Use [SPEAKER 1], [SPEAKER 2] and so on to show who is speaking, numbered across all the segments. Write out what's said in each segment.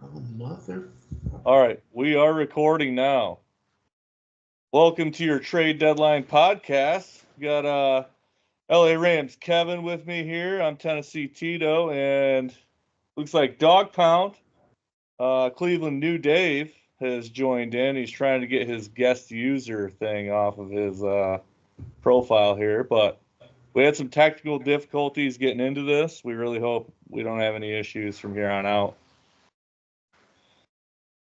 [SPEAKER 1] Oh, mother.
[SPEAKER 2] All right, we are recording now. Welcome to your trade deadline podcast. We got LA Rams Kevin with me here. I'm Tennessee Teeto, and looks like Dog Pound, Cleveland New Dave has joined in. He's trying to get his guest user thing off of his profile here, but we had some technical difficulties getting into this. We really hope we don't have any issues from here on out.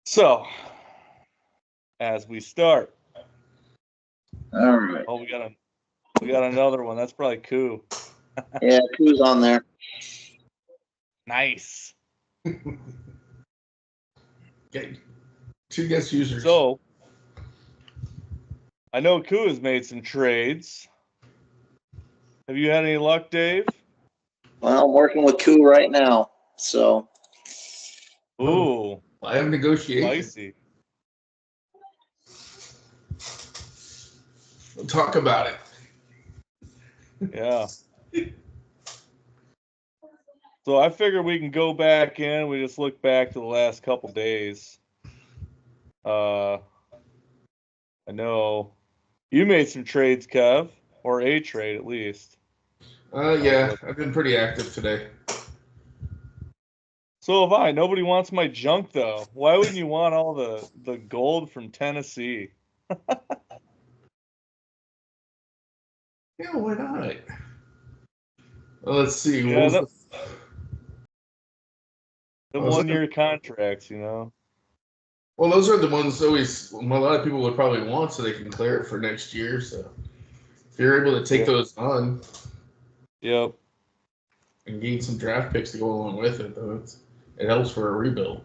[SPEAKER 2] So, as we start,
[SPEAKER 3] All right.
[SPEAKER 2] oh, we got another one. That's probably Koo.
[SPEAKER 3] Yeah, who's on there?
[SPEAKER 2] Nice.
[SPEAKER 1] Okay. Two guest users.
[SPEAKER 2] So, I know Koo has made some trades. Have you had any luck, Dave?
[SPEAKER 3] Well, I'm working with Koo right now, so
[SPEAKER 2] Ooh,
[SPEAKER 1] I have negotiations.
[SPEAKER 2] spicy.
[SPEAKER 1] We'll talk about it.
[SPEAKER 2] Yeah. So I figure we can go back in. We just look back to the last couple days. I know you made some trades, Kev, or a trade at least.
[SPEAKER 1] Yeah, I've been pretty active today.
[SPEAKER 2] So have I. Nobody wants my junk though. Why wouldn't you want all the gold from Tennessee?
[SPEAKER 1] Yeah, why not? Well, let's see.
[SPEAKER 2] Yeah,
[SPEAKER 1] What was
[SPEAKER 2] the
[SPEAKER 1] was
[SPEAKER 2] 1-year contracts, you know.
[SPEAKER 1] well, those are the ones always a lot of people would probably want so they can clear it for next year. So if you're able to take those on
[SPEAKER 2] Yep.
[SPEAKER 1] and gain some draft picks to go along with it, though, it helps for a rebuild.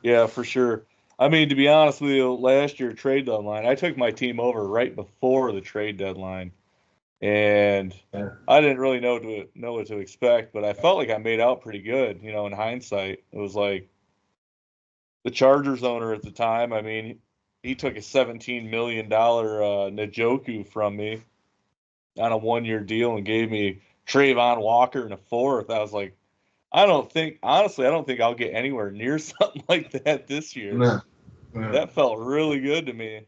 [SPEAKER 2] Yeah, for sure. I mean, to be honest with you, last year trade deadline, I took my team over right before the trade deadline, and
[SPEAKER 1] Yeah.
[SPEAKER 2] I didn't really know what to expect, but I felt like I made out pretty good. You know, in hindsight, it was like the Chargers owner at the time. I mean, he took a $17 million Njoku from me on a 1-year deal and gave me Trayvon Walker in a fourth. I was like, honestly, I don't think I'll get anywhere near something like that this year.
[SPEAKER 1] No.
[SPEAKER 2] That felt really good to me.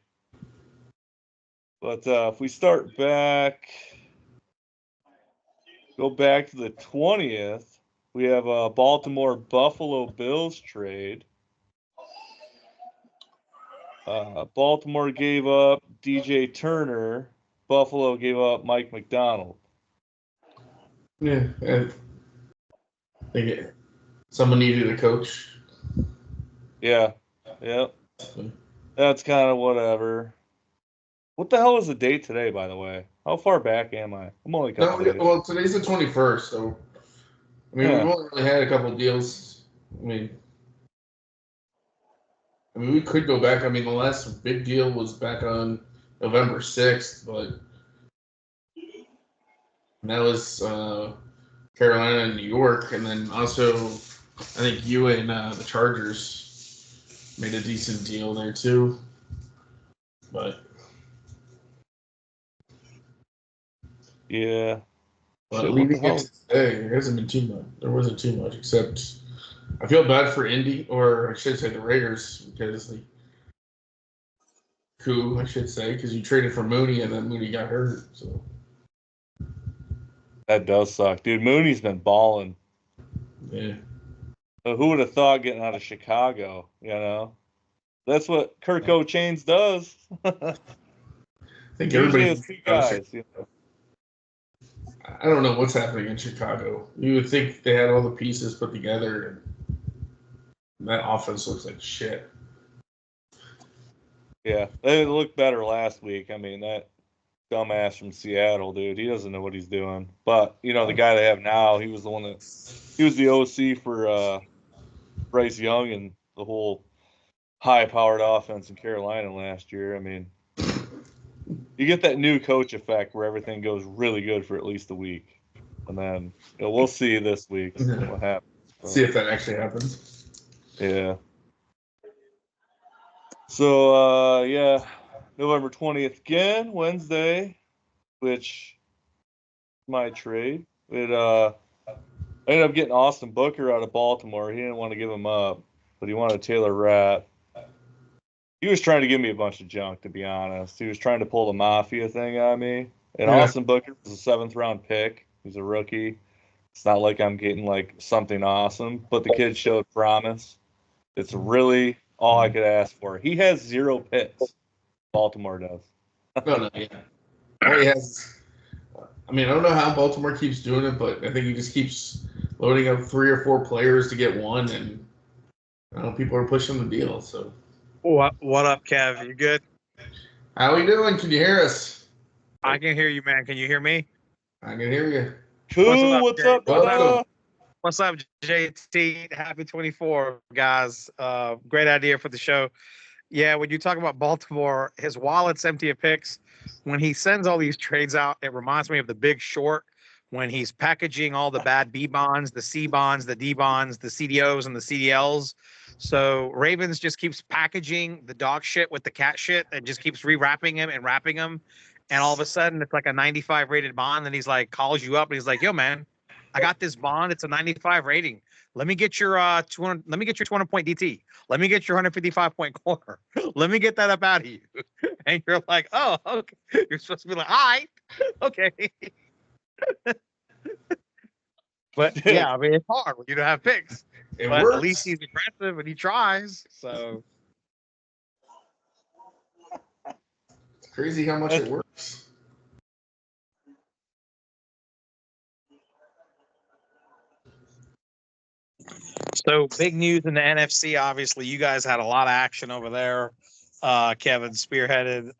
[SPEAKER 2] But if we start back, go back to the 20th, we have a Baltimore Buffalo Bills trade. Baltimore gave up DJ Turner. Buffalo gave up Mike McDonald.
[SPEAKER 1] Yeah, I think someone needed a coach.
[SPEAKER 2] Yeah. That's kind of whatever. What the hell is the date today, by the way? How far back am I? I'm only a couple days.
[SPEAKER 1] Well, today's the 21st, so I mean, we've only really had a couple of deals. I mean, we could go back. I mean, the last big deal was back on November 6th, but that was Carolina and New York, and then also I think you and the Chargers made a decent deal there too. But
[SPEAKER 2] Yeah.
[SPEAKER 1] But leaving it to today, there hasn't been too much. There wasn't too much, except I feel bad for Indy, or I should say the Raiders, because the I should say, because you traded for Mooney and then Mooney got hurt. So
[SPEAKER 2] that does suck, dude. Mooney's been balling.
[SPEAKER 1] Yeah.
[SPEAKER 2] So who would have thought getting out of Chicago? You know, that's what Kirk O'Chains does.
[SPEAKER 1] I think
[SPEAKER 2] Usually
[SPEAKER 1] everybody
[SPEAKER 2] it's two guys. You know?
[SPEAKER 1] I don't know what's happening in Chicago. You would think they had all the pieces put together, and that offense looks like shit.
[SPEAKER 2] Yeah, they looked better last week. I mean, that dumbass from Seattle, dude, he doesn't know what he's doing. But, you know, the guy they have now, he was the OC for Bryce Young and the whole high-powered offense in Carolina last year. I mean, you get that new coach effect where everything goes really good for at least a week. And then, you know, we'll see this week what happens. But,
[SPEAKER 1] see if that actually happens.
[SPEAKER 2] Yeah. So, yeah, November 20th again, Wednesday, which my trade. It I ended up getting Austin Booker out of Baltimore. He didn't want to give him up, but he wanted Taylor Rapp. He was trying to give me a bunch of junk, to be honest. He was trying to pull the mafia thing on me. And Austin Booker was a 7th-round pick. He's a rookie. It's not like I'm getting like something awesome, but the kid showed promise. It's really all I could ask for. He has 0 picks. Baltimore does.
[SPEAKER 1] No, yeah. All he has. I mean, I don't know how Baltimore keeps doing it, but I think he just keeps loading up 3 or 4 players to get one, and I don't know, people are pushing the deal. So,
[SPEAKER 4] what up, Kev? You good?
[SPEAKER 1] how we doing? Can you hear us?
[SPEAKER 4] I can hear you, man. Can you hear me?
[SPEAKER 1] I can hear you.
[SPEAKER 2] Cool. What's up, brother?
[SPEAKER 4] What's up, JT? Happy 24, guys. Great idea for the show. Yeah, when you talk about Baltimore, his wallet's empty of picks. When he sends all these trades out, it reminds me of The Big Short when he's packaging all the bad B bonds, the C bonds, the D bonds, the CDOs, and the CDLs. So Ravens just keeps packaging the dog shit with the cat shit and just keeps rewrapping him and wrapping him. And all of a sudden, it's like a 95 rated bond. And he's like, calls you up and he's like, yo, man, I got this bond. It's a 95 rating. Let me get your 200. Let me get your 200-point DT. Let me get your 155-point corner. Let me get that up out of you. And you're like, oh, okay. You're supposed to be like, all right, okay. But yeah, I mean, it's hard when you don't have picks.
[SPEAKER 1] It
[SPEAKER 4] But
[SPEAKER 1] works.
[SPEAKER 4] at least he's aggressive and he tries. So
[SPEAKER 1] It's crazy how much it works.
[SPEAKER 4] So big news in the NFC. Obviously, you guys had a lot of action over there. Kevin spearheaded.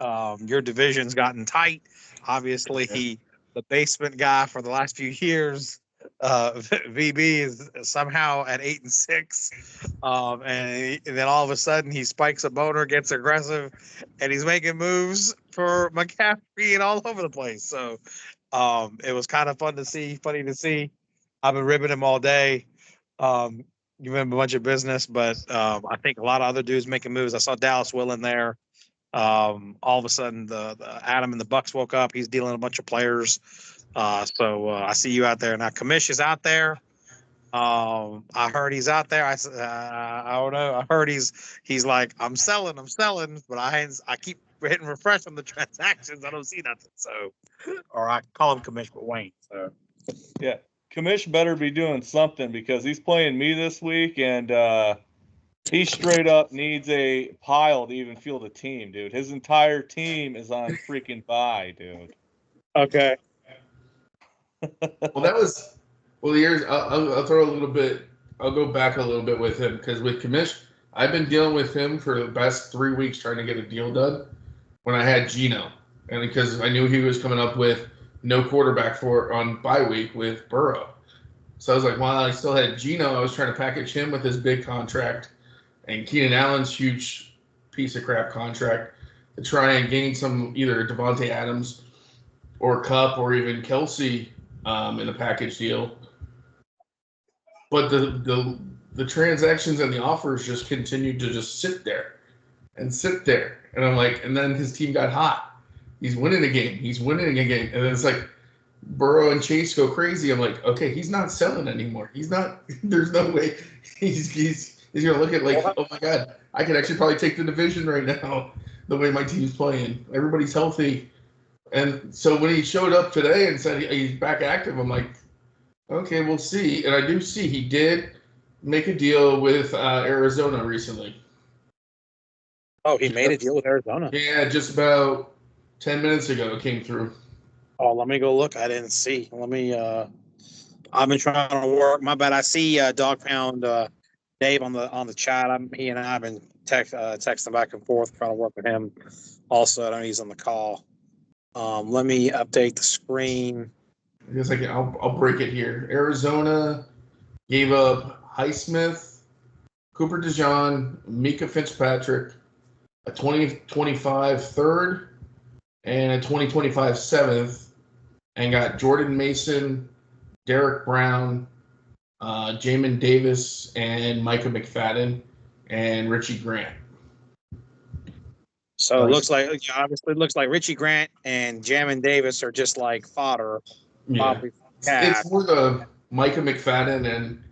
[SPEAKER 4] Your division's gotten tight. Obviously, the basement guy for the last few years. VB is somehow at 8-6, and then all of a sudden he spikes a boner, gets aggressive, and he's making moves for McCaffrey and all over the place. So it was kind of funny to see. I've been ribbing him all day. Give him a bunch of business, but I think a lot of other dudes making moves. I saw Dallas Will in there. All of a sudden, the Adam and the Bucks woke up. He's dealing a bunch of players. So I see you out there now. Kamish is out there. I heard he's out there. I don't know. I heard he's like, I'm selling, but I keep hitting refresh on the transactions. I don't see nothing. So, or I call him Kamish, but Wayne. So
[SPEAKER 2] yeah. Kamish better be doing something because he's playing me this week, and he straight up needs a pile to even field a team, dude. His entire team is on freaking bye, dude.
[SPEAKER 4] okay.
[SPEAKER 1] Well, here's I'll throw a little bit. I'll go back a little bit with him because with Kamish, I've been dealing with him for the past 3 weeks trying to get a deal done. When I had Geno, and because I knew he was coming up with no quarterback on bye week with Burrow, so I was like, while I still had Geno, I was trying to package him with his big contract and Keenan Allen's huge piece of crap contract to try and gain some either Devontae Adams or Kupp or even Kelsey in a package deal. But the transactions and the offers just continued to just sit there. And I'm like, and then his team got hot. He's winning a game. And then it's like Burrow and Chase go crazy. I'm like, okay, he's not selling anymore. He's not. There's no way he's gonna look at like, oh my god, I could actually probably take the division right now. The way my team's playing, everybody's healthy. And so when he showed up today and said he's back active, I'm like, okay, we'll see. And I do see he did make a deal with Arizona recently.
[SPEAKER 4] Oh, he made a deal with Arizona.
[SPEAKER 1] Yeah, just about 10 minutes ago it came through.
[SPEAKER 4] Oh, let me go look. I didn't see. Let me. I've been trying to work. My bad. I see Dog Pound Dave on the chat. He and I have been texting back and forth trying to work with him. Also, I know he's on the call. Let me update the screen.
[SPEAKER 1] I guess I'll break it here. Arizona gave up Highsmith, Cooper DeJean, Mika Fitzpatrick, a 2025 third, and a 2025 seventh, and got Jordan Mason, Derek Brown, Jamin Davis, and Micah McFadden, and Richie Grant.
[SPEAKER 4] So it looks like Richie Grant and Jamin Davis are just like fodder.
[SPEAKER 1] Yeah. It's for Micah McFadden, and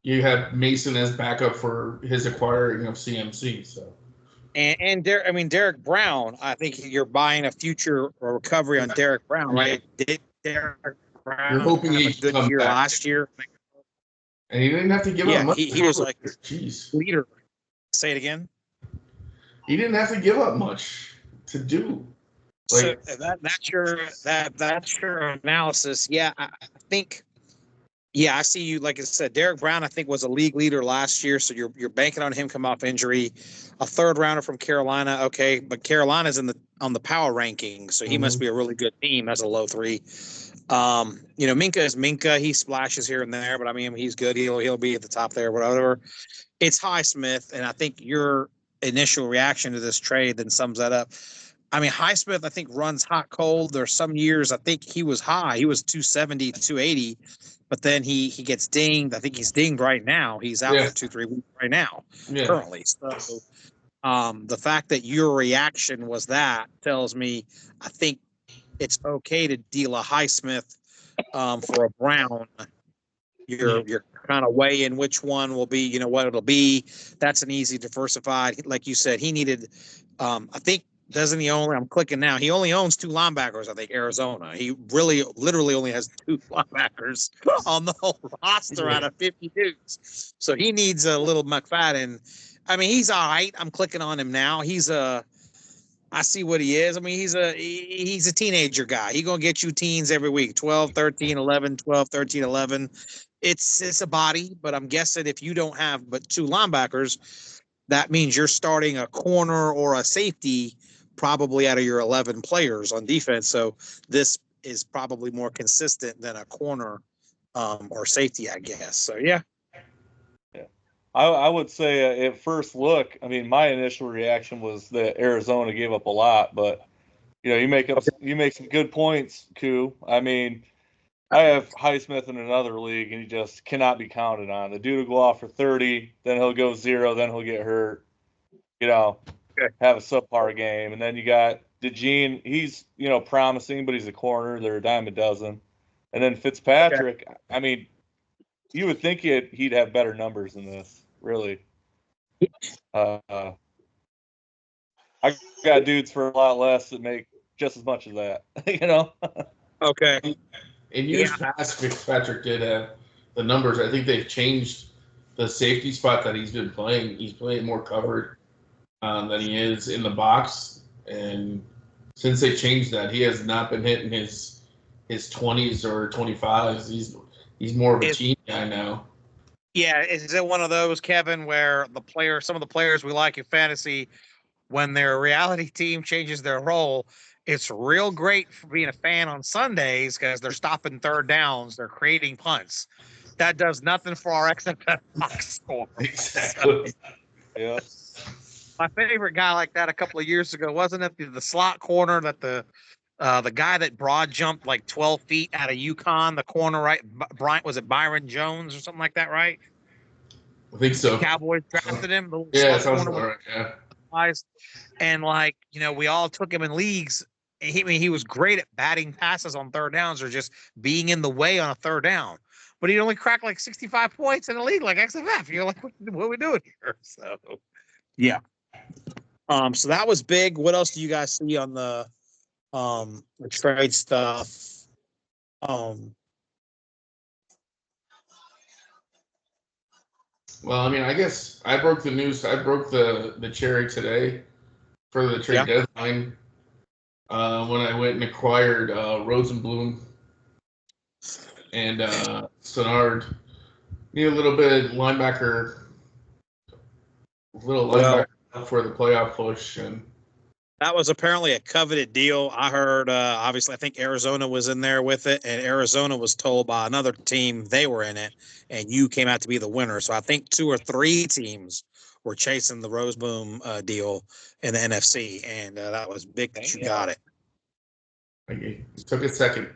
[SPEAKER 1] you have Mason as backup for his acquiring of CMC. So.
[SPEAKER 4] And Derek Brown, I think you're buying a future recovery on Derek Brown, right? Did Derek Brown
[SPEAKER 1] You're hoping
[SPEAKER 4] have
[SPEAKER 1] he
[SPEAKER 4] a good
[SPEAKER 1] comes
[SPEAKER 4] year
[SPEAKER 1] back.
[SPEAKER 4] last year?
[SPEAKER 1] And he didn't have to give up much.
[SPEAKER 4] He was like
[SPEAKER 1] Jeez.
[SPEAKER 4] leader. Say it again.
[SPEAKER 1] He didn't have to give up much to do. Like,
[SPEAKER 4] So that's your analysis. Yeah, I think. Yeah, I see you. Like I said, Derek Brown, I think, was a league leader last year. So you're banking on him come off injury. A third rounder from Carolina, okay, but Carolina's on the power ranking, so he must be a really good team. That's a low 3. Minka is Minka. He splashes here and there, but I mean, he's good. He'll be at the top there, whatever. It's Highsmith, and I think your initial reaction to this trade then sums that up. I mean, Highsmith, I think, runs hot cold. There's some years I think he was high. He was 270, 280, but then he gets dinged. I think he's dinged right now. He's out for 2-3 weeks right now, currently. So the fact that your reaction was that tells me I think it's okay to deal a Highsmith for a Brown. You're kind of weighing which one will be, what it'll be. That's an easy diversified. Like you said, he needed, I think, doesn't he only, I'm clicking now, he only owns 2 linebackers, I think, Arizona. He literally only has 2 linebackers on the whole roster out of 50 dudes. So he needs a little McFadden. I mean, he's all right. I'm clicking on him now. I see what he is. I mean, he's a teenager guy. He's going to get you teens every week, 12, 13, 11, 12, 13, 11. It's a body, but I'm guessing if you don't have but 2 linebackers, that means you're starting a corner or a safety probably out of your 11 players on defense. So this is probably more consistent than a corner or safety, I guess. So, yeah.
[SPEAKER 2] I would say at first look, I mean, my initial reaction was that Arizona gave up a lot, but you make some good points, Koo. I mean, I have Highsmith in another league, and he just cannot be counted on. The dude will go off for 30, then he'll go 0, then he'll get hurt. Have a subpar game, and then you got DeJean. He's promising, but he's a corner. They're a dime a dozen, and then Fitzpatrick. I mean, you would think he'd have better numbers than this. Really, I got dudes for a lot less that make just as much as that.
[SPEAKER 4] Okay.
[SPEAKER 1] In years past, Fitzpatrick did have the numbers. I think they've changed the safety spot that he's been playing. He's playing more covered than he is in the box, and since they changed that, he has not been hitting his 20s or 25s. He's more of a team guy now.
[SPEAKER 4] Yeah, is it one of those, Kevin, where some of the players we like in fantasy, when their reality team changes their role, it's real great for being a fan on Sundays because they're stopping third downs, they're creating punts. That does nothing for our XFL box score.
[SPEAKER 1] Exactly.
[SPEAKER 4] So, yeah. My favorite guy like that a couple of years ago, wasn't it the slot corner that the guy that broad jumped like 12 feet out of UConn, the corner, right? Was it Byron Jones or something like that, right?
[SPEAKER 1] I think so.
[SPEAKER 4] The Cowboys drafted him.
[SPEAKER 1] Yeah, sounds all right. Yeah.
[SPEAKER 4] And we all took him in leagues. He was great at batting passes on third downs or just being in the way on a third down. But he only cracked like 65 points in the league, like XFF. You're like, what are we doing here? So, yeah. So that was big. What else do you guys see on the trade stuff?
[SPEAKER 1] Well, I mean, I guess I broke the news. I broke the cherry today for the trade deadline when I went and acquired Rosenblum and Sennard. Need a little bit of linebacker, for the playoff push, and
[SPEAKER 4] that was apparently a coveted deal. I heard, obviously, I think Arizona was in there with it, and Arizona was told by another team they were in it, and you came out to be the winner. So I think 2 or 3 teams were chasing the Rosenblum deal in the NFC, and that was big that you got it.
[SPEAKER 1] It took a second.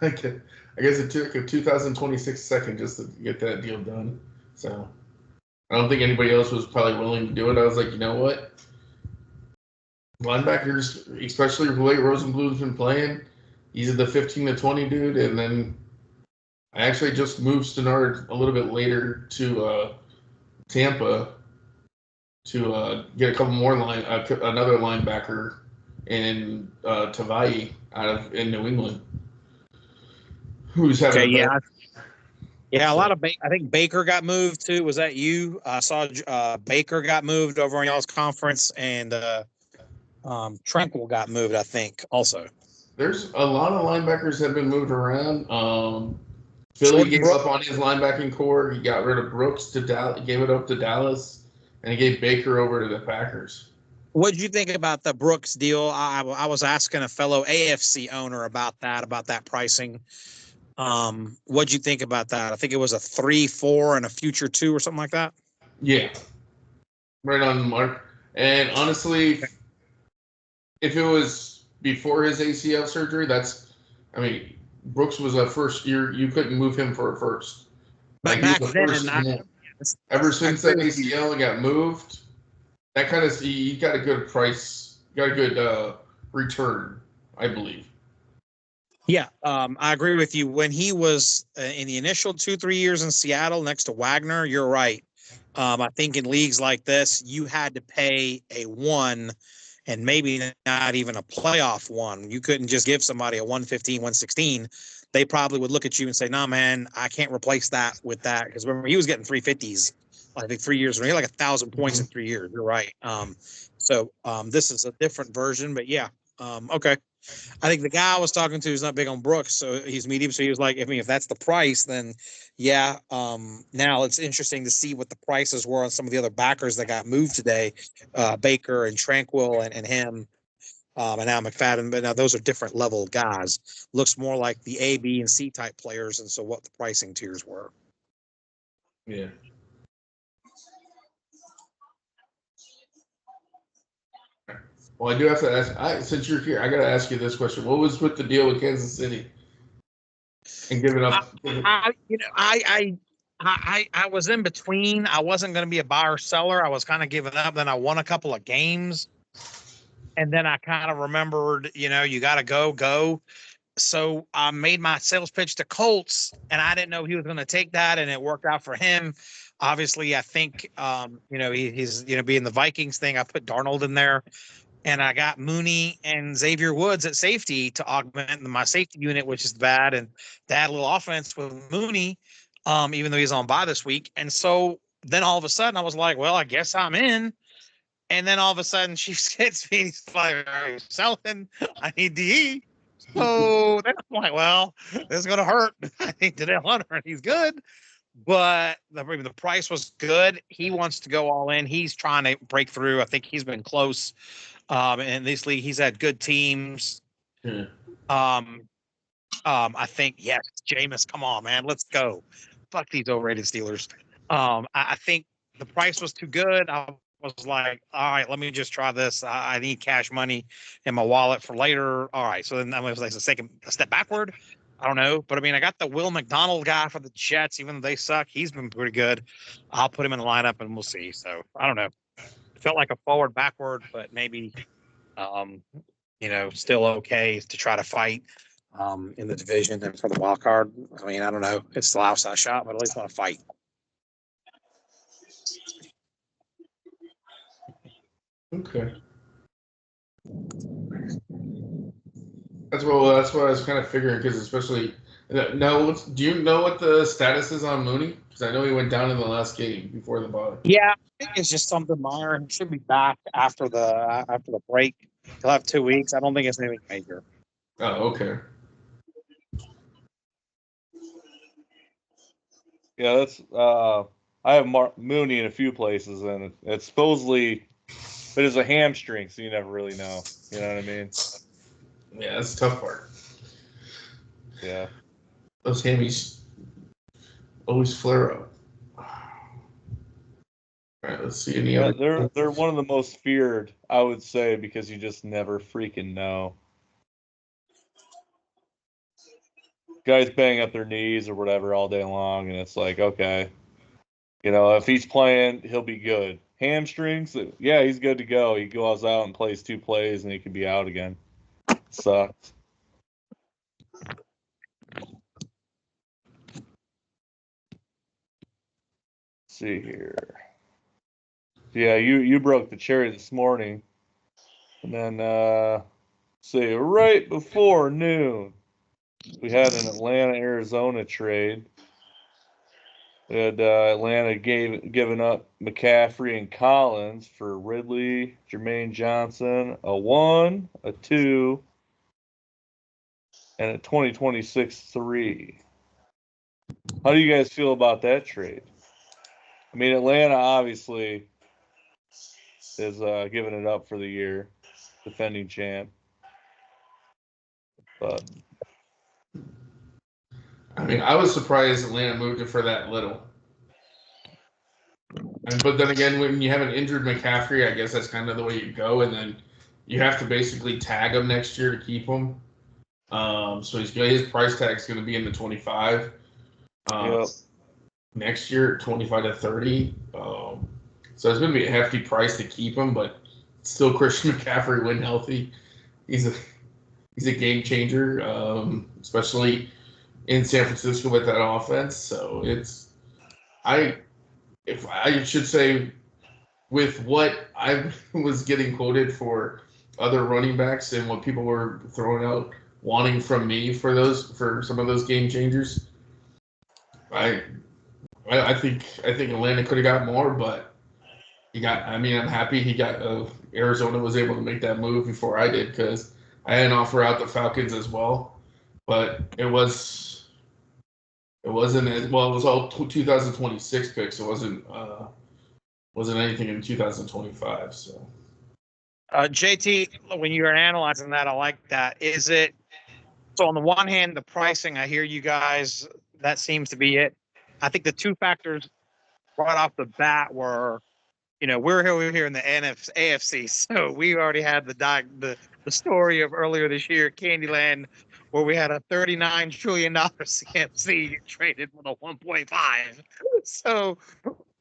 [SPEAKER 1] I guess it took a 2026 second just to get that deal done. So I don't think anybody else was probably willing to do it. I was like, you know what? Linebackers, especially the way Rosenblum's been playing, he's the 15 to 20 dude, and then I actually just moved Stannard a little bit later to Tampa to get a couple more another linebacker in Tavai in New England, who's having
[SPEAKER 4] Okay,
[SPEAKER 1] a better.
[SPEAKER 4] Yeah, a lot of I think Baker got moved too. Was that you? I saw Baker got moved over on y'all's conference, and Tranquil got moved, I think, also.
[SPEAKER 1] There's a lot of linebackers that have been moved around. Philly gave up on his linebacking core. He got rid of Brooks to Dallas, gave it up to Dallas, and he gave Baker over to the Packers.
[SPEAKER 4] What did you think about the Brooks deal? I was asking a fellow AFC owner about that pricing. What'd you think about that? I think it was a 3-4 and a future 2 or something like that.
[SPEAKER 1] Yeah, right on the mark. And honestly, if it was before his ACL surgery, Brooks was a first year. You couldn't move him for a first.
[SPEAKER 4] But
[SPEAKER 1] Like
[SPEAKER 4] back
[SPEAKER 1] he was a
[SPEAKER 4] then,
[SPEAKER 1] first. Ever since that ACL got moved, that kind of he got a good price, got a good return, I believe.
[SPEAKER 4] Yeah, I agree with you. When he was in the initial 2-3 years in Seattle next to Wagner, you're right. I think in leagues like this, you had to pay a 1 and maybe not even a playoff 1. You couldn't just give somebody a 115, 116. They probably would look at you and say, "No, man, I can't replace that with that." Because remember, he was getting 350s, I think 3 years. He had like 1,000 points in 3 years. You're right. So this is a different version, but yeah. Okay. I think the guy I was talking to is not big on Brooks, so he's medium. So he was like, if that's the price, then yeah. Now it's interesting to see what the prices were on some of the other backers that got moved today, Baker and Tranquil and him, and now McFadden. But now those are different level guys. Looks more like the A, B, and C type players, and so what the pricing tiers were.
[SPEAKER 1] Yeah. Well, I do have to ask. Since you're here, I got to ask you this question: what was with the deal with Kansas City and giving up?
[SPEAKER 4] I was in between. I wasn't going to be a buyer seller. I was kind of giving up. Then I won a couple of games, and then I kind of remembered, you got to go. So I made my sales pitch to Colts, and I didn't know he was going to take that, and it worked out for him. Obviously, I think he's being the Vikings thing. I put Darnold in there. And I got Mooney and Xavier Woods at safety to augment my safety unit, which is bad. And to add a little offense with Mooney, even though he's on bye this week. And so then all of a sudden I was like, well, I guess I'm in. And then all of a sudden she hits me. He's like, are you selling? I need DE. So then I'm like, well, this is going to hurt. I need Danielle Hunter, and he's good. But the price was good. He wants to go all in. He's trying to break through. I think he's been close. In this league, he's had good teams.
[SPEAKER 1] Yeah.
[SPEAKER 4] I think, yes, Jameis, come on, man, let's go. Fuck these overrated Steelers. I think the price was too good. I was like, all right, let me just try this. I need cash money in my wallet for later. All right, so then I was like a step backward. I don't know, but I got the Will McDonald guy for the Jets, even though they suck. He's been pretty good. I'll put him in the lineup, and we'll see. So I don't know. Felt like a forward backward, but maybe still okay to try to fight in the division and for the wild card. I don't know. It's still outside shot, but at least want to fight.
[SPEAKER 1] Okay. That's what I was kind of figuring, because especially now, do you know what the status is on Mooney? Because I know he went down in the last game before the bye.
[SPEAKER 4] Yeah, I think it's just something minor. He should be back after the break. He'll have 2 weeks. I don't think it's anything major.
[SPEAKER 1] Oh, okay.
[SPEAKER 2] Yeah, that's I have Mooney in a few places, and it's supposedly it is a hamstring, so you never really know. You know what I mean?
[SPEAKER 1] Yeah, that's the tough part.
[SPEAKER 2] Yeah.
[SPEAKER 1] Those hammies always flare up. All right, let's see any other.
[SPEAKER 2] They're one of the most feared, I would say, because you just never freaking know. Guys bang up their knees or whatever all day long, and it's like, okay, if he's playing, he'll be good. Hamstrings, yeah, he's good to go. He goes out and plays 2 plays, and he could be out again. Sucks. see here. Yeah, you broke the cherry this morning. And then, see, right before noon, we had an Atlanta-Arizona trade. We had Atlanta given up McCaffrey and Collins for Ridley, Jermaine Johnson, a 1, a 2, and a 2026 3. How do you guys feel about that trade? I mean, Atlanta obviously is giving it up for the year, defending champ. But
[SPEAKER 1] I mean, I was surprised Atlanta moved it for that little. But then again, when you have an injured McCaffrey, I guess that's kind of the way you go, and then you have to basically tag him next year to keep him. So his price tag is going to be in the 25.
[SPEAKER 2] Yep.
[SPEAKER 1] Next year, 25 to 30. So it's going to be a hefty price to keep him, but still Christian McCaffrey when healthy. He's a game changer, especially in San Francisco with that offense. So if I should say, with what I was getting quoted for other running backs and what people were throwing out, wanting from me for some of those game changers, I think Atlanta could have got more, but I'm happy he got Arizona was able to make that move before I did, because I had an offer out the Falcons as well, but it wasn't as well. It was all 2026 picks. It wasn't anything in 2025. So,
[SPEAKER 4] JT, when you're analyzing that, I like that. Is it so? On the one hand, the pricing, I hear you guys. That seems to be it. I think the two factors right off the bat were, we're here in the AFC, so we already had the story of earlier this year, Candyland, where we had a $39 trillion CFC traded for the 1.5. So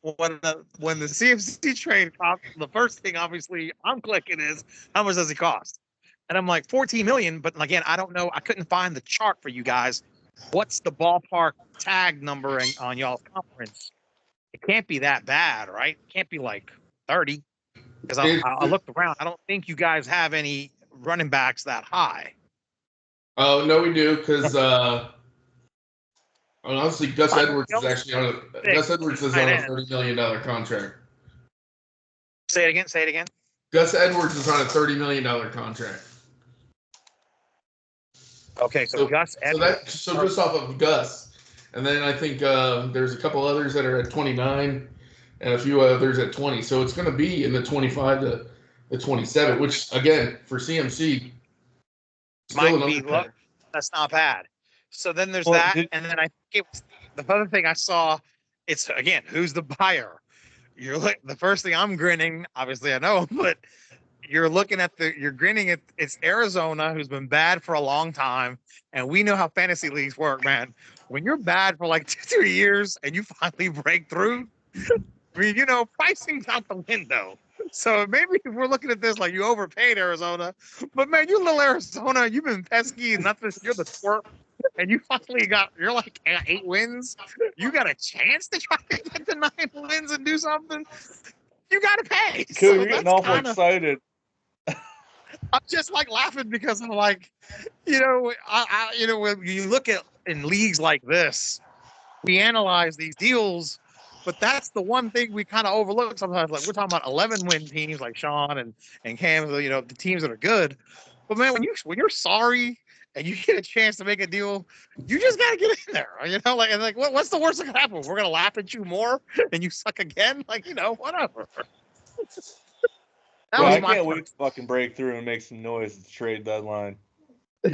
[SPEAKER 4] when the CFC trade cost, the first thing obviously I'm clicking is how much does it cost? And I'm like 14 million, but again, I don't know. I couldn't find the chart for you guys. What's the ballpark tag number on y'all's conference? It can't be that bad, right? It can't be like 30. Because I looked around. I don't think you guys have any running backs that high.
[SPEAKER 1] Oh no, we do, because honestly, Gus Edwards is actually on a $30 million contract.
[SPEAKER 4] Say it again.
[SPEAKER 1] Gus Edwards is on a $30 million contract.
[SPEAKER 4] Okay, so Gus Edwards.
[SPEAKER 1] So just off of Gus, and then I think there's a couple others that are at 29, and a few others at 20. So it's going to be in the 25 to the 27, which again for CMC
[SPEAKER 4] might be. Look, that's not bad. So then there's that, and then I think it was the other thing I saw. It's again, who's the buyer? You're like the first thing I'm grinning. Obviously, I know, but you're looking at you're grinning at it's Arizona, who's been bad for a long time, and we know how fantasy leagues work, man. When you're bad for like 2-3 years and you finally break through, I mean, pricing's out the window. So maybe if we're looking at this like you overpaid Arizona, but man, you little Arizona, you've been pesky, nothing. You're the twerp, and you finally you're like 8 wins. You got a chance to try to get to 9 wins and do something. You got to pay.
[SPEAKER 2] Cool,
[SPEAKER 4] So
[SPEAKER 2] you're getting awful excited.
[SPEAKER 4] I'm just like laughing because I'm like, when you look at in leagues like this, we analyze these deals. But that's the one thing we kind of overlook sometimes. Like we're talking about 11-win teams like Sean and Cam, the teams that are good. But man, when you're sorry and you get a chance to make a deal, you just gotta get in there. What's the worst that could happen? We're gonna laugh at you more and you suck again. Whatever.
[SPEAKER 2] I can't wait to fucking break through and make some noise at the trade deadline.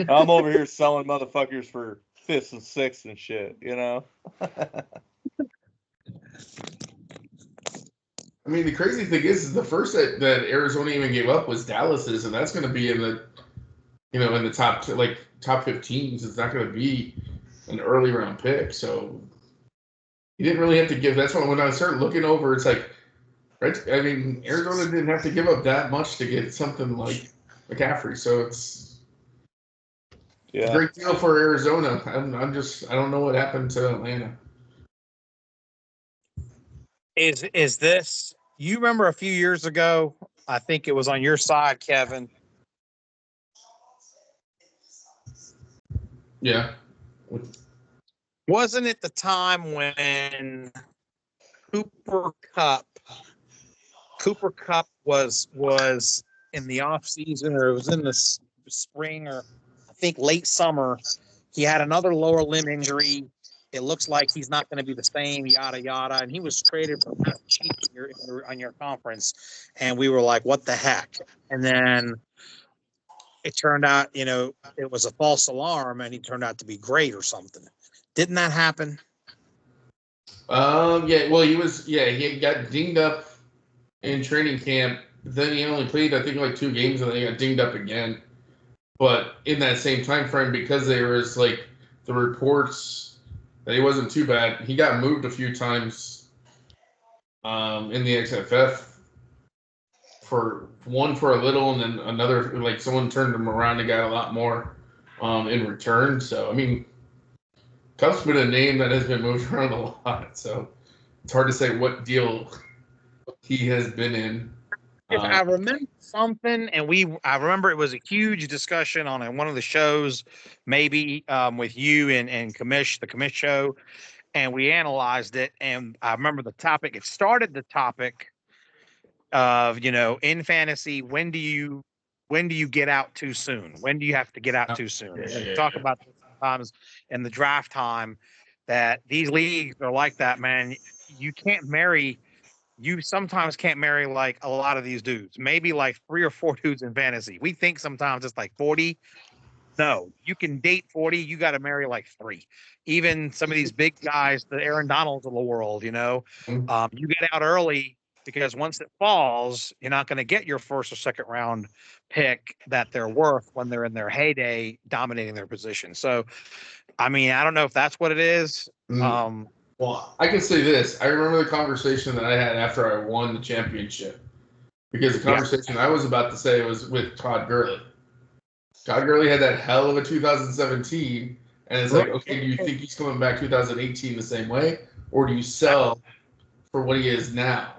[SPEAKER 2] I'm over here selling motherfuckers for 5th and 6th and shit,
[SPEAKER 1] I mean, the crazy thing is the first that Arizona even gave up was Dallas's, and that's going to be in the, in the top 15s. It's not going to be an early round pick. So you didn't really have to give. That's when I started looking over, it's like, right? I mean, Arizona didn't have to give up that much to get something like McCaffrey. So it's a great deal for Arizona. I don't know what happened to Atlanta.
[SPEAKER 4] Is this? You remember a few years ago? I think it was on your side, Kevin.
[SPEAKER 1] Yeah.
[SPEAKER 4] Wasn't it the time when Cooper Cup was in the off season, or it was in the spring, or I think late summer? He had another lower limb injury. It looks like he's not going to be the same, yada yada. And he was traded for cheap on your conference, and we were like, "What the heck?" And then it turned out, it was a false alarm, and he turned out to be great or something. Didn't that happen?
[SPEAKER 1] Yeah. Well, he got dinged up in training camp. Then he only played, I think, like 2 games, and then he got dinged up again. But in that same time frame, because there was like the reports that he wasn't too bad, he got moved a few times in the XFF for a little, and then another, like someone turned him around and got a lot more in return. So I mean, Cup's been a name that has been moved around a lot. So it's hard to say what deal he has been in.
[SPEAKER 4] If I remember something, and I remember it was a huge discussion on one of the shows, maybe with you and the commish show, and we analyzed it. And I remember the topic. It started the topic of in fantasy, when do you get out too soon? When do you have to get out too soon? And talk about this sometimes in the draft time that these leagues are like that, man. You sometimes can't marry like a lot of these dudes, maybe like 3 or 4 dudes in fantasy. We think sometimes it's like 40. No, you can date 40. You got to marry like 3. Even some of these big guys, the Aaron Donalds of the world, you get out early, because once it falls, you're not going to get your first or second round pick that they're worth when they're in their heyday dominating their position. So, I mean, I don't know if that's what it is.
[SPEAKER 1] Well, I can say this. I remember the conversation that I had after I won the championship, because the conversation I was about to say was with Todd Gurley. Todd Gurley had that hell of a 2017, and it's like, okay, do you think he's coming back 2018 the same way, or do you sell for what he is now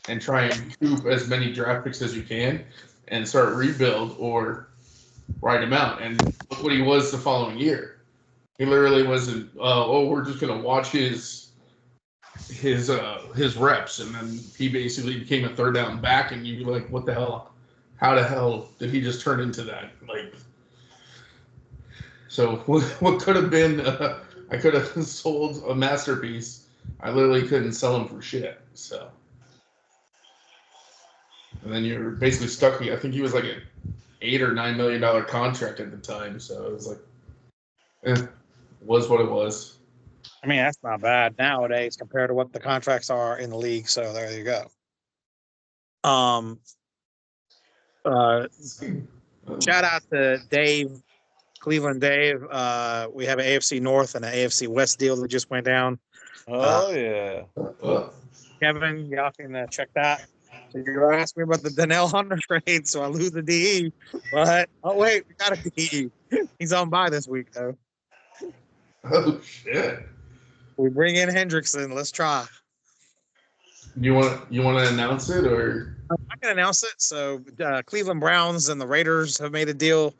[SPEAKER 1] and try and recoup as many draft picks as you can and start rebuild, or ride him out? And look what he was the following year. He literally wasn't. We're just gonna watch his reps, and then he basically became a third down back, and you'd be like, what the hell? How the hell did he just turn into that? Like, so what could have been? I could have sold a masterpiece. I literally couldn't sell him for shit. So, and then you're basically stuck. I think he was like an $8 or $9 million contract at the time. So it was like, was what it was.
[SPEAKER 4] I mean, that's not bad nowadays compared to what the contracts are in the league. So there you go. Shout out to Dave, Cleveland Dave. We have an AFC North and an AFC West deal that just went down.
[SPEAKER 2] Oh yeah.
[SPEAKER 4] Kevin, y'all can check that. So you're asking me about the Donnell Hunter trade, so I lose the DE. But wait, we got a DE. He's on bye this week though.
[SPEAKER 1] Oh shit!
[SPEAKER 4] We bring in Hendrickson. Let's try.
[SPEAKER 1] You want to announce it, or
[SPEAKER 4] I can announce it. So Cleveland Browns and the Raiders have made a deal.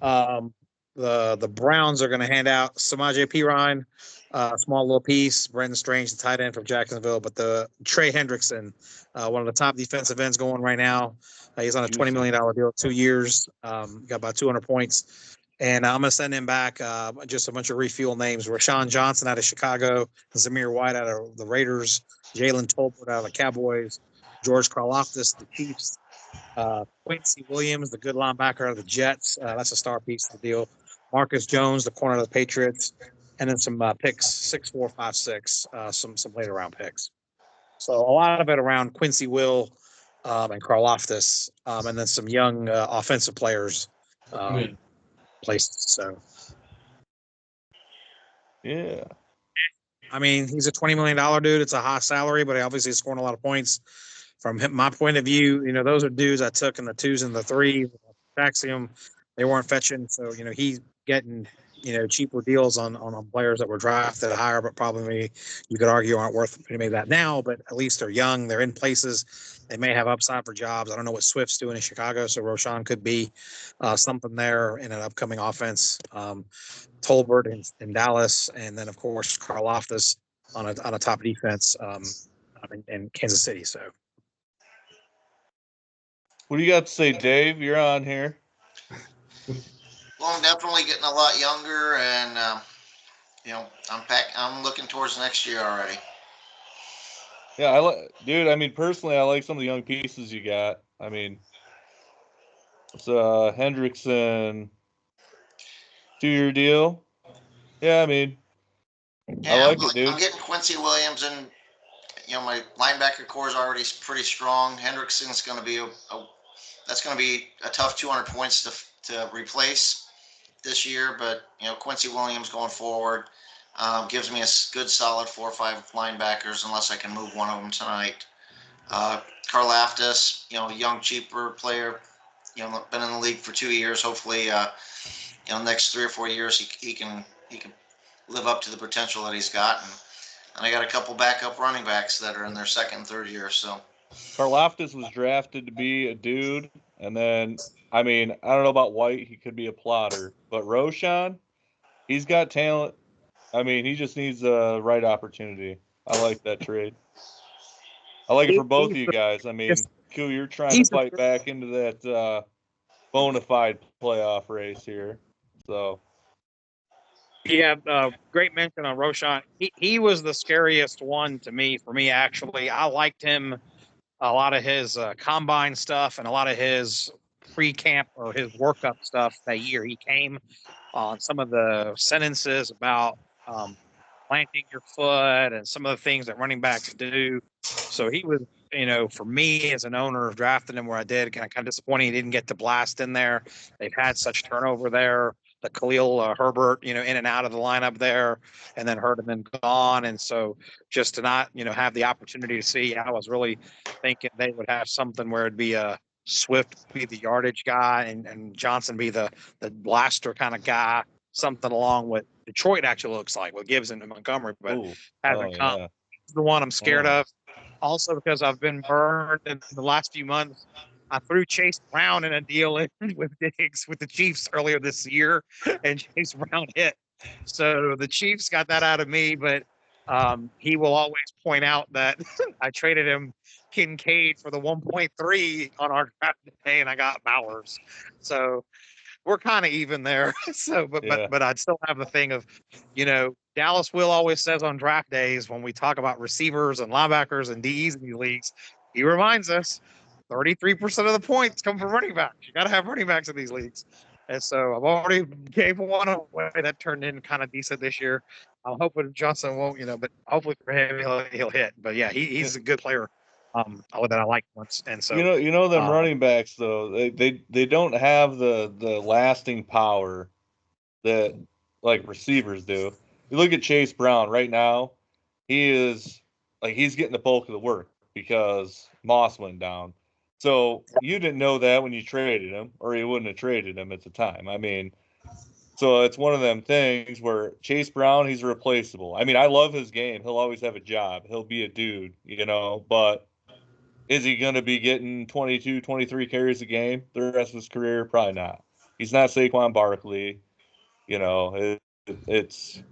[SPEAKER 4] The Browns are going to hand out Samaje Perine, a small little piece. Brendan Strange, the tight end from Jacksonville, but the Trey Hendrickson, one of the top defensive ends going right now. He's on a $20 million deal, 2 years. Got about 200 points. And I'm going to send him back just a bunch of refuel names. Rashawn Johnson out of Chicago, Zamir White out of the Raiders, Jalen Tolbert out of the Cowboys, George Karlaftis, the Chiefs, Quincy Williams, the good linebacker out of the Jets. That's a star piece of the deal. Marcus Jones, the corner of the Patriots, and then some picks, 6, 4, 5, 6, some later round picks. So a lot of it around Quincy Will and Karlaftis, and then some young offensive players places. So
[SPEAKER 2] yeah.
[SPEAKER 4] I mean, he's a $20 million dude. It's a high salary, but he obviously is scoring a lot of points. From my point of view, those are dudes I took in the 2s and the 3s. Taxium, they weren't fetching. So, he's getting cheaper deals on players that were drafted higher, but probably you could argue aren't worth maybe that now. But at least they're young, they're in places, they may have upside for jobs. I don't know what Swift's doing in Chicago, so Roshan could be something there in an upcoming offense. Tolbert in Dallas, and then of course Karlaftis on a top defense in Kansas City. So,
[SPEAKER 2] What do you got to say, Dave? You're on here.
[SPEAKER 5] Well, I'm definitely getting a lot younger, and I'm looking towards next year already.
[SPEAKER 2] Yeah, dude. I mean, personally, I like some of the young pieces you got. I mean, it's Hendrickson 2-year deal. Yeah, I mean, I
[SPEAKER 5] Yeah,
[SPEAKER 2] like it, dude.
[SPEAKER 5] I'm getting Quincy Williams, and my linebacker core is already pretty strong. Hendrickson's going to be that's going to be a tough 200 points to replace this year, but Quincy Williams going forward gives me a good solid 4 or 5 linebackers unless I can move one of them tonight. Karlaftis, young cheaper player, been in the league for 2 years. Hopefully, next 3 or 4 years he can live up to the potential that he's got. And I got a couple backup running backs that are in their second and third year. So
[SPEAKER 2] Karlaftis was drafted to be a dude, and then I mean, I don't know about White, he could be a plotter, but Roshan, he's got talent. I mean, he just needs the right opportunity. I like that trade. I like it for both of you guys. I mean, Q, you're trying to fight back into that bona fide playoff race here. So
[SPEAKER 4] yeah, great mention on Roshan. He was the scariest one to me. For me, actually, I liked him a lot of his combine stuff and a lot of his pre-camp or his workup stuff that year he came on some of the sentences about planting your foot and some of the things that running backs do. So he was, for me as an owner of drafting him where I did, kind of disappointing he didn't get to blast in there. They've had such turnover there. The Khalil Herbert, in and out of the lineup there, and then Herdman gone. And so just to not, have the opportunity to see, I was really thinking they would have something where it'd be a Swift be the yardage guy and Johnson be the blaster kind of guy, something along with Detroit actually looks like with Gibson and Montgomery, but hasn't come.
[SPEAKER 2] yeah.
[SPEAKER 4] It's the one I'm scared of. Also because I've been burned in the last few months. I threw Chase Brown in a deal with Diggs with the Chiefs earlier this year, and Chase Brown hit. So the Chiefs got that out of me, but he will always point out that I traded him Kincaid for the 1.3 on our draft day, and I got Bowers. So we're kind of even there. So, but I'd still have the thing of, Dallas Will always says on draft days when we talk about receivers and linebackers and DEs in these leagues, he reminds us 33% of the points come from running backs. You got to have running backs in these leagues. And so I've already gave one away that turned in kind of decent this year. I'm hoping Johnson won't, but hopefully for him he'll hit. But yeah, he's a good player. That I like once, and so
[SPEAKER 2] them running backs though, they don't have the lasting power that like receivers do. You look at Chase Brown right now, he's getting the bulk of the work because Moss went down. So you didn't know that when you traded him, or you wouldn't have traded him at the time. I mean, so it's one of them things where Chase Brown, he's replaceable. I mean, I love his game. He'll always have a job. He'll be a dude, but is he going to be getting 22, 23 carries a game the rest of his career? Probably not. He's not Saquon Barkley. It's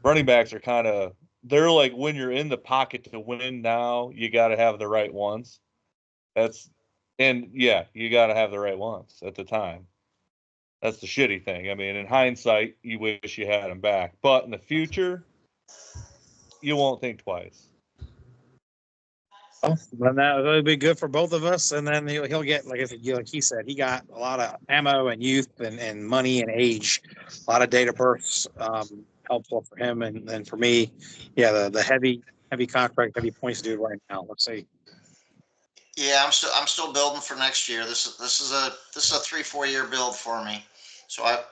[SPEAKER 2] running backs are they're like when you're in the pocket to win now, you got to have the right ones. You got to have the right ones at the time. That's the shitty thing. I mean, in hindsight, you wish you had him back. But in the future, you won't think twice.
[SPEAKER 4] Well, that would be good for both of us, and then he'll get like he said, he got a lot of ammo and youth and money and age, a lot of date of births, helpful for him, and then for me, yeah, the heavy contract, heavy points dude right now. Let's see.
[SPEAKER 5] Yeah, I'm still building for next year. This is a 3-4 year build for me. So I've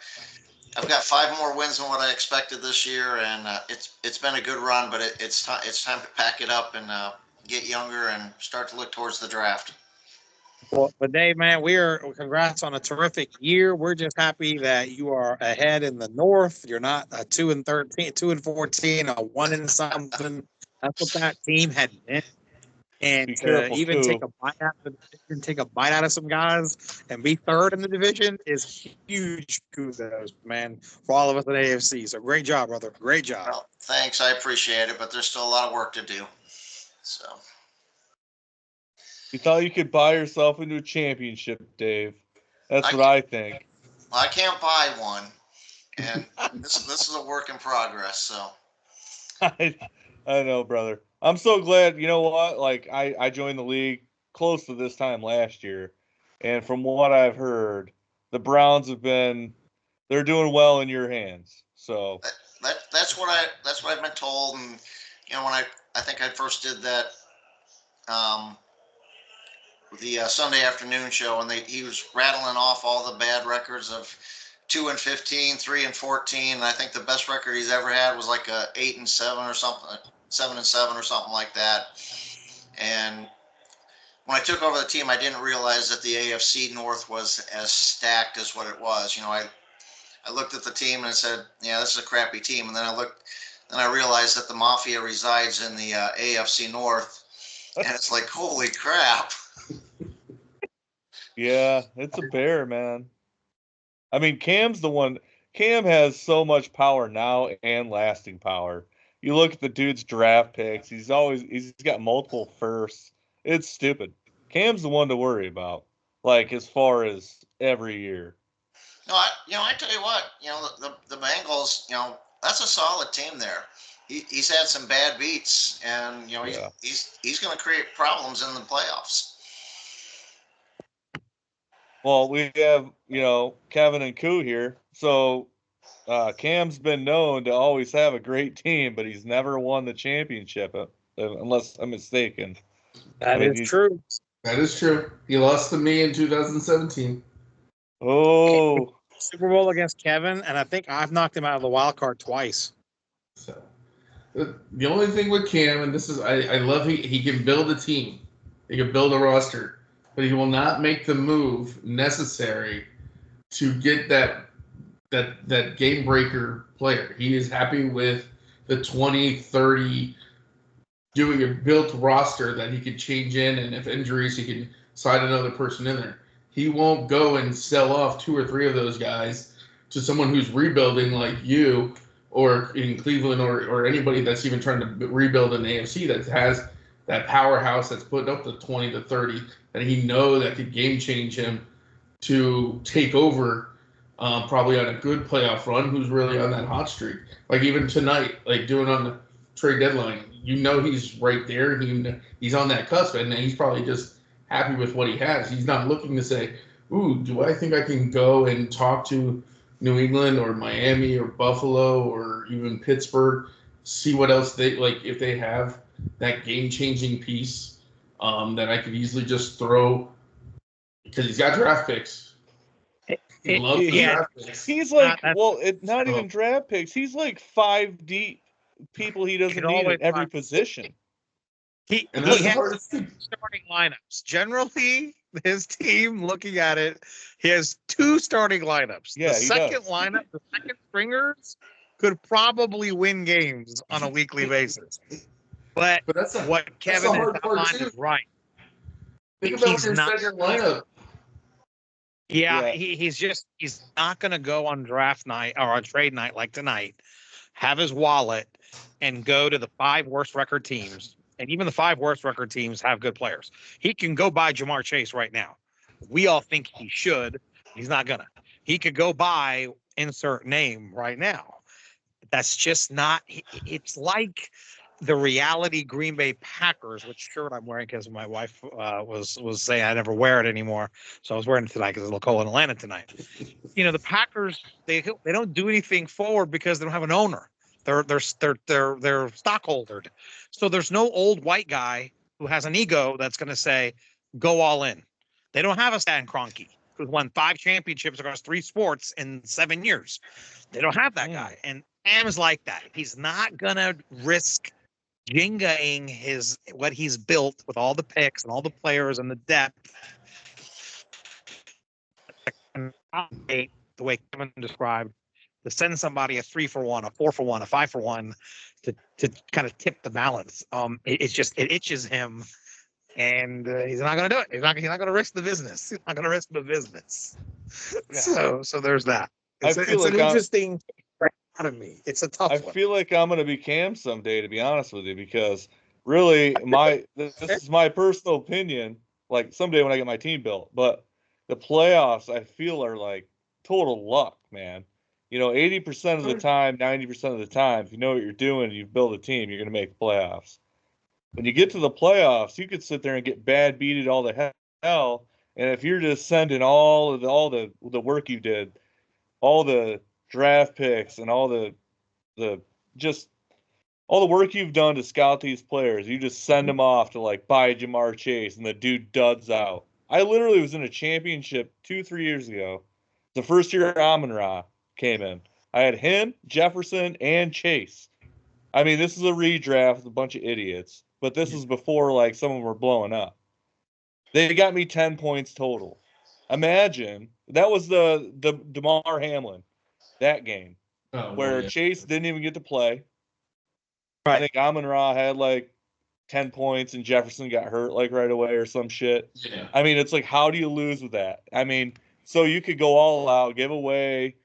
[SPEAKER 5] got 5 more wins than what I expected this year, and it's been a good run, but it's time to pack it up and get younger and start to look towards the draft.
[SPEAKER 4] Well, but Dave, man, congrats on a terrific year. We're just happy that you are ahead in the North. You're not a 2-13, 2-14, a 1 and something. That's what that team had been. And
[SPEAKER 2] Be
[SPEAKER 4] to
[SPEAKER 2] careful,
[SPEAKER 4] even
[SPEAKER 2] Koo.
[SPEAKER 4] take a bite out of the division, take a bite out of some guys, and be third in the division is huge kudos, man, for all of us at AFC. So great job, brother. Great job.
[SPEAKER 5] Well, thanks. I appreciate it, but there's still a lot of work to do. So
[SPEAKER 2] You thought you could buy yourself into a championship, Dave. That's
[SPEAKER 5] I
[SPEAKER 2] what I think.
[SPEAKER 5] I can't buy one, and this is a work in progress. So
[SPEAKER 2] I know, brother. I'm so glad. You know what? Like, I joined the league close to this time last year, and from what I've heard, the Browns they're doing well in your hands. So
[SPEAKER 5] that's what I've been told. And when I think I first did that the Sunday afternoon show, and he was rattling off all the bad records of 2-15, 3-14. And I think the best record he's ever had was like a 8-7 or something, 7-7 or something like that. And when I took over the team, I didn't realize that the AFC North was as stacked as what it was. I looked at the team and I said, yeah, this is a crappy team. And then I realized that the Mafia resides in the AFC North, and it's like, holy crap.
[SPEAKER 2] yeah, it's a bear, man. I mean, Cam's the one. Cam has so much power now and lasting power. You look at the dude's draft picks. He's got multiple firsts. It's stupid. Cam's the one to worry about. Like, as far as every year.
[SPEAKER 5] No, I tell you what, the Bengals, that's a solid team there. He's had some bad beats, and
[SPEAKER 2] Yeah.
[SPEAKER 5] he's going to create problems in the playoffs.
[SPEAKER 2] Well, we have, Kevin and Koo here. So Cam's been known to always have a great team, but he's never won the championship, unless I'm mistaken.
[SPEAKER 4] That is true.
[SPEAKER 1] That is true. He lost to me in 2017.
[SPEAKER 2] Oh,
[SPEAKER 4] Super Bowl against Kevin, and I think I've knocked him out of the wild card twice.
[SPEAKER 1] So the only thing with Cam, and this is I love he can build a team, he can build a roster, but he will not make the move necessary to get that game breaker player. He is happy with the 20, 30 doing a built roster that he could change in, and if injuries, he can slide another person in there. He won't go and sell off 2 or 3 of those guys to someone who's rebuilding like you or in Cleveland or anybody that's even trying to rebuild an AFC that has that powerhouse that's putting up the 20 to 30 that he know that could game change him to take over probably on a good playoff run, who's really on that hot streak. Like even tonight, like doing on the trade deadline, he's right there. He's on that cusp, and he's probably just happy with what he has. He's not looking to say, ooh, do I think I can go and talk to New England or Miami or Buffalo or even Pittsburgh, see what else they like, if they have that game-changing piece that I could easily just throw, because he's got draft picks. He loves the draft picks.
[SPEAKER 2] He's like, not even draft picks. He's like 5 deep people he doesn't need at every position.
[SPEAKER 4] He has starting lineups. Generally, his team, looking at it, he has 2 starting lineups.
[SPEAKER 2] Yeah,
[SPEAKER 4] the second lineup, the second stringers, could probably win games on a weekly basis. But what Kevin has outlined is right.
[SPEAKER 1] Think about your second lineup.
[SPEAKER 4] Yeah, he's not going to go on draft night or on trade night like tonight, have his wallet, and go to the 5 worst record teams. And even the 5 worst record teams have good players. He can go buy Jamar Chase right now. We all think he should. He's not gonna. He could go buy insert name right now. That's just not. It's like the reality Green Bay Packers, which shirt I'm wearing because my wife was saying I never wear it anymore, so I was wearing it tonight because it's cold in Atlanta tonight. The Packers they don't do anything forward because they don't have an owner. They're stockholdered. So there's no old white guy who has an ego that's going to say, go all in. They don't have a Stan Kroenke who's won 5 championships across 3 sports in 7 years. They don't have that guy. And Cam is like that. He's not going to risk Jenga-ing what he's built with all the picks and all the players and the depth the way Kevin described, to send somebody a 3-for-1, a 4-for-1, a 5-for-1 to kind of tip the balance. It itches him, and he's not going to do it. He's not going to risk the business. He's not going to risk the business.
[SPEAKER 2] Yeah.
[SPEAKER 4] So there's that.
[SPEAKER 2] I
[SPEAKER 4] It's
[SPEAKER 2] feel like
[SPEAKER 4] an interesting out of me. It's a tough
[SPEAKER 2] I
[SPEAKER 4] one.
[SPEAKER 2] feel like I'm gonna be Cam someday, to be honest with you, because really, this is my personal opinion. Like someday when I get my team built, but the playoffs I feel are like total luck, man. 80% of the time, 90% of the time, if you know what you're doing, and you build a team, you're gonna make the playoffs. When you get to the playoffs, you could sit there and get bad beated all the hell, and if you're just sending all the work you did, all the draft picks and all the just all the work you've done to scout these players, you just send them off to like buy Jamar Chase and the dude duds out. I literally was in a championship 2-3 years ago. The first year Amon-Ra came in. I had him, Jefferson, and Chase. I mean, this is a redraft with a bunch of idiots, but this is before like some of them were blowing up. They got me 10 points total. Imagine that was the DeMar Hamlin, that game where Chase didn't even get to play.
[SPEAKER 4] Right.
[SPEAKER 2] I think Amon-Ra had like 10 points and Jefferson got hurt like right away or some shit.
[SPEAKER 1] Yeah.
[SPEAKER 2] I mean, it's like, how do you lose with that? I mean, so you could go all out, give away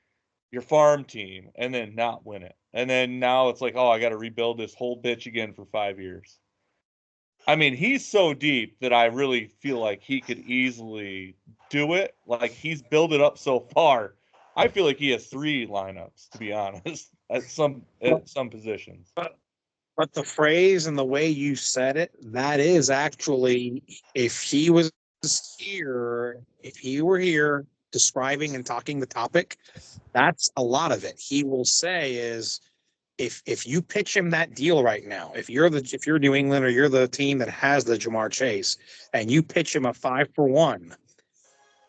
[SPEAKER 2] your farm team, and then not win it. And then now it's like, oh, I got to rebuild this whole bitch again for 5 years. I mean, he's so deep that I really feel like he could easily do it. Like, he's built it up so far. I feel like he has 3 lineups, to be honest, at some positions.
[SPEAKER 4] But the phrase and the way you said it, that is actually, if he were here describing and talking the topic, that's a lot of it. He will say is, if you pitch him that deal right now, if you're New England or you're the team that has the Jamar Chase, and you pitch him a 5-for-1,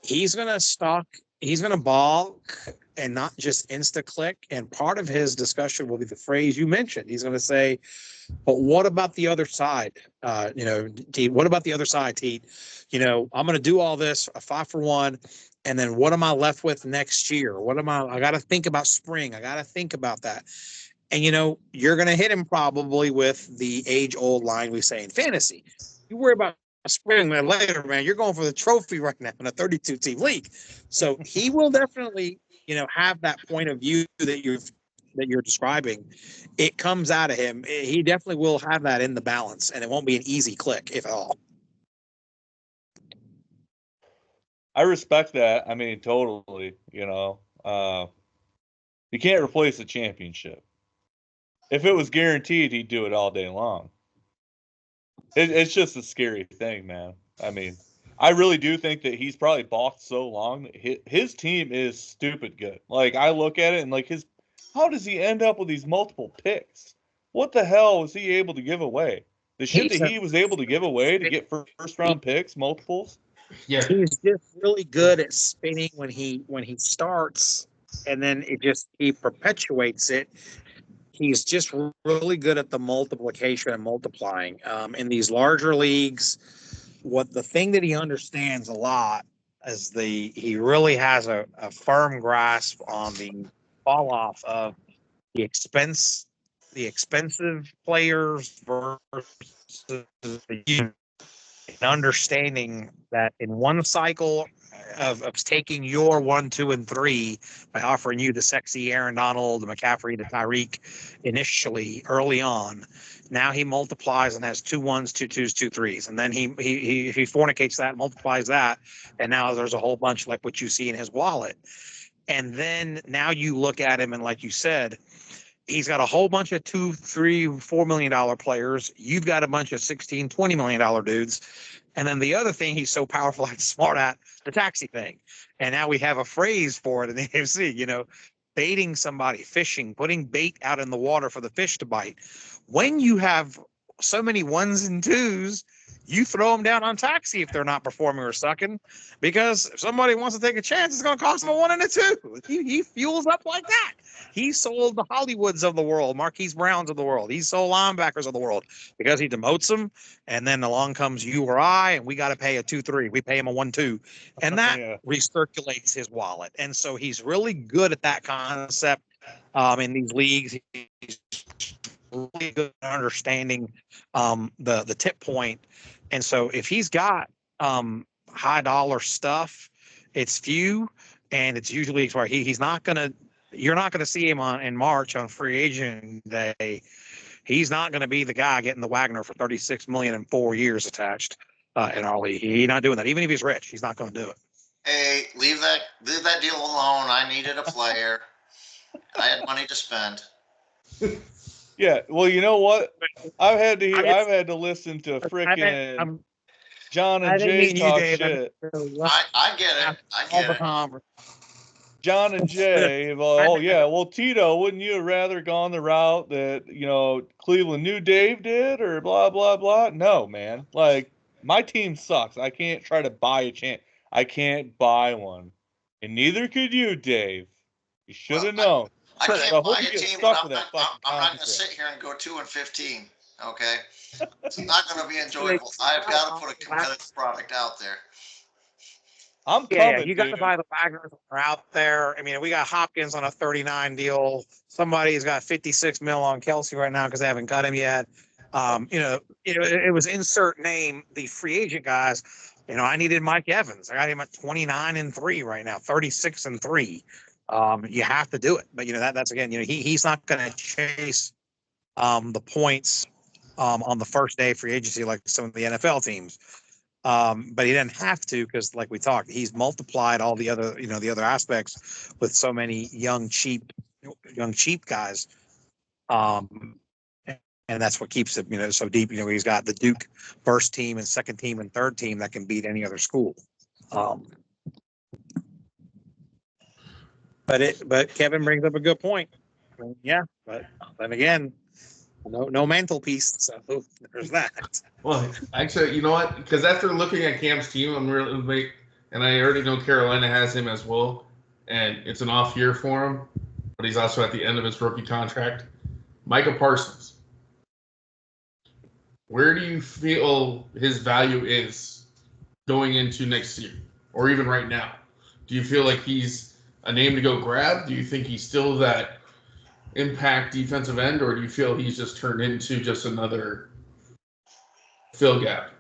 [SPEAKER 4] he's gonna balk and not just insta click. And part of his discussion will be the phrase you mentioned. He's gonna say, but what about the other side? Teet, what about the other side, Teet? I'm going to do all this, a 5-for-1, and then what am I left with next year? I got to think about spring. I got to think about that. And, you're going to hit him probably with the age-old line we say in fantasy. You worry about spring, man, later, man. You're going for the trophy right now in a 32-team league. So he will definitely, have that point of view that you're describing. It comes out of him. He definitely will have that in the balance, and it won't be an easy click, if at all.
[SPEAKER 2] I respect that. I mean, totally. You can't replace a championship. If it was guaranteed, he'd do it all day long. It's just a scary thing, man. I mean, I really do think that he's probably balked so long that his team is stupid good. Like, I look at it and like how does he end up with these multiple picks? What the hell was he able to give away? The shit that he was able to give away to get first round picks, multiples.
[SPEAKER 1] Yeah.
[SPEAKER 4] He's just really good at spinning when he starts, and then he perpetuates it. He's just really good at the multiplication and multiplying. In these larger leagues, the thing that he understands a lot is he really has a firm grasp on the fall off of the expensive players versus the understanding that in one cycle of taking your 1, 2, and 3 by offering you the sexy Aaron Donald, the McCaffrey, the Tyreek initially early on. Now he multiplies and has 2 1s, 2 2s, 2 3s, and then he fornicates that, multiplies that, and now there's a whole bunch like what you see in his wallet. And then now you look at him and like you said, he's got a whole bunch of $2, $3, $4 million players. You've got a bunch of $16, $20 million dudes. And then the other thing he's so powerful and smart at, the taxi thing. And now we have a phrase for it in the AFC, baiting somebody, fishing, putting bait out in the water for the fish to bite. When you have so many 1s and 2s, you throw them down on taxi if they're not performing or sucking, because if somebody wants to take a chance, it's going to cost them a 1 and a 2. He fuels up like that. He sold the Hollywoods of the world, Marquise Browns of the world. He sold linebackers of the world because he demotes them. And then along comes you or I, and we got to pay a 2-3. We pay him a 1-2. And that
[SPEAKER 2] Yeah.
[SPEAKER 4] recirculates his wallet. And so he's really good at that concept in these leagues. He's really good at understanding the tip point. And so if he's got high dollar stuff, it's few, and it's usually where he's not gonna. You're not going to see him in March on free agent day. He's not going to be the guy getting the Wagner for $36 million in 4 years attached in our league. He's not doing that. Even if he's rich, he's not going to do it.
[SPEAKER 5] Hey, leave that deal alone. I needed a player. I had money to spend.
[SPEAKER 2] Yeah, well, you know what? I've had to listen to frickin' John and Jay talk shit.
[SPEAKER 5] I get it. I get it.
[SPEAKER 2] John and Jay, well, Teeto, wouldn't you have rather gone the route that, Cleveland knew Dave did, or blah, blah, blah? No, man. Like, my team sucks. I can't try to buy a chance. I can't buy one. And neither could you, Dave. You should have known.
[SPEAKER 5] I can't buy a team, but I'm not going to sit here and go 2-15, okay? It's not going to be enjoyable. I've got to put a competitive product out there.
[SPEAKER 2] I'm coming.
[SPEAKER 4] You got to buy the Wagners that are out there. I mean, we got Hopkins on a 39 deal. Somebody's got 56 mil on Kelsey right now because they haven't cut him yet. It was insert name the free agent guys. I needed Mike Evans. I got him at 29-3 right now, 36-3. You have to do it, but that's again. He's not going to chase the points on the first day of free agency like some of the NFL teams. But he didn't have to, because like we talked, he's multiplied all the other aspects with so many young cheap guys. And that's what keeps it, so deep. He's got the Duke first team and second team and third team that can beat any other school. But Kevin brings up a good point. Yeah, but then again, no mantelpiece, so there's that.
[SPEAKER 1] Well, actually, you know what? Because after looking at Cam's team, I'm really, and I already know Carolina has him as well, and it's an off year for him, but he's also at the end of his rookie contract. Micah Parsons, where do you feel his value is going into next year, or even right now? Do you feel like he's a name to go grab? Do you think he's still that impact defensive end, or do you feel he's just turned into just another fill gap?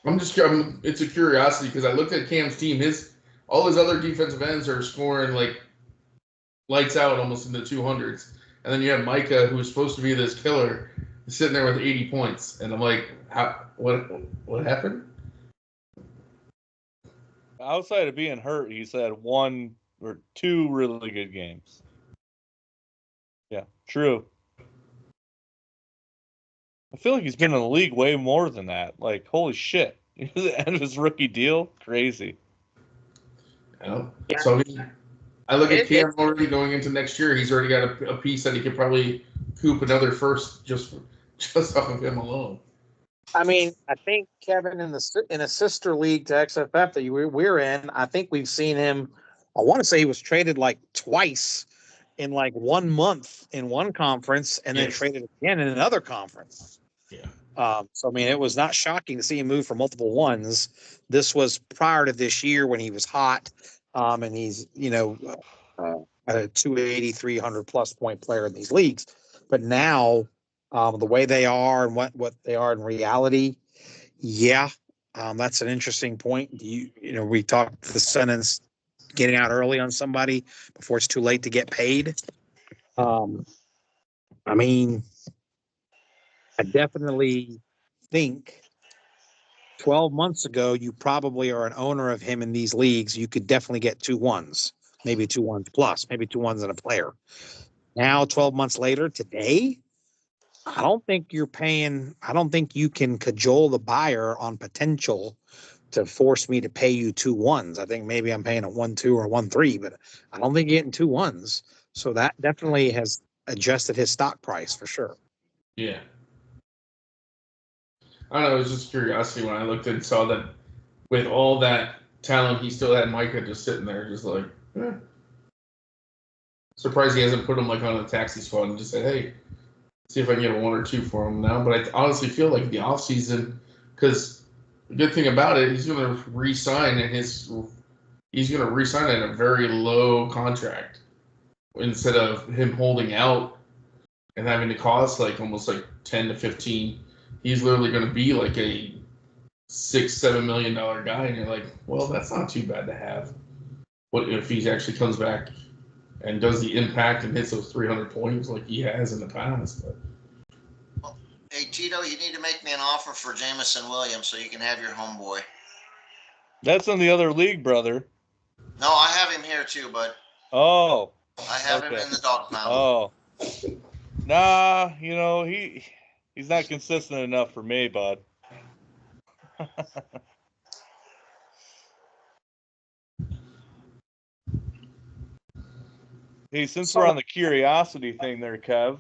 [SPEAKER 1] It's a curiosity because I looked at Cam's team. All his other defensive ends are scoring like lights out, almost in the 200s, and then you have Micah, who's supposed to be this killer, sitting there with 80 points, and I'm like, what happened?
[SPEAKER 2] Outside of being hurt, he's had 1 or 2 really good games. Yeah, true. I feel like he's been in the league way more than that. Like, holy shit. The end of his rookie deal? Crazy.
[SPEAKER 1] Yeah. So I look at Cam already going into next year. He's already got a piece that he could probably coop another first just off of him alone.
[SPEAKER 4] I mean, I think Kevin in a sister league to XFF that we're in, I think we've seen him. I want to say he was traded like twice in like 1 month in one conference, and then traded again in another conference.
[SPEAKER 1] Yeah.
[SPEAKER 4] So I mean, it was not shocking to see him move for multiple ones. This was prior to this year when he was hot, and he's a 280, 300 plus point player in these leagues. But now, the way they are and what they are in reality, that's an interesting point. We talked the sentence getting out early on somebody before it's too late to get paid. I mean, I definitely think 12 months ago, you probably are an owner of him in these leagues. You could definitely get 2 1s, maybe 2 1s plus, maybe 2 1s and a player. Now, 12 months later, today, I don't think you can cajole the buyer on potential to force me to pay you 2 1s. I think maybe I'm paying a 1-2 or 1-3, but I don't think you're getting 2 1s. So that definitely has adjusted his stock price for sure.
[SPEAKER 1] Yeah. I don't know. It was just curiosity when I looked and saw that with all that talent, he still had Micah just sitting there, just like, eh. Surprised he hasn't put him like on a taxi squad and just said, hey, see if I can get a 1 or 2 for him now. But I honestly feel like the offseason, because the good thing about it, he's going to re-sign at he's going to re-sign at a very low contract instead of him holding out and having to cost like almost like 10 to 15. He's literally going to be like a $6-7 million guy, and you're like, well, that's not too bad to have. What if he actually comes back and does the impact and hits those 300 points like he has in the past? But
[SPEAKER 5] Hey, Teeto, you need to make me an offer for Jamison Williams so you can have your homeboy.
[SPEAKER 2] That's in the other league, brother.
[SPEAKER 5] No, I have him here too, but
[SPEAKER 2] Oh,
[SPEAKER 5] I have him
[SPEAKER 2] okay.
[SPEAKER 5] in the dog pound.
[SPEAKER 2] Oh, nah. He's not consistent enough for me, bud. Hey, since we're on the curiosity thing there, Kev,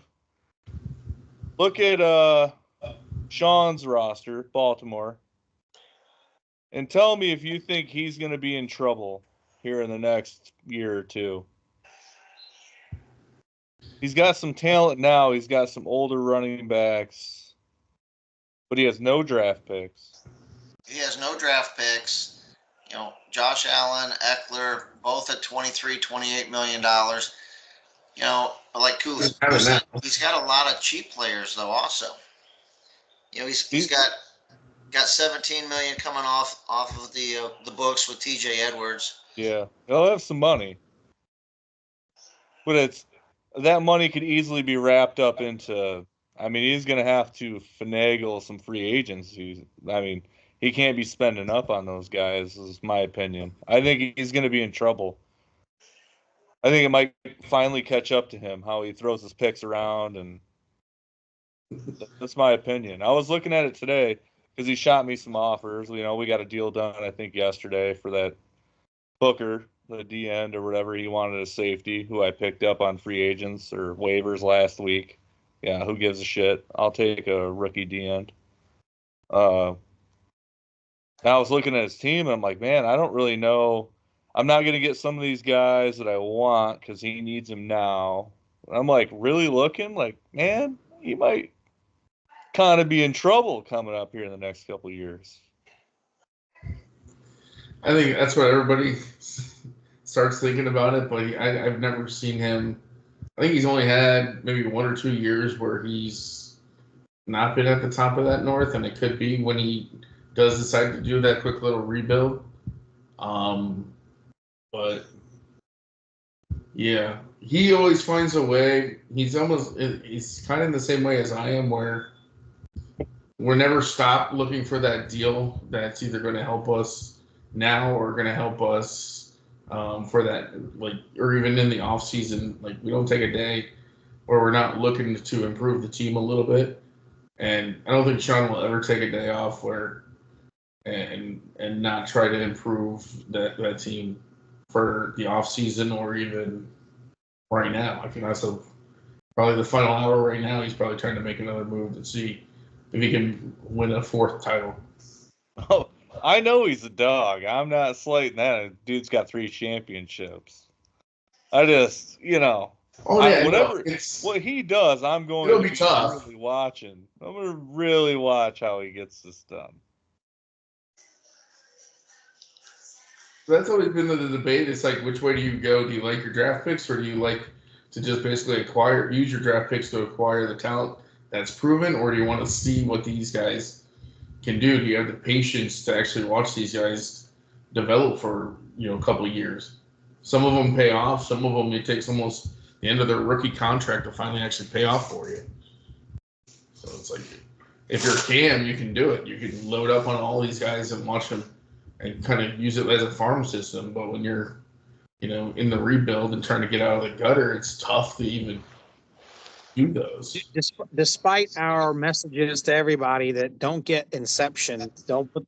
[SPEAKER 2] look at Sean's roster, Baltimore, and tell me if you think he's going to be in trouble here in the next year or two. He's got some talent now. He's got some older running backs, but he has no draft picks.
[SPEAKER 5] He has no draft picks. You know, Josh Allen, Eckler, both at $23, $28 million. You know, but like Koo said, he's got a lot of cheap players though. Also, you know, he's got 17 million coming off of the books with T.J. Edwards.
[SPEAKER 2] Yeah, he'll have some money, but that money could easily be wrapped up into. I mean, he's going to have to finagle some free agencies. I mean, he can't be spending up on those guys, is my opinion. I think he's going to be in trouble. I think it might finally catch up to him, how he throws his picks around, and that's my opinion. I was looking at it today because he shot me some offers. You know, we got a deal done, I think, yesterday for that Booker, the D end or whatever he wanted a safety, who I picked up on free agents or waivers last week. Yeah, who gives a shit? I'll take a rookie D end. I was looking at his team, and I'm like, man, I don't really know. I'm not going to get some of these guys that I want because he needs them now. I'm like, really looking? Like, man, he might kind of be in trouble coming up here in the next couple of years.
[SPEAKER 1] I think that's what everybody starts thinking about it, but I've never seen him. I think he's only had maybe 1 or 2 years where he's not been at the top of that north, and it could be when he does decide to do that quick little rebuild. But yeah, he always finds a way. He's kind of in the same way as I am, where we're never stopped looking for that deal that's either going to help us now or going to help us for that, like, or even in the off season. Like, we don't take a day where we're not looking to improve the team a little bit. And I don't think Sean will ever take a day off and not try to improve that team for the off season or even right now. I think also probably the final hour right now, he's probably trying to make another move to see if he can win a 4th title.
[SPEAKER 2] Oh, I know he's a dog. I'm not slighting that. Dude's got 3 championships. I just, whatever what he does, I'm going to be really watching. I'm going to really watch how he gets this done.
[SPEAKER 1] That's always been the debate. It's like, which way do you go? Do you like your draft picks, or do you like to just basically use your draft picks to acquire the talent that's proven, or do you want to see what these guys can do? Do you have the patience to actually watch these guys develop for a couple of years? Some of them pay off. Some of them, it takes almost the end of their rookie contract to finally actually pay off for you. So it's like, if you're Cam, you can do it. You can load up on all these guys and watch them and kind of use it as a farm system. But when you're, in the rebuild and trying to get out of the gutter, it's tough to even do those.
[SPEAKER 4] Despite our messages to everybody that don't get Inception, don't put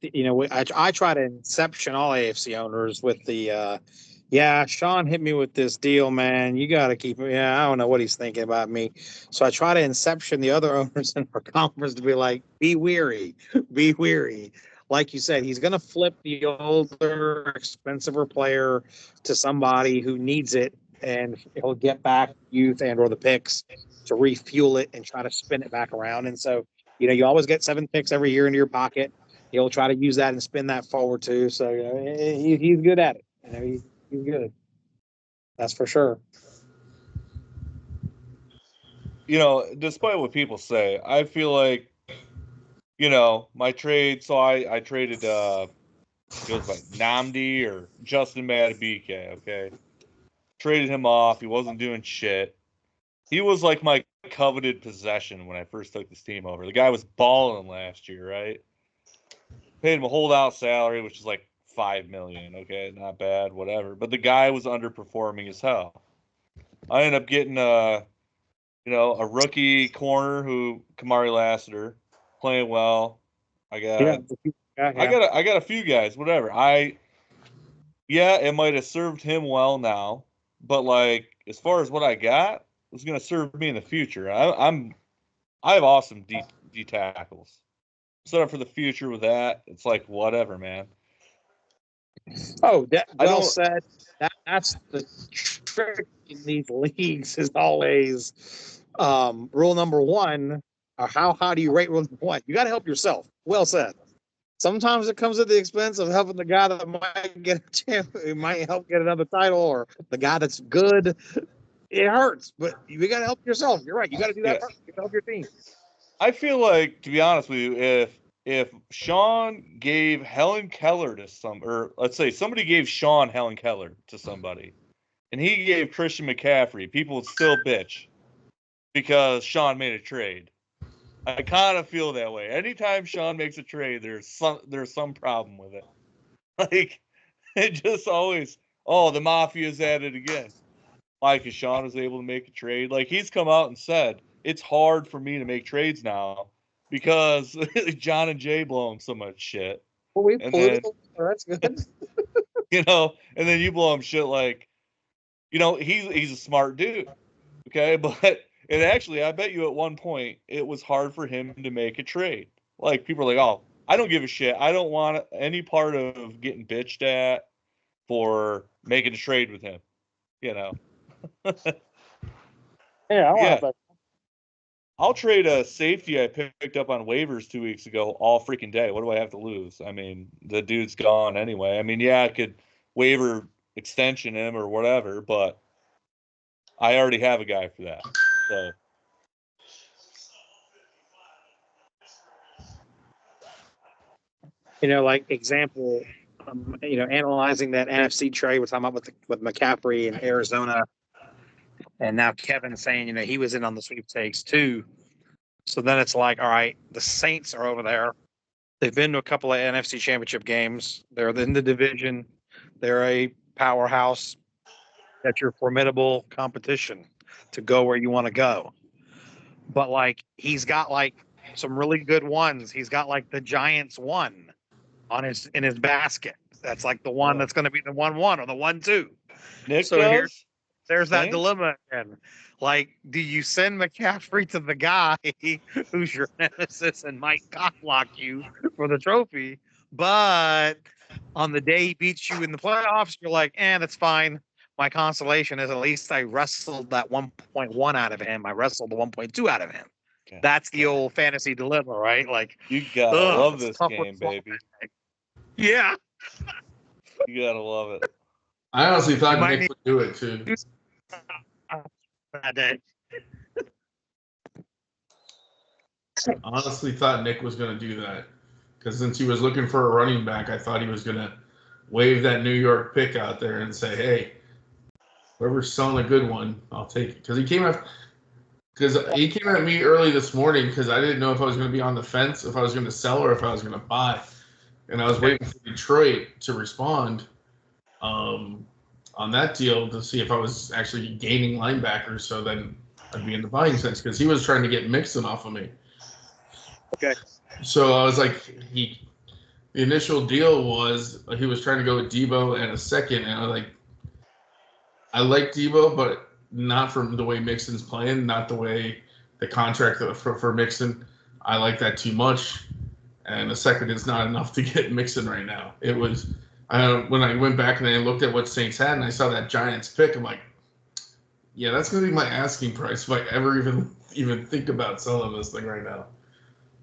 [SPEAKER 4] I try to Inception all AFC owners with the Yeah, Sean hit me with this deal, man. You got to keep. Yeah, I don't know what he's thinking about me. So I try to inception the other owners in our conference to be like, be weary, be weary. Like you said, he's going to flip the older, expensiver player to somebody who needs it, and he'll get back youth and or the picks to refuel it and try to spin it back around. And so, you always get 7 picks every year into your pocket. He'll try to use that and spin that forward too. So he's good at it. He's good. That's for sure.
[SPEAKER 2] Despite what people say, I feel like, my trade. So I traded, it was like Namdi or Justin Matabike. Okay. Traded him off. He wasn't doing shit. He was like my coveted possession when I first took this team over. The guy was balling last year, right? Paid him a holdout salary, which is like $5 million. Okay. Not bad, whatever. But the guy was underperforming as hell. I ended up getting a rookie corner who Kamari Lassiter playing well. I got a few guys, whatever. It might have served him well now, but like as far as what I got, it's gonna serve me in the future. I have awesome D tackles. Set up for the future with that. It's like whatever, man.
[SPEAKER 4] Oh, well said. That's the trick in these leagues is always rule number one. Or how do you rate rule number one? You got to help yourself. Well said. Sometimes it comes at the expense of helping the guy that might get a chance, it might help get another title, or the guy that's good. It hurts, but you got to help yourself. You're right. You got to do that first. You got to help your team.
[SPEAKER 2] I feel like, to be honest with you, if Sean gave Helen Keller to or let's say somebody gave Sean Helen Keller to somebody, and he gave Christian McCaffrey, people would still bitch because Sean made a trade. I kind of feel that way. Anytime Sean makes a trade, there's some problem with it. Like, it just always, the Mafia's at it again. Like, if Sean was able to make a trade, like he's come out and said, it's hard for me to make trades now because John and Jay blow him so much shit.
[SPEAKER 4] That's good.
[SPEAKER 2] And then you blow him shit like, he's a smart dude. Okay, but and actually, I bet you at one point it was hard for him to make a trade. Like people are like, "Oh, I don't give a shit. I don't want any part of getting bitched at for making a trade with him."
[SPEAKER 4] Yeah, I
[SPEAKER 2] I'll trade a safety I picked up on waivers 2 weeks ago all freaking day. What do I have to lose? I mean, the dude's gone anyway. I mean, yeah, I could waiver extension him or whatever, but I already have a guy for that. So.
[SPEAKER 4] Like example, analyzing that NFC trade we're talking about with McCaffrey in Arizona, and now Kevin saying, he was in on the sweepstakes too. So then it's like, all right, the Saints are over there. They've been to a couple of NFC championship games. They're in the division. They're a powerhouse. That's your formidable competition to go where you want to go. But like, he's got like some really good ones. He's got like the Giants one in his basket. That's like the one that's going to be the 1-1 or the 1-2.
[SPEAKER 2] Nick
[SPEAKER 4] so
[SPEAKER 2] does?
[SPEAKER 4] There's that dilemma again. Like, do you send McCaffrey to the guy who's your nemesis and might cockblock you for the trophy, but on the day he beats you in the playoffs, you're like, that's fine. My consolation is at least I wrestled that 1.1 out of him. I wrestled the 1.2 out of him. Okay. That's the old fantasy dilemma, right? Like,
[SPEAKER 2] you gotta love this game, baby.
[SPEAKER 4] Yeah.
[SPEAKER 2] You gotta love it.
[SPEAKER 1] I honestly thought Nick would do it too.
[SPEAKER 4] That day.
[SPEAKER 1] Honestly thought Nick was going to do that because since he was looking for a running back, I thought he was going to wave that New York pick out there and say, "Hey, whoever's selling a good one, I'll take it." Because he came at me early this morning because I didn't know if I was going to be on the fence, if I was going to sell or if I was going to buy, and I was waiting for Detroit to respond on that deal to see if I was actually gaining linebackers. So then I'd be in the buying sense because he was trying to get Mixon off of me.
[SPEAKER 4] Okay.
[SPEAKER 1] So I was like, the initial deal was he was trying to go with Debo and a second, and I was like, I like Debo, but not from the way Mixon's playing, not the way the contract for Mixon. I like that too much. And a second is not enough to get Mixon right now. It was when I went back and I looked at what Saints had and I saw that Giants pick, I'm like, yeah, that's going to be my asking price if I ever even think about selling this thing right now.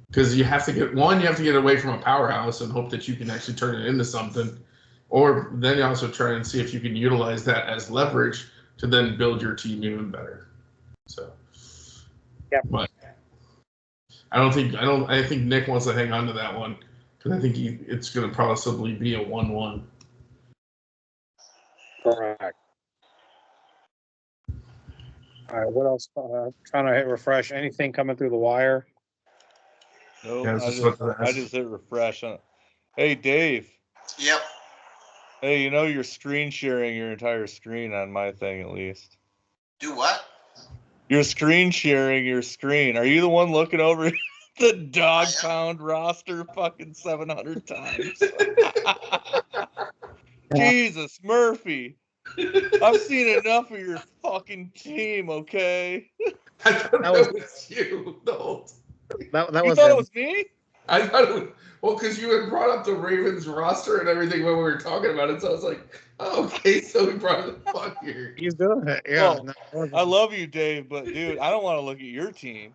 [SPEAKER 1] Because you have to get away from a powerhouse and hope that you can actually turn it into something. Or then you also try and see if you can utilize that as leverage to then build your team even better. So,
[SPEAKER 4] yeah.
[SPEAKER 1] But I think Nick wants to hang on to that one because I think it's going to possibly be a 1-1.
[SPEAKER 4] Correct. All right, what else? Trying to hit refresh. Anything coming through the wire?
[SPEAKER 2] Nope,
[SPEAKER 1] Yeah,
[SPEAKER 2] I just hit refresh on it. Hey, Dave.
[SPEAKER 5] Yep.
[SPEAKER 2] Hey, you're screen sharing your entire screen on my thing at least.
[SPEAKER 5] Do what?
[SPEAKER 2] You're screen sharing your screen. Are you the one looking over the dog pound roster fucking 700 times? Jesus, Murphy. I've seen enough of your fucking team, okay?
[SPEAKER 1] I thought that was you. No.
[SPEAKER 4] That
[SPEAKER 2] you
[SPEAKER 4] was
[SPEAKER 2] thought
[SPEAKER 4] him.
[SPEAKER 2] it was me?
[SPEAKER 1] I thought it was, because you had brought up the Ravens roster and everything when we were talking about it. So I was like, oh, okay, so he brought it the fuck here.
[SPEAKER 4] He's doing it. Yeah.
[SPEAKER 2] Oh, I love you, Dave, but dude, I don't want to look at your team.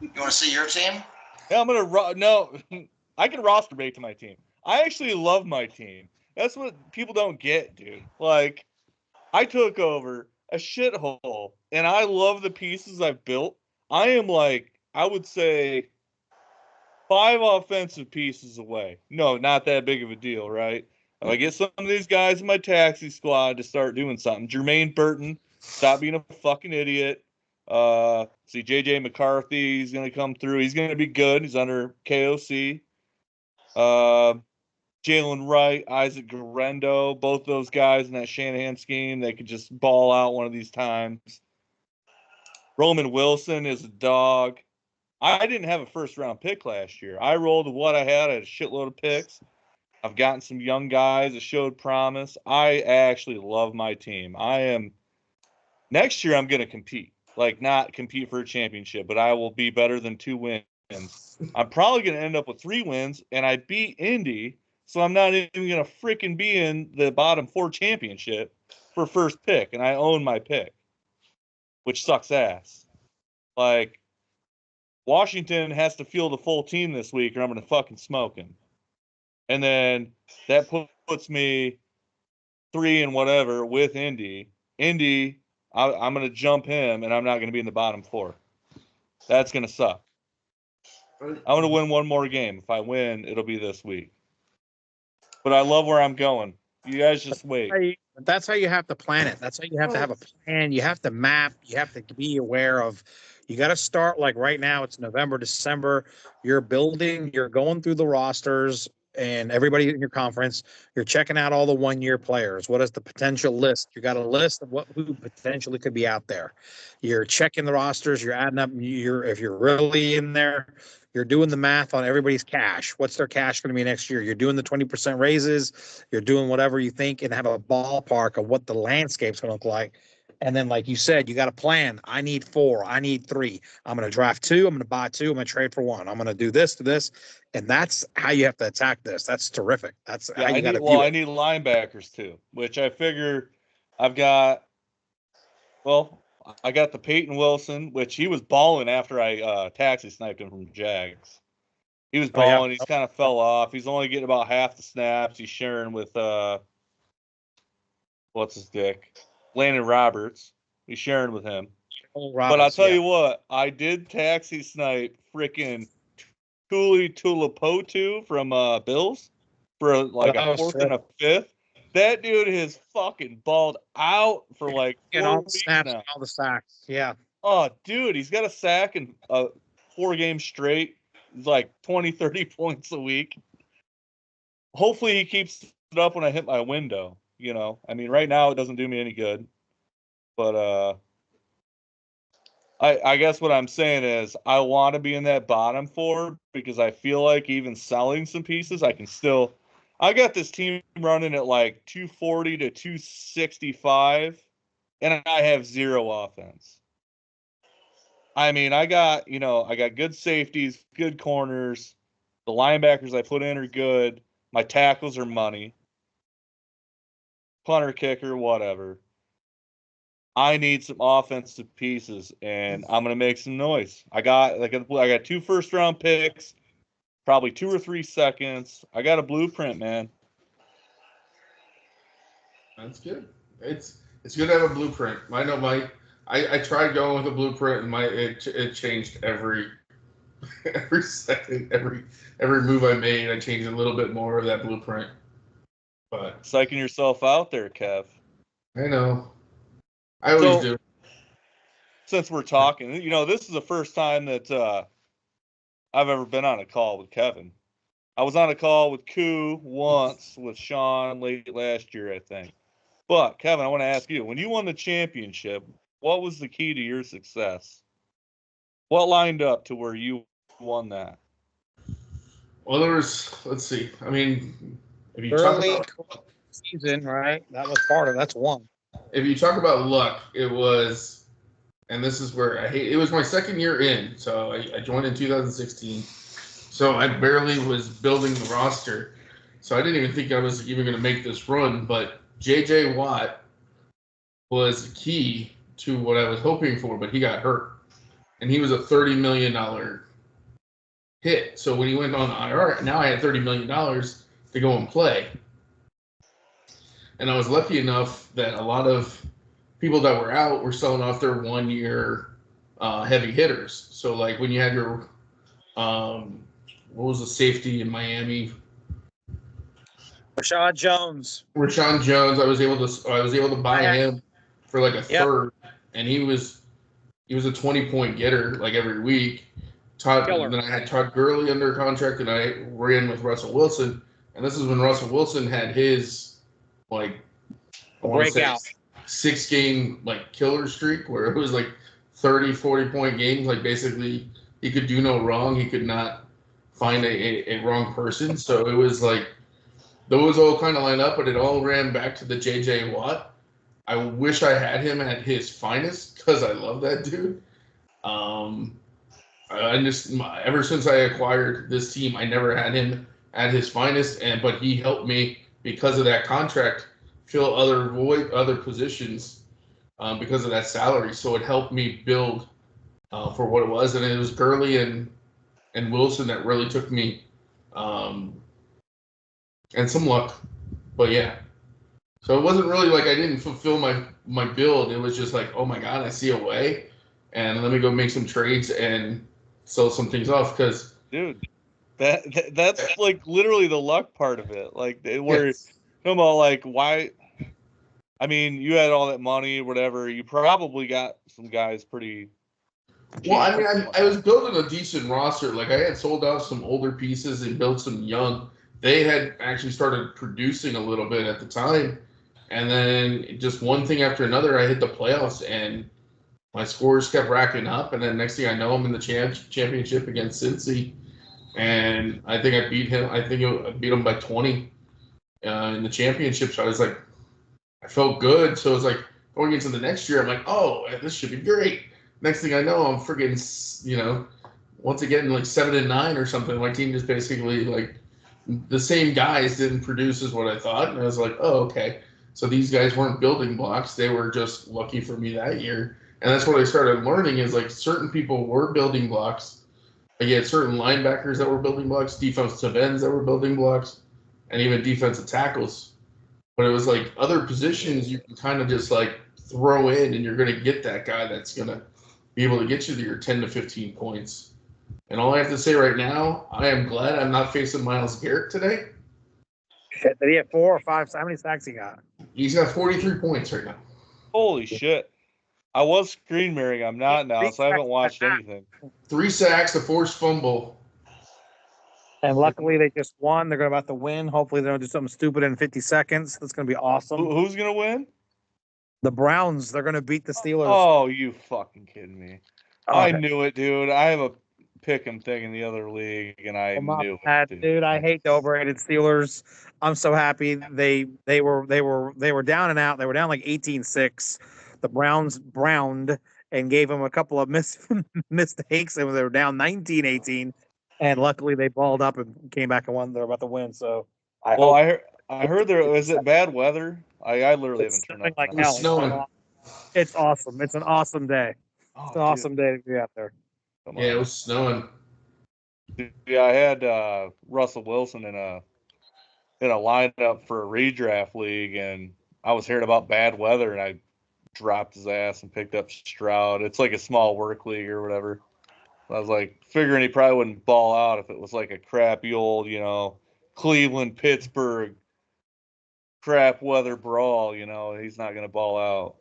[SPEAKER 5] You want to see your team?
[SPEAKER 2] Yeah, I'm gonna no. I can roster bait to my team. I actually love my team. That's what people don't get, dude. Like, I took over a shithole, and I love the pieces I've built. I am like, I would say, 5 offensive pieces away. No, not that big of a deal, right? If I get some of these guys in my taxi squad to start doing something, Jermaine Burton, stop being a fucking idiot. See, JJ McCarthy, he's going to come through. He's going to be good. He's under KOC. Jalen Wright, Isaac Garendo, both those guys in that Shanahan scheme, they could just ball out one of these times. Roman Wilson is a dog. I didn't have a first-round pick last year. I rolled with what I had. I had a shitload of picks. I've gotten some young guys that showed promise. I actually love my team. Next year I'm going to compete. Like, not compete for a championship, but I will be better than 2 wins. I'm probably going to end up with 3 wins, and I beat Indy, so I'm not even going to freaking be in the bottom 4 championship for first pick, and I own my pick, which sucks ass. Like, Washington has to field a full team this week, or I'm going to fucking smoke him. And then that puts me 3 and whatever with Indy. Indy, I'm going to jump him, and I'm not going to be in the bottom 4. That's going to suck. I'm going to win one more game. If I win, it'll be this week. But I love where I'm going. You guys just wait.
[SPEAKER 4] That's how you have to plan it. That's how you have to have a plan. You have to map. You have to be aware of. You got to start like right now. It's November, December. You're building. You're going through the rosters and everybody in your conference. You're checking out all the 1-year players. What is the potential list? You got a list of who potentially could be out there. You're checking the rosters. You're adding up. If you're really in there. You're doing the math on everybody's cash. What's their cash going to be next year? You're doing the 20% raises. You're doing whatever you think and have a ballpark of what the landscape's going to look like. And then, like you said, you got a plan. I need 4. I need 3. I'm going to draft 2. I'm going to buy 2. I'm going to trade for 1. I'm going to do this to this. And that's how you have to attack this. That's terrific. That's how you got to view it.
[SPEAKER 2] I need linebackers too, which I figure I've got. Well, I got the Peyton Wilson, which he was balling after I taxi sniped him from the Jags. He was balling. He's kind of fell off. He's only getting about half the snaps. He's sharing with what's his dick, Landon Roberts. He's sharing with him. But I'll tell you what, I did taxi snipe freaking Tuli Tulipotu from Bills for like a 4th and a 5th. That dude has fucking balled out for like 4 weeks now.
[SPEAKER 4] All the sacks. Yeah.
[SPEAKER 2] Oh, dude, he's got a sack in 4 games straight. He's like 20, 30 points a week. Hopefully he keeps it up when I hit my window. I mean, right now it doesn't do me any good. But I guess what I'm saying is I want to be in that bottom 4 because I feel like even selling some pieces, I got this team running at like 240 to 265 and I have zero offense. I mean, I got good safeties, good corners. The linebackers I put in are good. My tackles are money. Punter, kicker, whatever. I need some offensive pieces, and I'm gonna make some noise. I got 2 first-round picks, probably 2 or 3 seconds. I got a blueprint, man.
[SPEAKER 1] That's good. It's good to have a blueprint. I know I tried going with a blueprint, and it changed every second, every move I made. I changed a little bit more of that blueprint. But
[SPEAKER 2] Psyching yourself out there, Kev.
[SPEAKER 1] I know. I always do.
[SPEAKER 2] Since we're talking, this is the first time that I've ever been on a call with Kevin. I was on a call with Koo once with Sean late last year, I think. But Kevin, I want to ask you, when you won the championship, what was the key to your success? What lined up to where you won that?
[SPEAKER 1] Well, let's see. I mean, if you
[SPEAKER 4] Early
[SPEAKER 1] talk about
[SPEAKER 4] season, right? That's one.
[SPEAKER 1] If you talk about luck, it was, and this is where it was my second year in. So I joined in 2016. So I barely was building the roster. So I didn't even think I was even going to make this run. But J.J. Watt was key to what I was hoping for, but he got hurt. And he was a $30 million hit. So when he went on IR, now I had $30 million to go and play. And I was lucky enough that a lot of people that were out were selling off their 1 year heavy hitters. So like when you had your what was the safety in Miami?
[SPEAKER 4] Rashad Jones.
[SPEAKER 1] Rashawn Jones. I was able to buy him for like a third, and he was a 20-point getter like every week. Then I had Todd Gurley under contract, and I ran with Russell Wilson. And this is when Russell Wilson had his
[SPEAKER 4] breakout
[SPEAKER 1] 6-game killer streak where it was 30, 40-point games. Like basically he could do no wrong. He could not find a wrong person. So it was those all kind of lined up, but it all ran back to the J.J. Watt. I wish I had him at his finest because I love that dude. Ever since I acquired this team, I never had him at his finest, but he helped me because of that contract fill other positions because of that salary. So it helped me build for what it was, and it was Gurley and Wilson that really took me, and some luck, but yeah. So it wasn't really I didn't fulfill my build. It was just oh my God, I see a way, and let me go make some trades and sell some things off because.
[SPEAKER 2] Dude, that's literally the luck part of it. Where
[SPEAKER 1] Yes.
[SPEAKER 2] come on, why? I mean, you had all that money, whatever. You probably got some guys pretty.
[SPEAKER 1] Well, I mean, I was building a decent roster. I had sold out some older pieces and built some young. They had actually started producing a little bit at the time, and then just one thing after another, I hit the playoffs and my scores kept racking up. And then next thing I know, I'm in the championship against Cincy, and I think I beat him. I beat him by 20 in the championship. So I felt good. So it's going into the next year, I'm oh, this should be great. Next thing I know, I'm freaking, once again, 7-9 or something. My team just basically the same guys didn't produce as what I thought. And I was oh, okay. So these guys weren't building blocks. They were just lucky for me that year. And that's what I started learning is certain people were building blocks. You had certain linebackers that were building blocks, defensive ends that were building blocks, and even defensive tackles. But it was other positions you can kind of just throw in, and you're going to get that guy that's going to be able to get you to your 10 to 15 points. And all I have to say right now, I am glad I'm not facing Myles Garrett today.
[SPEAKER 4] Shit, did he have 4 or 5? How many sacks he got?
[SPEAKER 1] He's got 43 points right now.
[SPEAKER 2] Holy shit. I was screen mirroring. I'm not now, so I haven't watched anything.
[SPEAKER 1] 3 sacks, a forced fumble.
[SPEAKER 4] And luckily they just won. They're about to win. Hopefully they don't do something stupid in 50 seconds. That's going to be awesome.
[SPEAKER 2] Who's going to win?
[SPEAKER 4] The Browns. They're going to beat the Steelers.
[SPEAKER 2] Oh, you fucking kidding me. I knew it, dude. I have a pick 'em thing in the other league, and I knew it.
[SPEAKER 4] Dude, I hate the overrated Steelers. I'm so happy they were down and out. They were down 18-6. the Browns browned and gave them a couple of mistakes, and they were down 19-18, and luckily they balled up and came back and won. They're about to win. So I
[SPEAKER 2] Well,
[SPEAKER 4] hope
[SPEAKER 2] I heard there is it bad weather. I literally
[SPEAKER 4] it's
[SPEAKER 2] haven't turned
[SPEAKER 4] snowing
[SPEAKER 2] up.
[SPEAKER 4] like
[SPEAKER 1] It was
[SPEAKER 4] hell.
[SPEAKER 1] snowing.
[SPEAKER 4] It's awesome. It's an awesome day.
[SPEAKER 2] Oh,
[SPEAKER 4] It's an awesome day to be out there.
[SPEAKER 2] Come
[SPEAKER 1] Yeah,
[SPEAKER 2] on.
[SPEAKER 1] it was snowing.
[SPEAKER 2] Yeah, I had Russell Wilson in a lineup for a redraft league, and I was hearing about bad weather, and I dropped his ass and picked up Stroud. It's like a small work league or whatever. I was like figuring he probably wouldn't ball out if it was like a crappy old, Cleveland, Pittsburgh, crap weather brawl. He's not going to ball out.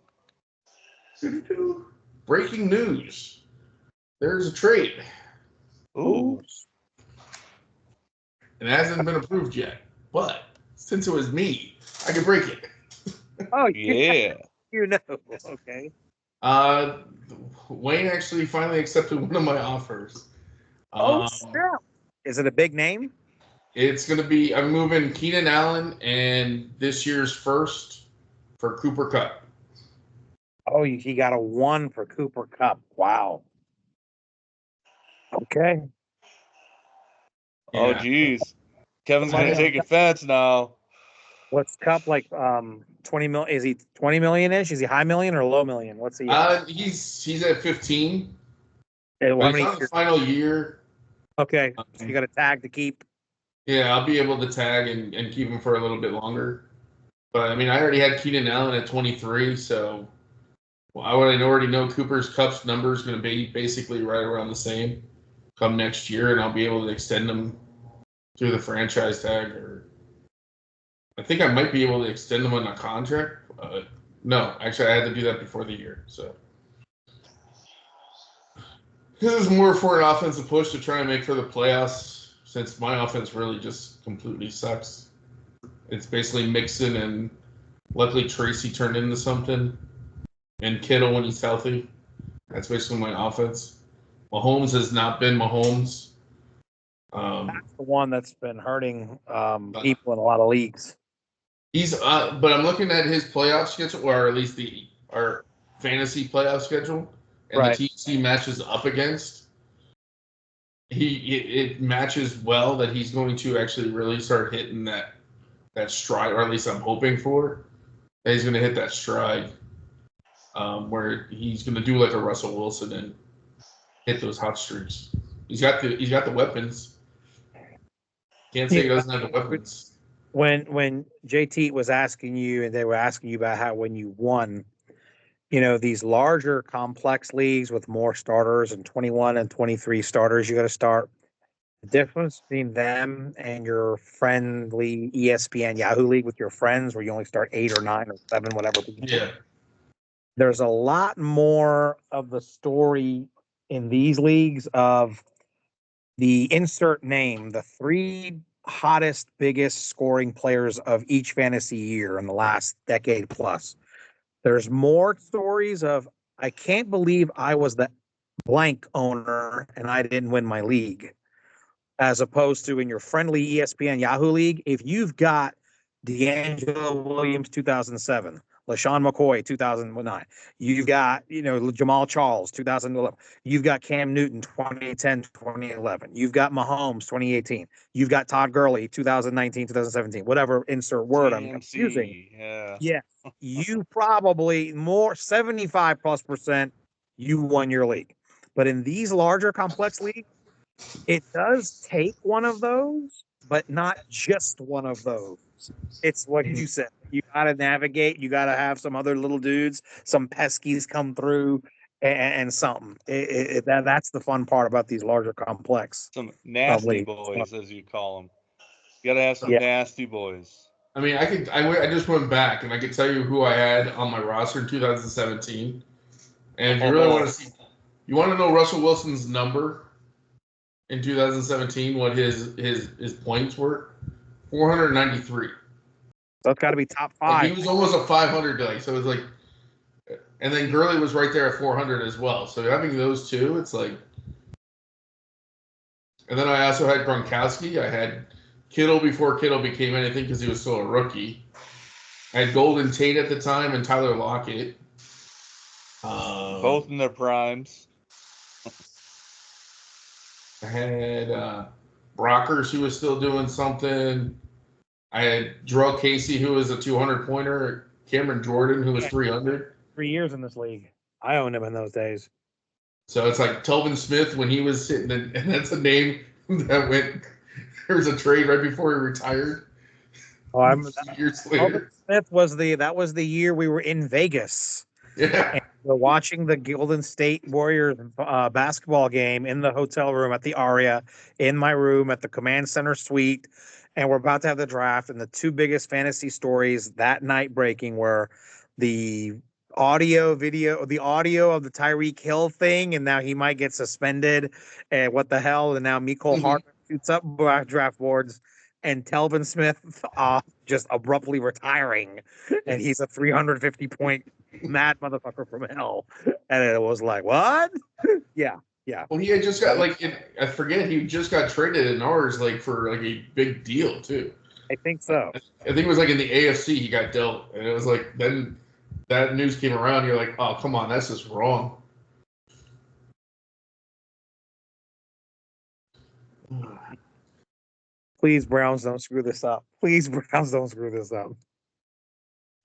[SPEAKER 1] Breaking news. There's a trade.
[SPEAKER 2] Ooh.
[SPEAKER 1] It hasn't been approved yet. But since it was me, I can break it.
[SPEAKER 4] Oh,
[SPEAKER 2] Yeah.
[SPEAKER 4] Okay.
[SPEAKER 1] Wayne actually finally accepted one of my offers.
[SPEAKER 4] Snap. Is it a big name?
[SPEAKER 1] It's going to be, I'm moving Keenan Allen and this year's first for Cooper Kupp.
[SPEAKER 4] Oh, he got a 1 for Cooper Kupp. Wow. Okay.
[SPEAKER 2] Oh,
[SPEAKER 1] Yeah.
[SPEAKER 2] geez. Kevin's
[SPEAKER 4] Money
[SPEAKER 2] going to
[SPEAKER 4] on
[SPEAKER 2] take offense now.
[SPEAKER 4] What's Cup like? 20 mil? Is he 20 million-ish? Is he high million or low million? What's he?
[SPEAKER 1] He's at 15.
[SPEAKER 4] How
[SPEAKER 1] But
[SPEAKER 4] many
[SPEAKER 1] he's on his
[SPEAKER 4] years?
[SPEAKER 1] final year.
[SPEAKER 4] Okay, so you got a tag to keep.
[SPEAKER 1] Yeah, I'll be able to tag and keep him for a little bit longer. But I mean, I already had Keenan Allen at 23, so I would already know Cooper's Cup's number is going to be basically right around the same come next year, and I'll be able to extend him through the franchise tag. Or I think I might be able to extend him on a contract. No, actually, I had to do that before the year. So this is more for an offensive push to try and make for the playoffs, since my offense really just completely sucks. It's basically Mixon, and luckily Tracy turned into something, and Kittle when he's healthy. That's basically my offense. Mahomes has not been Mahomes.
[SPEAKER 4] That's the one that's been hurting people in a lot of leagues.
[SPEAKER 1] He's but I'm looking at his playoff schedule, or at least our fantasy playoff schedule, and
[SPEAKER 4] Right.
[SPEAKER 1] the teams he matches up against. It matches well that he's going to actually really start hitting that stride, or at least I'm hoping for that he's going to hit that stride, where he's going to do like a Russell Wilson and hit those hot streaks. He's got the weapons. Can't say he doesn't have the weapons.
[SPEAKER 4] When JT was asking you, and they were asking you about how when you won, these larger complex leagues with more starters and 21 and 23 starters, you got to start. The difference between them and your friendly ESPN Yahoo league with your friends, where you only start 8 or 9 or 7, whatever.
[SPEAKER 1] Yeah.
[SPEAKER 4] There's a lot more of the story in these leagues of the insert name, the 3 hottest, biggest scoring players of each fantasy year in the last decade plus. There's more stories of, I can't believe I was the blank owner and I didn't win my league, as opposed to in your friendly ESPN Yahoo league, if you've got D'Angelo Williams 2007, LaShawn McCoy 2009, you've got Jamal Charles 2011, you've got Cam Newton 2010 2011, you've got Mahomes 2018, you've got Todd Gurley 2019 2017, whatever insert word I'm using.
[SPEAKER 2] Yeah,
[SPEAKER 4] you probably more 75+% you won your league. But in these larger complex leagues, it does take one of those, but not just one of those. It's what you said. You got to navigate. You got to have some other little dudes, some peskies come through, and something. That's the fun part about these larger complex.
[SPEAKER 2] some nasty
[SPEAKER 4] leagues.
[SPEAKER 2] boys, as you call them. You got to have some
[SPEAKER 4] Yeah.
[SPEAKER 2] nasty boys.
[SPEAKER 1] I mean, I just went back and I could tell you who I had on my roster in 2017. And if you really want to see, you want to know Russell Wilson's number in 2017, what his points were? 493.
[SPEAKER 4] So it's got to be top 5.
[SPEAKER 1] Like, he was almost a 500 guy. So it was like, and then Gurley was right there at 400 as well. So having those two, it's like, and then I also had Gronkowski. I had Kittle before Kittle became anything because he was still a rookie. I had Golden Tate at the time and Tyler Lockett.
[SPEAKER 2] Both in their primes.
[SPEAKER 1] I had Brockers, who was still doing something. I had Jarrell Casey, who was a 200-pointer. Cameron Jordan, who was 300.
[SPEAKER 4] 3 years in this league. I owned him in those days.
[SPEAKER 1] So it's like Telvin Smith when he was sitting, and that's a name that went. There was a trade right before he retired.
[SPEAKER 4] Oh, I'm
[SPEAKER 1] years later.
[SPEAKER 4] Smith was the year we were in Vegas.
[SPEAKER 1] Yeah.
[SPEAKER 4] And we're watching the Golden State Warriors basketball game in the hotel room at the Aria, in my room at the Command Center suite, and we're about to have the draft. And the two biggest fantasy stories that night breaking were the audio of the Tyreek Hill thing, and now he might get suspended. And what the hell? And now Mecole Hardman shoots up draft boards, and Telvin Smith just abruptly retiring, and he's a 350-point mad motherfucker from hell. And it was like, what? Yeah.
[SPEAKER 1] Well, he had just got I forget, he just got traded in ours for a big deal too.
[SPEAKER 4] I think so.
[SPEAKER 1] I think it was in the AFC he got dealt, and it was then that news came around. You're like, oh, come on, that's just wrong.
[SPEAKER 4] Please, Browns, don't screw this up. Please, Browns, don't screw this up.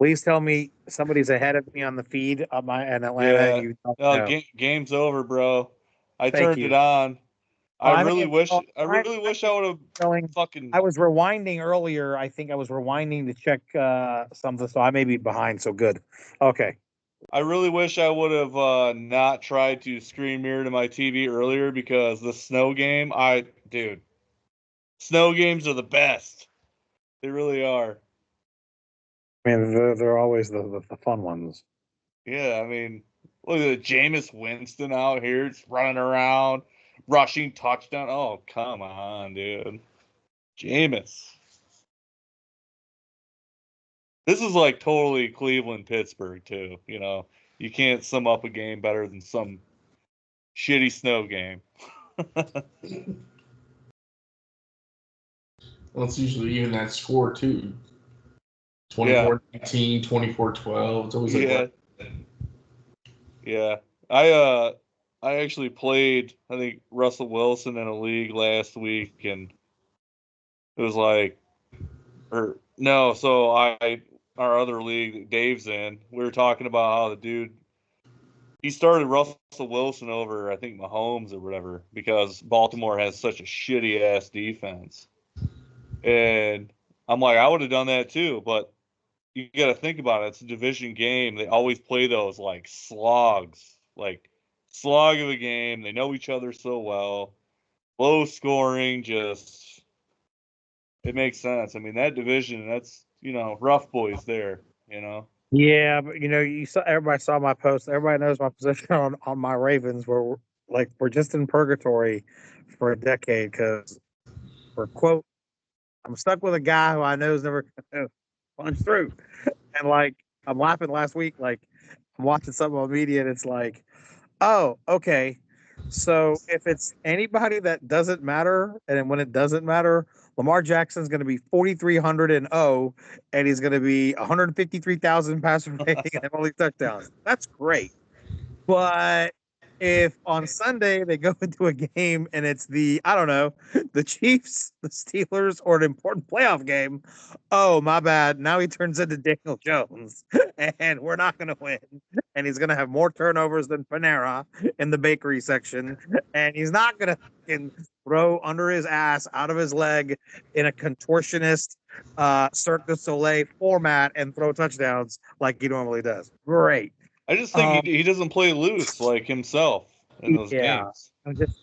[SPEAKER 4] Please tell me somebody's ahead of me on the feed in Atlanta.
[SPEAKER 2] Yeah.
[SPEAKER 4] You don't know.
[SPEAKER 2] Game's over, bro. I
[SPEAKER 4] Thank
[SPEAKER 2] turned
[SPEAKER 4] you.
[SPEAKER 2] it on. I really wish I would have
[SPEAKER 4] going.
[SPEAKER 2] fucking.
[SPEAKER 4] I was rewinding earlier. I think I was rewinding to check something, so I may be behind. So good. Okay.
[SPEAKER 2] I really wish I would have not tried to screen mirror to my TV earlier, because the snow game, dude, snow games are the best. They really are.
[SPEAKER 4] I mean, they're always the fun ones.
[SPEAKER 2] Yeah, I mean, look at Jameis Winston out here, just running around, rushing touchdown. Oh, come on, dude. Jameis. This is totally Cleveland, Pittsburgh, too. You can't sum up a game better than some shitty snow game.
[SPEAKER 1] Well, it's usually even that score, too. 24-19, 24-12. It's always
[SPEAKER 2] that. Yeah. I actually played, I think, Russell Wilson in a league last week, and it was our other league Dave's in, we were talking about how the dude, he started Russell Wilson over, I think, Mahomes or whatever, because Baltimore has such a shitty ass defense. And I'm like, I would have done that too, but you got to think about it. It's a division game. They always play those slogs, slog of a game. They know each other so well. Low scoring, just it makes sense. I mean, that division, that's rough boys there.
[SPEAKER 4] Yeah, but everybody saw my post. Everybody knows my position on my Ravens. We're just in purgatory for a decade because I'm stuck with a guy who I know is never going to punch through. And I'm laughing last week, I'm watching something on media and it's oh, okay. So if it's anybody that doesn't matter, and when it doesn't matter, Lamar Jackson's going to be 4,300-0, and he's going to be 153,000 passer rating and only touchdowns. That's great. But if on Sunday they go into a game and it's the Chiefs, the Steelers, or an important playoff game, oh, my bad. Now he turns into Daniel Jones, and we're not going to win. And he's going to have more turnovers than Panera in the bakery section, and he's not going to throw under his ass, out of his leg, in a contortionist Cirque du Soleil format and throw touchdowns like he normally does. Great.
[SPEAKER 2] I just think he doesn't play loose like himself in those games.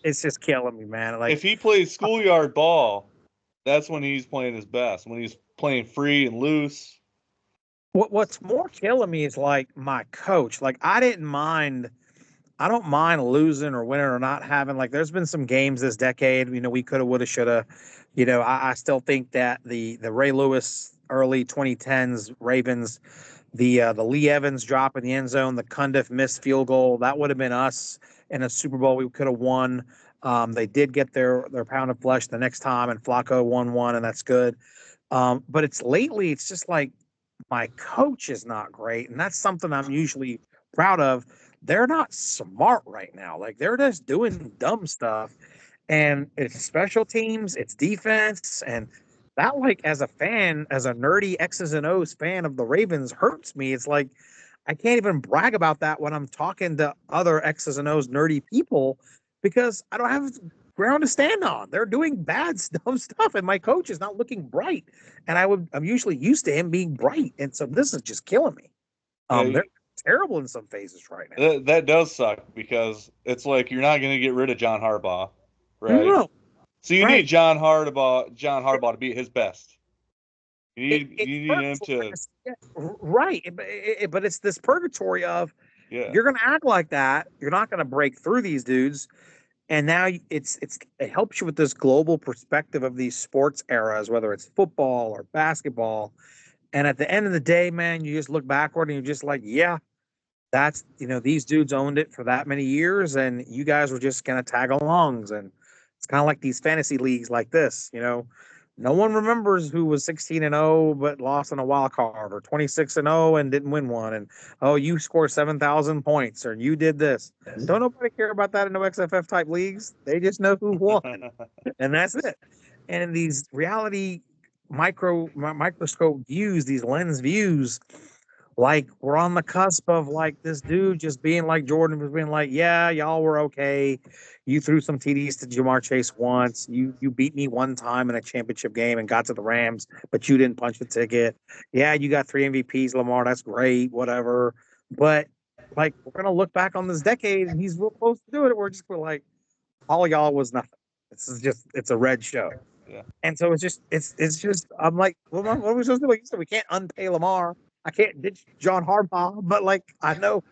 [SPEAKER 4] It's just killing me, man.
[SPEAKER 2] If he plays schoolyard ball, that's when he's playing his best. When he's playing free and loose.
[SPEAKER 4] What's more killing me is my coach. I don't mind losing or winning or not having. There's been some games this decade, we coulda, woulda, shoulda. I still think that the Ray Lewis early 2010s Ravens, the Lee Evans drop in the end zone, the Cundiff missed field goal, that would have been us in a Super Bowl. We could have won. They did get their pound of flesh the next time, and Flacco won one, and that's good. But it's just my coach is not great, and that's something I'm usually proud of. they're not smart right now. Like they're just doing dumb stuff, and it's special teams, it's defense, and that, like, as a fan, as a nerdy X's and O's fan of the Ravens, hurts me. It's like I can't even brag about that when I'm talking to other X's and O's nerdy people because I don't have ground to stand on. They're doing bad dumb stuff, and my coach is not looking bright. And I'm usually used to him being bright, and so this is just killing me.
[SPEAKER 2] Yeah,
[SPEAKER 4] They're terrible in some phases right now.
[SPEAKER 2] that does suck because it's like you're not going to get rid of John Harbaugh, right?
[SPEAKER 4] No,
[SPEAKER 2] So you
[SPEAKER 4] right.
[SPEAKER 2] need John Harbaugh to be at his best. You need him
[SPEAKER 4] hurts
[SPEAKER 2] to,
[SPEAKER 4] right. But it's this purgatory of you're going to act like that. You're not going to break through these dudes. And now it helps you with this global perspective of these sports eras, whether it's football or basketball. And at the end of the day, man, you just look backward and you're just like, yeah, that's, these dudes owned it for that many years and you guys were just going to tag alongs. And it's kind of like these fantasy leagues like this, no one remembers who was 16-0 but lost in a wild card, or 26-0 and didn't win one. And oh, you score 7,000 points, or you did this. Don't nobody care about that in no XFF type leagues. They just know who won, and that's it. And in these reality microscope views, these lens views, like we're on the cusp of like this dude just being like Jordan was being like, yeah, y'all were okay. You threw some TDs to Jamar Chase once. You beat me one time in a championship game and got to the Rams, but you didn't punch the ticket. Yeah, you got 3 MVPs, Lamar. That's great, whatever. But like we're gonna look back on this decade and he's real close to doing it. We're like, all y'all was nothing. It's a red show.
[SPEAKER 2] Yeah.
[SPEAKER 4] And so it's just I'm like, well, what are we supposed to do? Like you said, we can't unpay Lamar. I can't ditch John Harbaugh, but like I know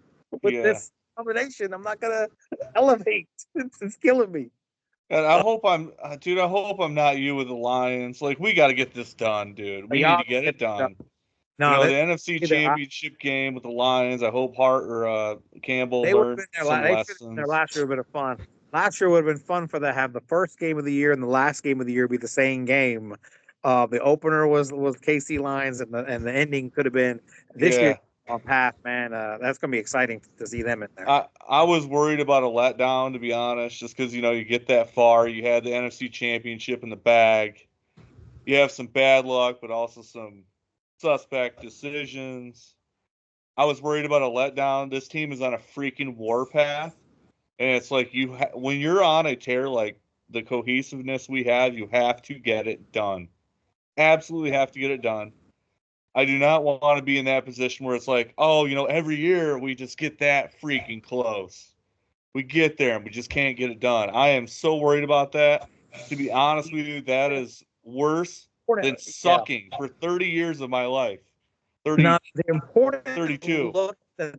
[SPEAKER 4] with this combination, I'm not gonna elevate. It's killing me.
[SPEAKER 2] And I hope I'm not you with the Lions. Like we got to get this done, dude. We need to get it done.
[SPEAKER 4] No,
[SPEAKER 2] the NFC Championship game with the Lions. I hope Hart or Campbell learned some lessons.
[SPEAKER 4] Their last year would have been fun. Last year would have been fun for them to have the first game of the year and the last game of the year be the same game. The opener was KC Lions, and the ending could have been this year on path. Man, that's gonna be exciting to see them in there.
[SPEAKER 2] I was worried about a letdown, to be honest, just because you get that far. You had the NFC Championship in the bag. You have some bad luck, but also some suspect decisions. I was worried about a letdown. This team is on a freaking warpath, and it's like when you're on a tear like the cohesiveness we have, you have to get it done. Absolutely have to get it done. I do not want to be in that position where it's like, oh, every year we just get that freaking close. We get there and we just can't get it done. I am so worried about that. To be honest with you, that is worse than sucking for 30 years of my life. 30,
[SPEAKER 4] now, the important
[SPEAKER 2] 32.
[SPEAKER 4] Look at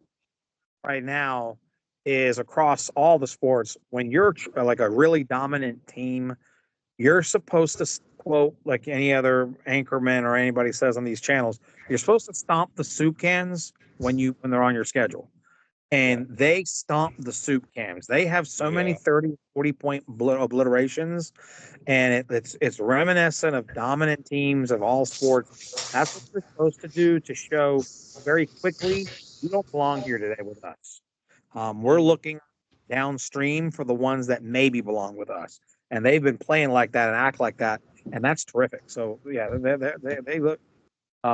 [SPEAKER 4] right now is across all the sports. When you're like a really dominant team, you're supposed to quote, like any other anchorman or anybody says on these channels, you're supposed to stomp the soup cans when they're on your schedule. And they stomp the soup cans. They have so many 30, 40-point obliterations, and it's reminiscent of dominant teams of all sports. That's what you're supposed to do to show very quickly you don't belong here today with us. We're looking downstream for the ones that maybe belong with us, and they've been playing like that and act like that, and that's terrific. So yeah, they look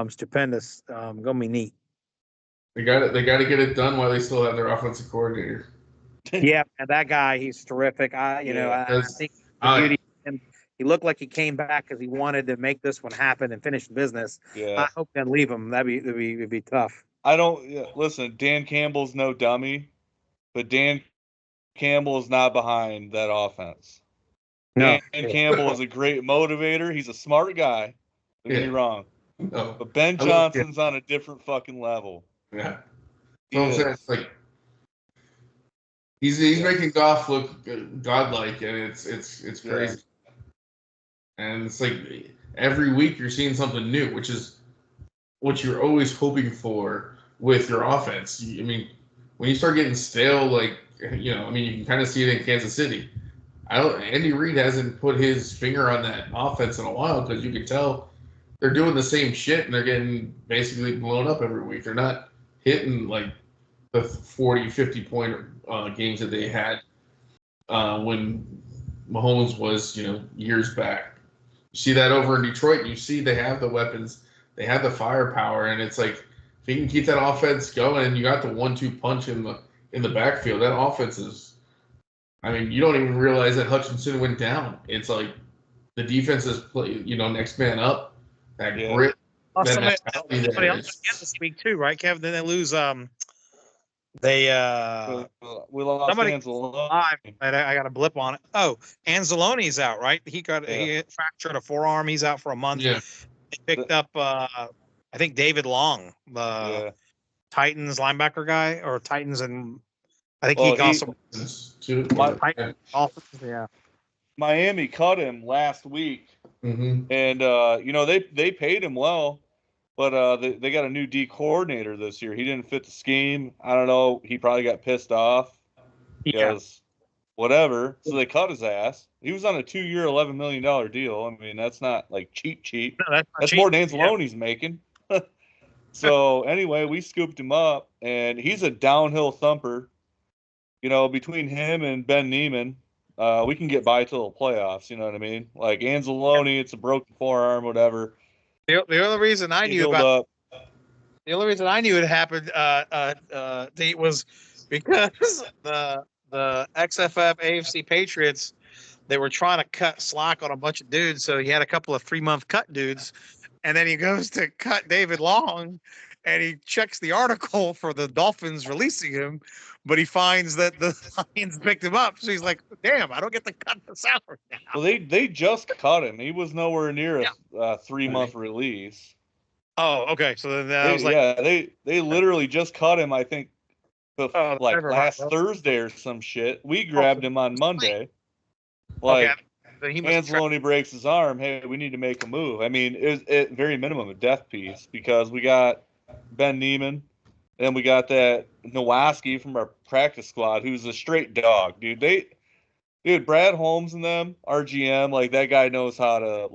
[SPEAKER 4] stupendous. Gonna be neat.
[SPEAKER 1] They got to get it done while they still have their offensive coordinator.
[SPEAKER 4] Yeah, and that guy, he's terrific. I think the beauty of him, he looked like he came back because he wanted to make this one happen and finish business.
[SPEAKER 2] Yeah.
[SPEAKER 4] I hope they leave him. It'd be tough.
[SPEAKER 2] Listen, Dan Campbell's no dummy, but Dan Campbell is not behind that offense.
[SPEAKER 4] No.
[SPEAKER 2] Dan Campbell is a great motivator. He's a smart guy. Don't get me wrong.
[SPEAKER 1] No.
[SPEAKER 2] But Ben Johnson's on a different fucking level.
[SPEAKER 1] Yeah. So I'm saying, it's like he's making Goff look godlike, and it's crazy. And it's like every week you're seeing something new, which is what you're always hoping for with your offense. I mean, when you start getting stale, like you can kind of see it in Kansas City. Andy Reid hasn't put his finger on that offense in a while because you can tell they're doing the same shit and they're getting basically blown up every week. They're not hitting like the 40, 50 point games that they had when Mahomes was, years back. You see that over in Detroit. You see they have the weapons, they have the firepower, and it's like if you can keep that offense going, you got the 1-2 punch in the backfield. That offense is. I mean, you don't even realize that Hutchinson went down. It's like the defense is play, next man up. That grit, that mentality
[SPEAKER 4] somebody
[SPEAKER 1] there.
[SPEAKER 4] else again this week too, right, Kevin? Then they lose. They
[SPEAKER 2] We lost
[SPEAKER 4] somebody
[SPEAKER 2] Anzalone.
[SPEAKER 4] live. I got a blip on it. Oh, Anzalone's out, right? He fractured a forearm. He's out for a month.
[SPEAKER 1] Yeah.
[SPEAKER 4] They picked up I think David Long, the Titans linebacker guy, or Titans, and I think he also yeah.
[SPEAKER 2] Miami cut him last week,
[SPEAKER 1] Mm-hmm.
[SPEAKER 2] and they paid him well, but they got a new D coordinator this year. He didn't fit the scheme. I don't know. He probably got pissed off because whatever. So they cut his ass. He was on a 2-year, $11 million deal. I mean, that's not like cheap.
[SPEAKER 4] No,
[SPEAKER 2] that's more than Anzalone's making. So anyway, we scooped him up, and he's a downhill thumper. Between him and Ben Neiman, we can get by till the playoffs. You know what I mean? Like Anzalone, it's a broken forearm, whatever.
[SPEAKER 4] The only reason I knew about the only reason I knew it happened was because the XFF AFC Patriots, they were trying to cut slack on a bunch of dudes, so he had a couple of 3-month cut dudes, and then he goes to cut David Long, and he checks the article for the Dolphins releasing him, but he finds that the Lions picked him up, so he's like, "Damn, I don't get to cut the salary now."
[SPEAKER 2] Well, they just cut him. He was nowhere near a 3-month release.
[SPEAKER 4] Oh, okay. So then I was like,
[SPEAKER 2] they literally just cut him. I think last Thursday or some shit. We grabbed him on Monday. Like, Anzalone breaks his arm. Hey, we need to make a move. I mean, it was at very minimum a death piece because we got Ben Neiman, and we got that Nowaski from our practice squad, who's a straight dog, dude. Brad Holmes and them, our GM, like that guy knows how to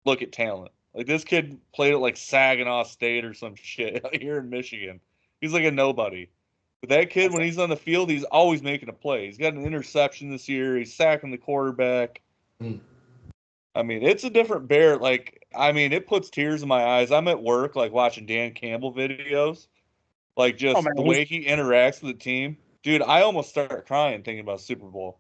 [SPEAKER 2] look at talent. Like this kid played at like Saginaw State or some shit out here in Michigan. He's like a nobody. But that kid, when he's on the field, he's always making a play. He's got an interception this year. He's sacking the quarterback. I mean, it's a different bear. Like, I mean, it puts tears in my eyes. I'm at work, like watching Dan Campbell videos, like just the way he interacts with the team. Dude, I almost start crying thinking about Super Bowl.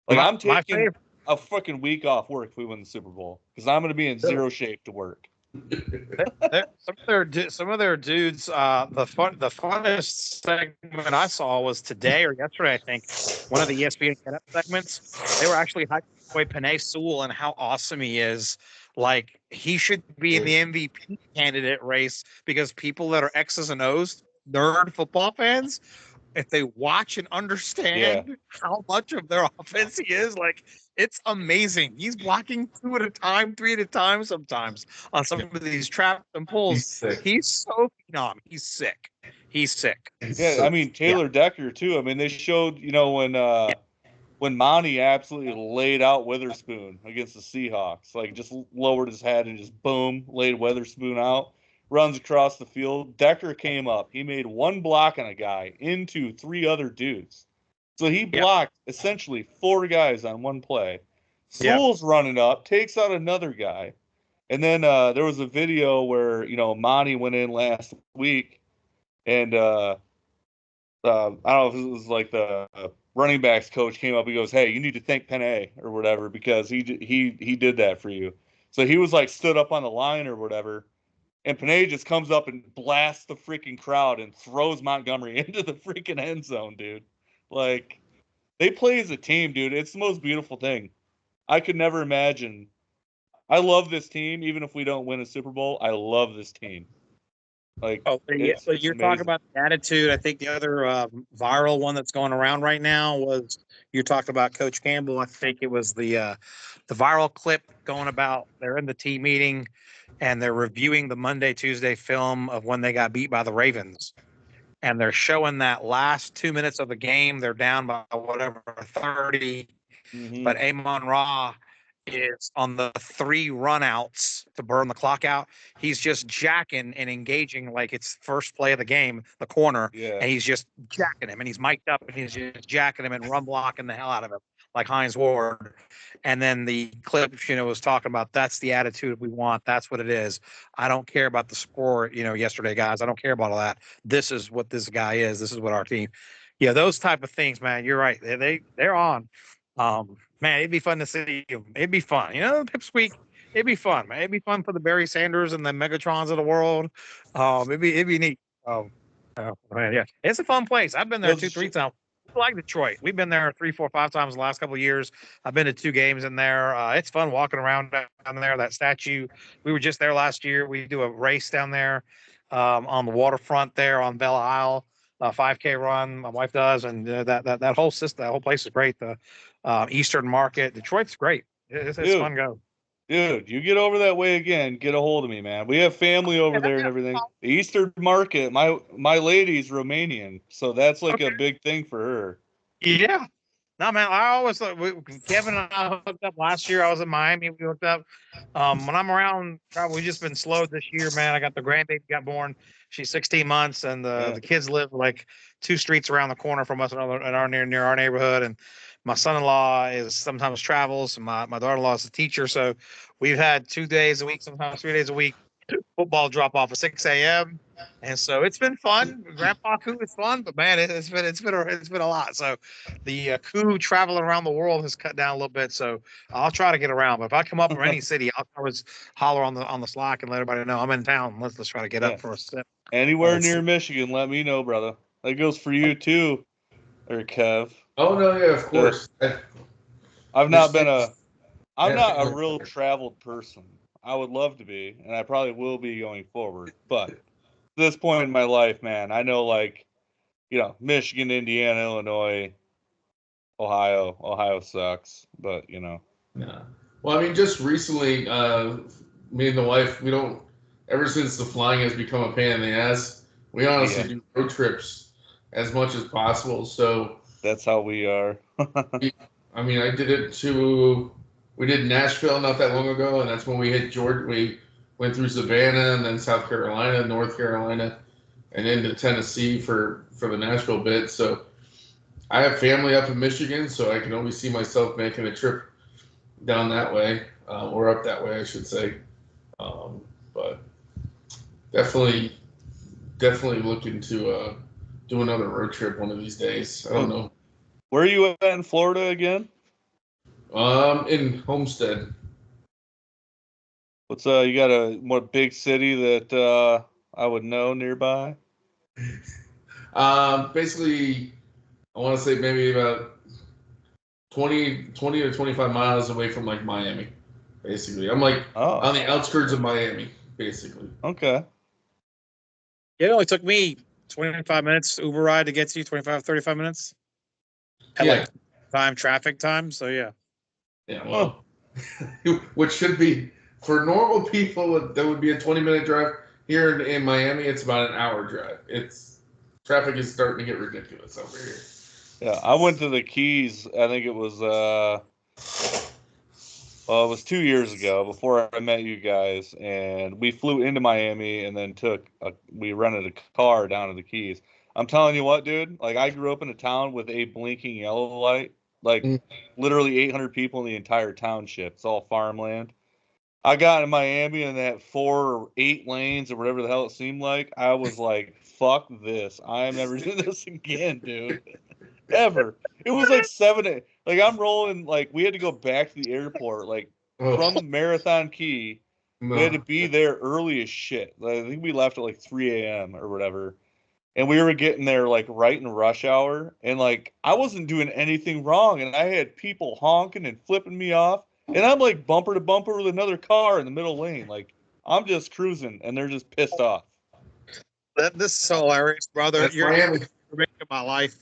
[SPEAKER 2] Like, I'm taking a fucking week off work if we win the Super Bowl because I'm going to be in zero shape to work.
[SPEAKER 4] Some of their dudes. The funnest segment I saw was today or yesterday. I think one of the ESPN Get Up segments. They were actually hyping away Penei Sewell and how awesome he is. Like he should be in the MVP candidate race because people that are X's and O's, nerd football fans, if they watch and understand how much of their offense he is, like it's amazing. He's blocking 2 at a time, 3 at a time sometimes on some of these traps and pulls. He's so phenom. He's sick.
[SPEAKER 2] Yeah, I mean Taylor Decker too. I mean they showed, when Monty absolutely laid out Witherspoon against the Seahawks, like just lowered his head and just boom, laid Witherspoon out. Runs across the field. Decker came up. He made one block on a guy into 3 other dudes. So he blocked essentially 4 guys on one play. Sewell's running up, takes out another guy. And then there was a video where, Monty went in last week and I don't know if it was like the running backs coach came up and goes, "Hey, you need to thank Penei or whatever because he did that for you." So he was like stood up on the line or whatever. And Penei just comes up and blasts the freaking crowd and throws Montgomery into the freaking end zone, dude. Like, they play as a team, dude. It's the most beautiful thing. I could never imagine. I love this team, even if we don't win a Super Bowl. I love this team. Like, it's
[SPEAKER 4] you're talking about the attitude. I think the other viral one that's going around right now was you talked about Coach Campbell. I think it was the viral clip going about they're in the team meeting and they're reviewing the Monday, Tuesday film of when they got beat by the Ravens. And they're showing that last 2 minutes of the game. They're down by whatever 30. But Amon Ra is on the 3 runouts to burn the clock out. He's just jacking and engaging like it's first play of the game, the corner,
[SPEAKER 2] Yeah.
[SPEAKER 4] and he's just jacking him, and he's mic'd up, and he's just jacking him and run blocking the hell out of him like Heinz Ward. And then the clip, was talking about that's the attitude we want. That's what it is. I don't care about the score, yesterday, guys. I don't care about all that. This is what this guy is. This is what our team. Yeah, those type of things, man. You're right. They're on. Man, it'd be fun to see him. It'd be fun. Pipsqueak, it'd be fun, man. It'd be fun for the Barry Sanders and the Megatrons of the world. It'd be neat. Man, yeah. It's a fun place. I've been there 2-3 times. I like Detroit. We've been there 3, 4, 5 times the last couple of years. I've been to 2 games in there. It's fun walking around down there. That statue. We were just there last year. We do a race down there on the waterfront there on Belle Isle. 5K run. My wife does, and that whole system, that whole place is great. The Eastern Market, Detroit's great. It's fun go.
[SPEAKER 2] Dude, you get over that way again, get a hold of me, man. We have family over there and everything. The Eastern Market, my lady's Romanian, so that's like a big thing for her.
[SPEAKER 4] Yeah. No, man, I always thought Kevin and I hooked up last year. I was in Miami. We hooked up. When I'm around, we've just been slow this year, man. I got the grandbaby got born. She's 16 months, and the kids live like 2 streets around the corner from us near our neighborhood. And my son-in-law is sometimes travels. And my daughter-in-law is a teacher, so we've had 2 days a week, sometimes 3 days a week, football drop off at 6 a.m. And so it's been fun. Grandpa Coup is fun, but man, it's been a lot. So the Coup traveling around the world has cut down a little bit. So I'll try to get around. But if I come up from any city, I'll always holler on the Slack and let everybody know I'm in town. Let's try to get up for a sip.
[SPEAKER 2] Anywhere near Michigan, let me know, brother. That goes for you too, or Kev.
[SPEAKER 1] Oh no, yeah, of course.
[SPEAKER 2] I'm not a real traveled person. I would love to be, and I probably will be going forward. But at this point in my life, man, I know Michigan, Indiana, Illinois, Ohio. Ohio sucks, but
[SPEAKER 1] Yeah. Well, I mean, just recently, me and the wife, ever since the flying has become a pain in the ass, we honestly do road trips as much as possible. So
[SPEAKER 2] that's how we are.
[SPEAKER 1] I mean, we did Nashville not that long ago, and that's when we hit Georgia. We went through Savannah and then South Carolina, North Carolina, and into Tennessee for the Nashville bit. So I have family up in Michigan, so I can always see myself making a trip down that way, or up that way, I should say. But definitely looking to do another road trip one of these days. I don't know.
[SPEAKER 2] Where are you at in Florida again?
[SPEAKER 1] In Homestead.
[SPEAKER 2] What's you got a big city that I would know nearby?
[SPEAKER 1] Basically, I want to say maybe about 20 to 25 miles away from like Miami. Basically, I'm like on the outskirts of Miami. Basically.
[SPEAKER 2] Okay.
[SPEAKER 4] It only took me 25 minutes Uber ride to get to you. 25, 35 minutes. Traffic time. So yeah.
[SPEAKER 1] Yeah, well, which should be for normal people, that would be a 20-minute drive. Here in Miami, it's about an hour drive. Traffic is starting to get ridiculous over here.
[SPEAKER 2] Yeah, I went to the Keys. I think it was it was 2 years ago before I met you guys, and we flew into Miami and then we rented a car down to the Keys. I'm telling you what, dude. Like, I grew up in a town with a blinking yellow light. Like, literally 800 people in the entire township. It's all farmland. I got in Miami in that 4 or 8 lanes or whatever the hell it seemed like. I was like, fuck this. I am never doing this again, dude. Ever. It was like 7. Like, I'm rolling, like, we had to go back to the airport, like, from Marathon Key. We had to be there early as shit. Like, I think we left at like 3 a.m. or whatever. And we were getting there like right in rush hour, and like I wasn't doing anything wrong, and I had people honking and flipping me off, and I'm like bumper to bumper with another car in the middle lane, like I'm just cruising, and they're just pissed off.
[SPEAKER 4] This is hilarious, brother. You're making my life.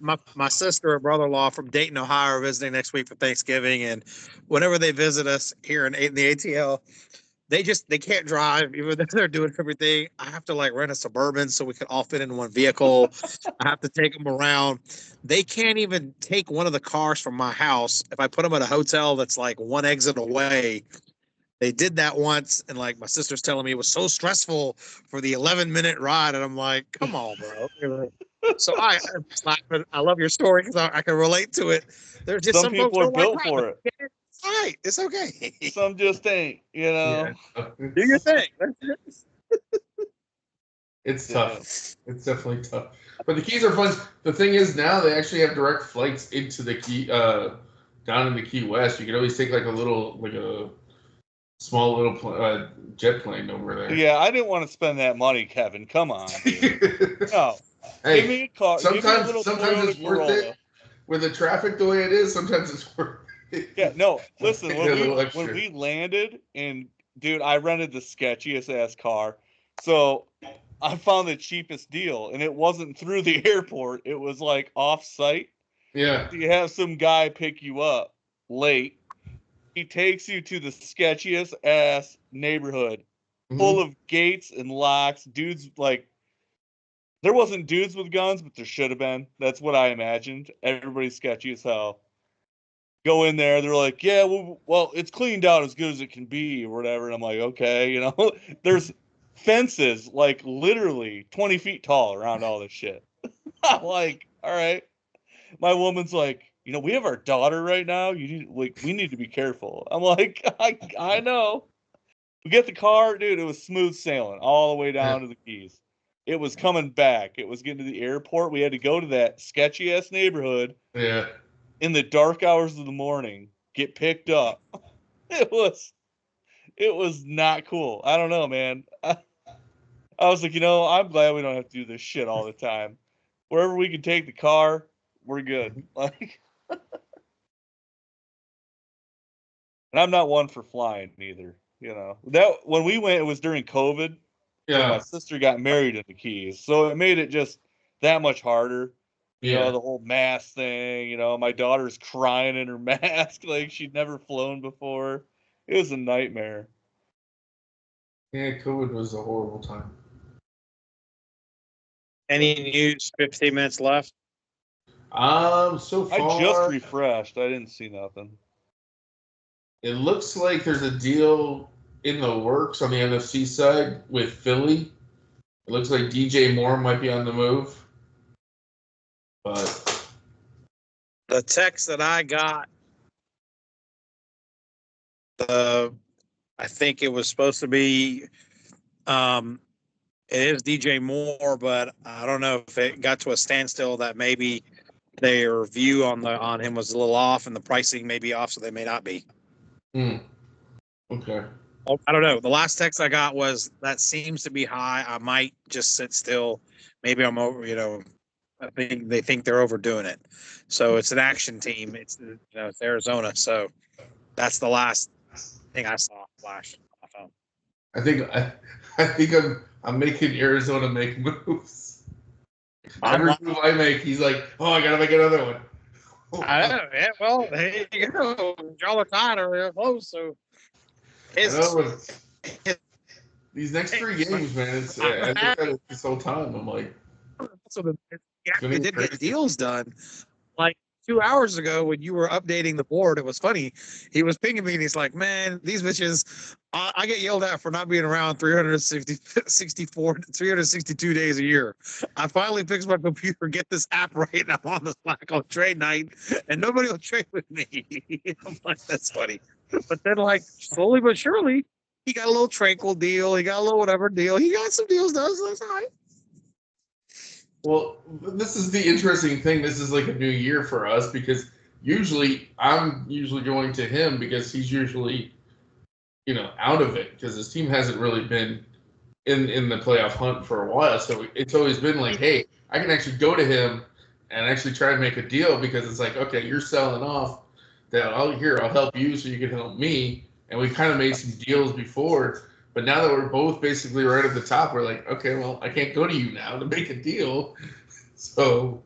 [SPEAKER 4] My sister and brother-in-law from Dayton, Ohio, are visiting next week for Thanksgiving, and whenever they visit us here in the ATL, they can't drive, even though they're doing everything. I have to like rent a Suburban so we can all fit in one vehicle. I have to take them around. They can't even take one of the cars from my house. If I put them at a hotel that's like one exit away, they did that once, and like my sister's telling me it was so stressful for the 11-minute ride, and I'm like, come on, bro. So I love your story because I can relate to it. There's just
[SPEAKER 2] Some
[SPEAKER 4] some folks
[SPEAKER 2] people are
[SPEAKER 4] don't like
[SPEAKER 2] built for it.
[SPEAKER 4] It's all right. It's okay.
[SPEAKER 2] Some just ain't, you know.
[SPEAKER 1] Yeah.
[SPEAKER 4] Do your thing.
[SPEAKER 1] It's
[SPEAKER 2] Yeah.
[SPEAKER 1] tough. It's definitely tough. But the Keys are fun. The thing is, now they actually have direct flights into the Key, down in the Key West. You can always take like a small little jet plane over there.
[SPEAKER 2] Yeah, I didn't want to spend that money, Kevin. Come on, dude. No.
[SPEAKER 1] Hey,
[SPEAKER 2] Give me a car. Give me a little
[SPEAKER 1] sometimes
[SPEAKER 2] Toyota
[SPEAKER 1] it's worth
[SPEAKER 2] Corolla.
[SPEAKER 1] it. With the traffic the way it is, sometimes it's worth it.
[SPEAKER 2] Yeah, no. Listen,
[SPEAKER 1] A little extra.
[SPEAKER 2] when we landed, and dude, I rented the sketchiest ass car, so I found the cheapest deal, and it wasn't through the airport. It was like off site.
[SPEAKER 1] Yeah.
[SPEAKER 2] So you have some guy pick you up late. He takes you to the sketchiest ass neighborhood, full of gates and locks. Dudes like. There wasn't dudes with guns, but there should have been. That's what I imagined. Everybody's sketchy as hell. Go in there, they're like, yeah, well, it's cleaned out as good as it can be, or whatever. And I'm like, okay, you know, there's fences like literally 20 feet tall around all this shit. I'm like, all right. My woman's like, you know, we have our daughter right now. We need to be careful. I'm like, I know. We get the car, dude. It was smooth sailing all the way down to the Keys. It was coming back. It was getting to the airport. We had to go to that sketchy ass neighborhood.
[SPEAKER 1] Yeah.
[SPEAKER 2] In the dark hours of the morning, get picked up. It was not cool. I don't know, man. I was like, you know, I'm glad we don't have to do this shit all the time. Wherever we can take the car, we're good. Like, and I'm not one for flying either. You know, that when we went, it was during COVID.
[SPEAKER 1] Yeah.
[SPEAKER 2] My sister got married in the Keys, so it made it just that much harder. You know, the whole mask thing. You know, my daughter's crying in her mask like she'd never flown before. It was a nightmare.
[SPEAKER 1] Yeah, COVID was a horrible time.
[SPEAKER 4] Any news? 15 minutes left.
[SPEAKER 1] So far,
[SPEAKER 2] I just refreshed. I didn't see nothing.
[SPEAKER 1] It looks like there's a deal in the works on the NFC side with Philly. It looks like DJ Moore might be on the move. But
[SPEAKER 4] the text that I got, I think it was supposed to be, it is DJ Moore, but I don't know if it got to a standstill that maybe their view on him was a little off and the pricing may be off, so they may not be.
[SPEAKER 1] Okay.
[SPEAKER 4] I don't know. The last text I got was that seems to be high. I might just sit still. Maybe I'm over, you know, I think they think they're overdoing it. So it's an action team. It's, you know, it's Arizona. So that's the last thing I saw flash on my phone.
[SPEAKER 1] I think I'm making Arizona make moves. Every move I make, he's like, "Oh, I gotta make another one."
[SPEAKER 4] I know. Yeah, well, there you go. Y'all are tied or close. So
[SPEAKER 1] these next 3 games, man, it's I look at it this whole time. I'm like,
[SPEAKER 4] so they did get deals done. Like 2 hours ago when you were updating the board, it was funny. He was pinging me and he's like, man, these bitches, I get yelled at for not being around 362 days a year. I finally fixed my computer, get this app right, and I'm on the Slack on trade night, and nobody will trade with me. I'm like, that's funny. But then, like, slowly but surely, he got a little tranquil deal. He got a little whatever deal. He got some deals done, so that's all right.
[SPEAKER 1] Well, this is the interesting thing. This is like a new year for us because I'm usually going to him because he's usually, you know, out of it because his team hasn't really been in the playoff hunt for a while. So it's always been like, hey, I can actually go to him and actually try to make a deal because it's like, okay, you're selling off that I'll help you so you can help me. And we kind of made some deals before. But now that we're both basically right at the top, we're like, okay, well, I can't go to you now to make a deal. So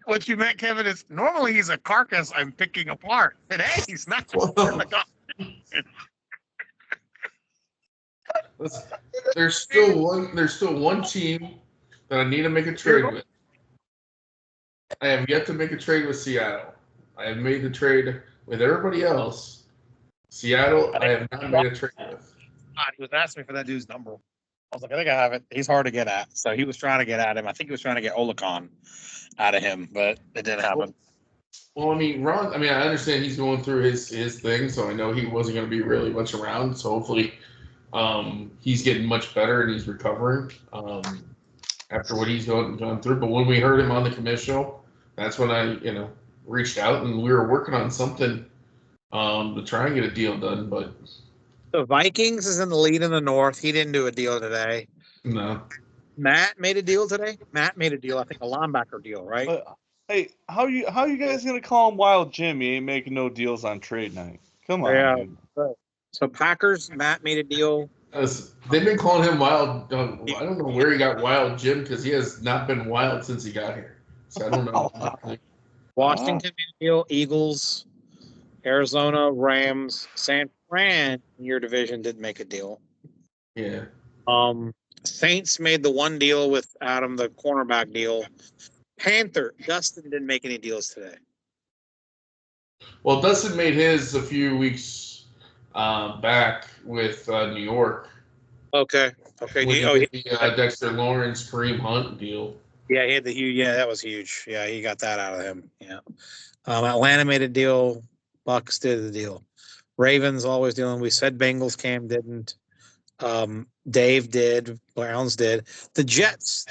[SPEAKER 4] what you meant, Kevin, is normally he's a carcass I'm picking apart. Today he's not.
[SPEAKER 1] there's still one team that I need to make a trade with. I have yet to make a trade with Seattle. I have made the trade with everybody else. Seattle, I have not made a trade with.
[SPEAKER 4] God, he was asking me for that dude's number. I was like, I think I have it. He's hard to get at. So he was trying to get at him. I think he was trying to get Olicon out of him, but it didn't happen.
[SPEAKER 1] Well, I mean, Ron. I mean, I understand he's going through his thing, so I know he wasn't going to be really much around. So hopefully, he's getting much better and he's recovering after what he's gone through. But when we heard him on the commission show, that's when I reached out and we were working on something to try and get a deal done. But
[SPEAKER 4] The Vikings is in the lead in the North. He didn't do a deal today.
[SPEAKER 1] no.
[SPEAKER 4] Matt made a deal today. Matt made a deal. I think a linebacker deal, right?
[SPEAKER 2] Hey, how you guys gonna call him Wild Jim? He ain't making no deals on trade night. Come on,
[SPEAKER 4] Yeah.
[SPEAKER 2] dude.
[SPEAKER 4] So Packers, Matt made a deal.
[SPEAKER 1] They've been calling him Wild. I don't know where he got Wild Jim because he has not been wild since he got here. So I don't know.
[SPEAKER 4] Washington made a deal. Eagles, Arizona, Rams, San Fran in your division didn't make a deal.
[SPEAKER 1] Yeah.
[SPEAKER 4] Saints made the one deal with Adam, the cornerback deal. Panther, Dustin didn't make any deals today.
[SPEAKER 1] Well, Dustin made his a few weeks back with New York.
[SPEAKER 4] Okay.
[SPEAKER 1] When he did the Dexter Lawrence, Kareem Hunt deal.
[SPEAKER 4] Yeah, he had the huge. Yeah, that was huge. Yeah, he got that out of him. Yeah. Atlanta made a deal. Bucks did the deal. Ravens always dealing. We said Bengals. Cam didn't. Dave did. Browns did. The Jets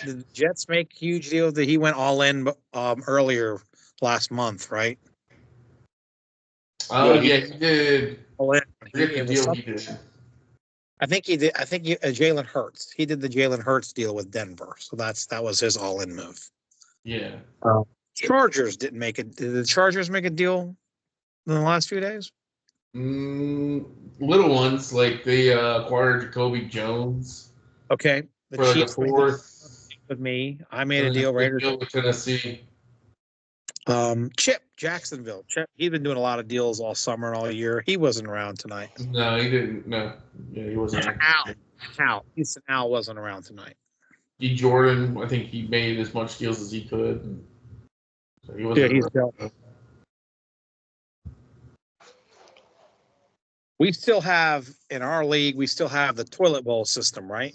[SPEAKER 4] make huge deals that he went all in earlier last month, right?
[SPEAKER 1] Yeah, he did.
[SPEAKER 4] All in.
[SPEAKER 1] Forget the deal he did.
[SPEAKER 4] I think he did. I think Jalen Hurts. He did the Jalen Hurts deal with Denver, so that was his all-in move.
[SPEAKER 1] Yeah.
[SPEAKER 4] Chargers didn't make it. Did the Chargers make a deal in the last few days?
[SPEAKER 1] Little ones like they acquired Jacoby Jones.
[SPEAKER 4] Okay. The
[SPEAKER 1] for
[SPEAKER 4] Chiefs
[SPEAKER 1] like a fourth.
[SPEAKER 4] with me. I made a deal. Raiders.
[SPEAKER 1] Deal with Tennessee.
[SPEAKER 4] Chip Jacksonville. Chip. He's been doing a lot of deals all summer and all year. He wasn't around tonight.
[SPEAKER 1] No, he didn't. No. Yeah, he wasn't.
[SPEAKER 4] Al. Houston Al wasn't around tonight.
[SPEAKER 1] D. Jordan, I think he made as much deals as he could. So he wasn't.
[SPEAKER 4] Yeah, he's dealt. We still have in our league. We still have the toilet bowl system, right?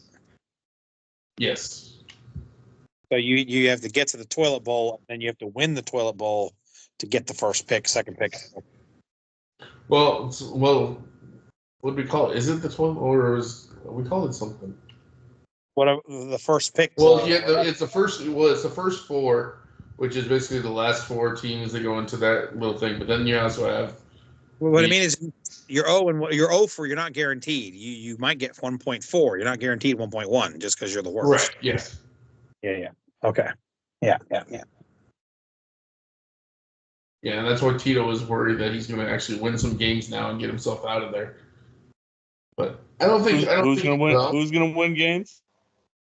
[SPEAKER 1] Yes.
[SPEAKER 4] So you have to get to the toilet bowl, and then you have to win the toilet bowl to get the first pick, second pick.
[SPEAKER 1] Well, what do we call it? Is it the toilet, or we call it something?
[SPEAKER 4] Whatever the first pick.
[SPEAKER 1] Well, yeah, it's the first. Well, it's the first four, which is basically the last four teams that go into that little thing. But then you also have.
[SPEAKER 4] What I mean is, you're 0 for. You're not guaranteed. You might get 1.4. You're not guaranteed 1.1 just because you're the worst.
[SPEAKER 1] Right. Yes.
[SPEAKER 4] Yeah. Okay. Yeah.
[SPEAKER 1] Yeah, and that's why Teeto was worried that he's going to actually win some games now and get himself out of there. But I don't think.
[SPEAKER 2] Who's going to win? Who's going to win games?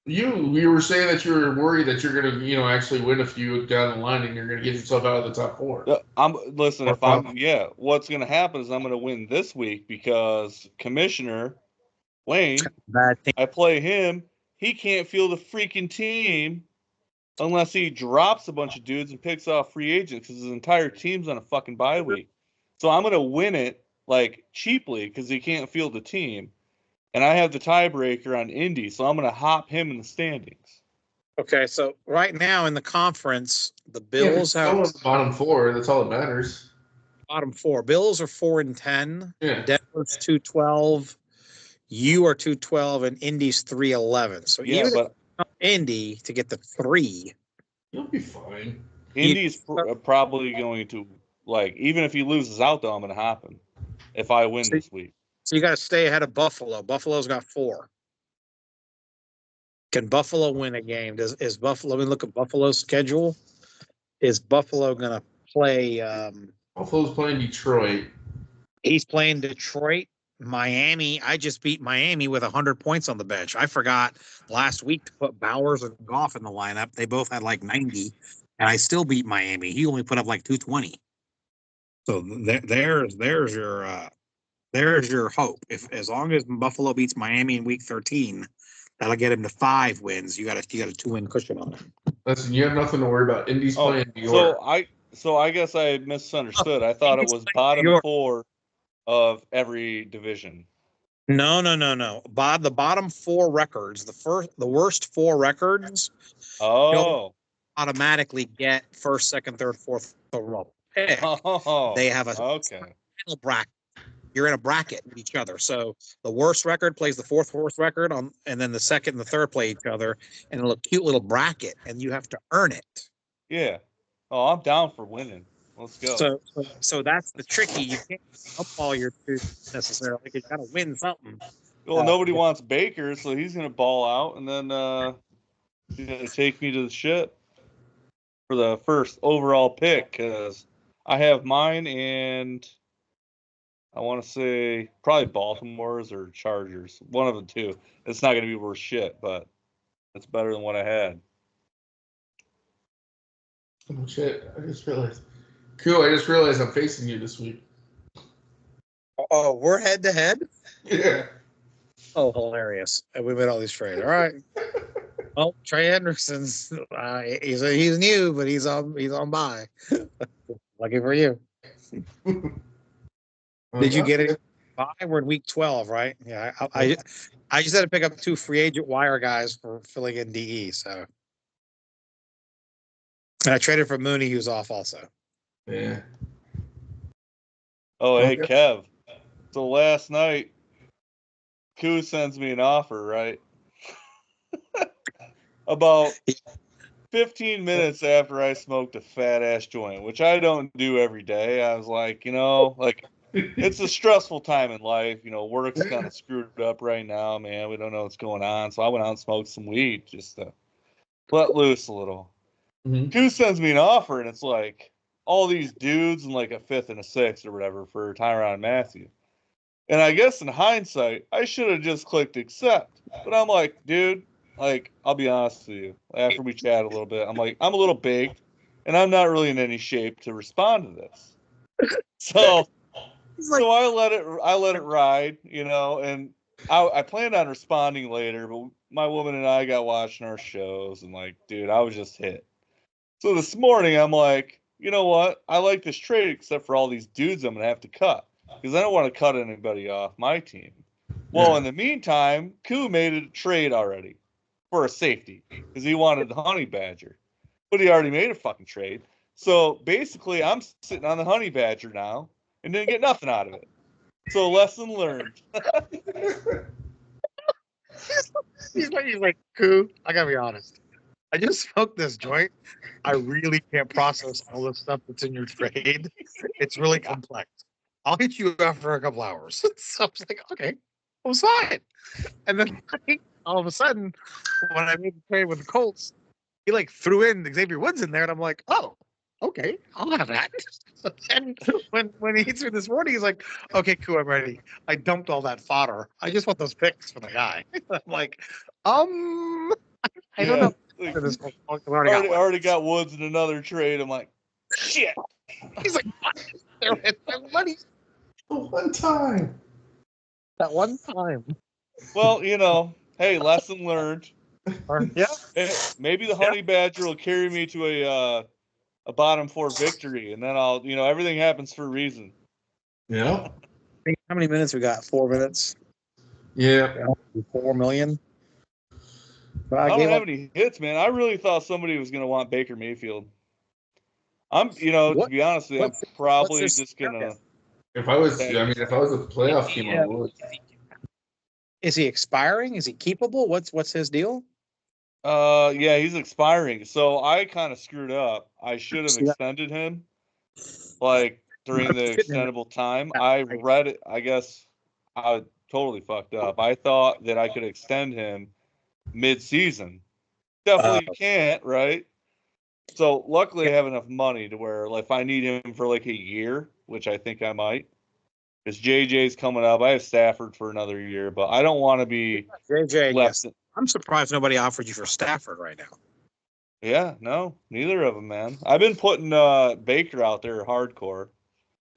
[SPEAKER 1] You were saying that you were worried that you're going to, actually win a few down the line and you're going to get yourself out of the top four.
[SPEAKER 2] What's going to happen is I'm going to win this week because Commissioner Wayne, I play him. He can't field a freaking team unless he drops a bunch of dudes and picks off free agents because his entire team's on a fucking bye week. So I'm going to win it like cheaply because he can't field a team. And I have the tiebreaker on Indy, so I'm going to hop him in the standings.
[SPEAKER 4] Okay, so right now in the conference, the Bills have
[SPEAKER 1] the bottom four. That's all that matters.
[SPEAKER 4] Bottom four. Bills are 4-10.
[SPEAKER 1] Yeah.
[SPEAKER 4] Denver's 2-12. You are 2-12, and Indy's 3-11. So even if Indy to get the 3,
[SPEAKER 1] you'll be fine.
[SPEAKER 2] Indy's probably going to even if he loses out, though, I'm going to hop him if I win this week.
[SPEAKER 4] So you got to stay ahead of Buffalo. Buffalo's got 4. Can Buffalo win a game? Is Buffalo? Let me look at Buffalo's schedule. Is Buffalo going to play?
[SPEAKER 1] Buffalo's playing Detroit.
[SPEAKER 4] He's playing Detroit. Miami. I just beat Miami with 100 points on the bench. I forgot last week to put Bowers and Goff in the lineup. They both had like 90, and I still beat Miami. He only put up like 220. So there's your There's your hope. If as long as Buffalo beats Miami in Week 13, that'll get him to 5 wins. You got a 2-win cushion on him.
[SPEAKER 1] Listen, you have nothing to worry about. Indy's
[SPEAKER 2] Oh,
[SPEAKER 1] playing New York.
[SPEAKER 2] so I guess I misunderstood. I thought it was bottom 4 of every division.
[SPEAKER 4] No. The bottom 4 records, the worst 4 records,
[SPEAKER 2] Oh.
[SPEAKER 4] automatically get first, second, third, fourth overall pick.
[SPEAKER 2] Oh.
[SPEAKER 4] They have a
[SPEAKER 2] okay.
[SPEAKER 4] bracket. You're in a bracket with each other. So the worst record plays the fourth worst record and then the second and the third play each other, and a cute little bracket, and you have to earn it.
[SPEAKER 2] Yeah. Oh, I'm down for winning. Let's go.
[SPEAKER 4] So that's the tricky. You can't up all your dudes necessarily because you got to win something.
[SPEAKER 2] Well, nobody wants Baker, so he's going to ball out, and then he's going to take me to the ship for the first overall pick because I have mine and I want to say probably Baltimore's or Chargers. One of the two. It's not going to be worth shit, but it's better than what I had.
[SPEAKER 1] Oh, shit. I just realized. Cool. I just realized I'm facing you this week.
[SPEAKER 4] Oh, we're head to head?
[SPEAKER 1] Yeah.
[SPEAKER 4] Oh, hilarious. And we made all these trades. All right. Well, Trey Hendrickson's he's new, but he's on bye. Lucky for you. Did you get it? We're in week 12, right? Yeah. I just had to pick up 2 free agent wire guys for filling in DE. So, and I traded for Mooney, who's off also.
[SPEAKER 1] Yeah.
[SPEAKER 2] Oh, hey, Kev. So last night, Koo sends me an offer, right? About 15 minutes after I smoked a fat ass joint, which I don't do every day. I was like, it's a stressful time in life. Work's kind of screwed up right now, man. We don't know what's going on. So I went out and smoked some weed just to let loose a little.
[SPEAKER 1] Mm-hmm.
[SPEAKER 2] Koo sends me an offer, and it's like all these dudes and like a 5th and a 6th or whatever for Tyrann Mathieu. And I guess in hindsight, I should have just clicked accept. But I'm like, dude, I'll be honest with you. After we chat a little bit, I'm like, I'm a little baked, and I'm not really in any shape to respond to this. So I let it ride, and I planned on responding later, but my woman and I got watching our shows, and dude, I was just hit. So this morning, I'm like, you know what? I like this trade except for all these dudes I'm going to have to cut because I don't want to cut anybody off my team. Well, in the meantime, Koo made a trade already for a safety because he wanted the Honey Badger, but he already made a fucking trade. So basically, I'm sitting on the Honey Badger now and didn't get nothing out of it. So lesson learned.
[SPEAKER 4] He's like, Koo, I got to be honest. I just smoked this joint. I really can't process all the stuff that's in your trade. It's really complex. I'll hit you after a couple hours. So I was like, okay, I was fine. And then all of a sudden, when I made the trade with the Colts, he threw in Xavier Woods in there, and I'm like, oh, okay, I'll have that. So then when he threw this morning, he's like, okay, cool, I'm ready. I dumped all that fodder. I just want those picks for the guy. I'm like, I don't know.
[SPEAKER 2] Already got Woods in another trade. I'm like, shit.
[SPEAKER 4] He's like, there is my money.
[SPEAKER 1] One time.
[SPEAKER 4] That one time.
[SPEAKER 2] Well, hey, lesson learned.
[SPEAKER 4] Yeah.
[SPEAKER 2] Maybe the Honey Badger will carry me to a bottom 4 victory, and then I'll, everything happens for a reason.
[SPEAKER 1] Yeah.
[SPEAKER 4] How many minutes we got? 4 minutes.
[SPEAKER 1] Yeah.
[SPEAKER 4] 4 million. But
[SPEAKER 2] I don't have any hits, man. I really thought somebody was going to want Baker Mayfield. To be honest with you, I'm probably just going to.
[SPEAKER 1] If I was a playoff team, I would.
[SPEAKER 4] Is he expiring? Is he keepable? What's his deal?
[SPEAKER 2] Yeah, he's expiring. So I kind of screwed up. I should have extended him, during the extendable time. I read it. I guess I totally fucked up. I thought that I could extend him mid-season. Definitely can't, right? So luckily I have enough money to where if I need him for a year, which I think I might, because JJ's coming up. I have Stafford for another year, but I don't want to be
[SPEAKER 4] JJ.
[SPEAKER 2] left.
[SPEAKER 4] Yes. I'm surprised nobody offered you for Stafford right now.
[SPEAKER 2] Yeah, no, neither of them, man. I've been putting Baker out there hardcore.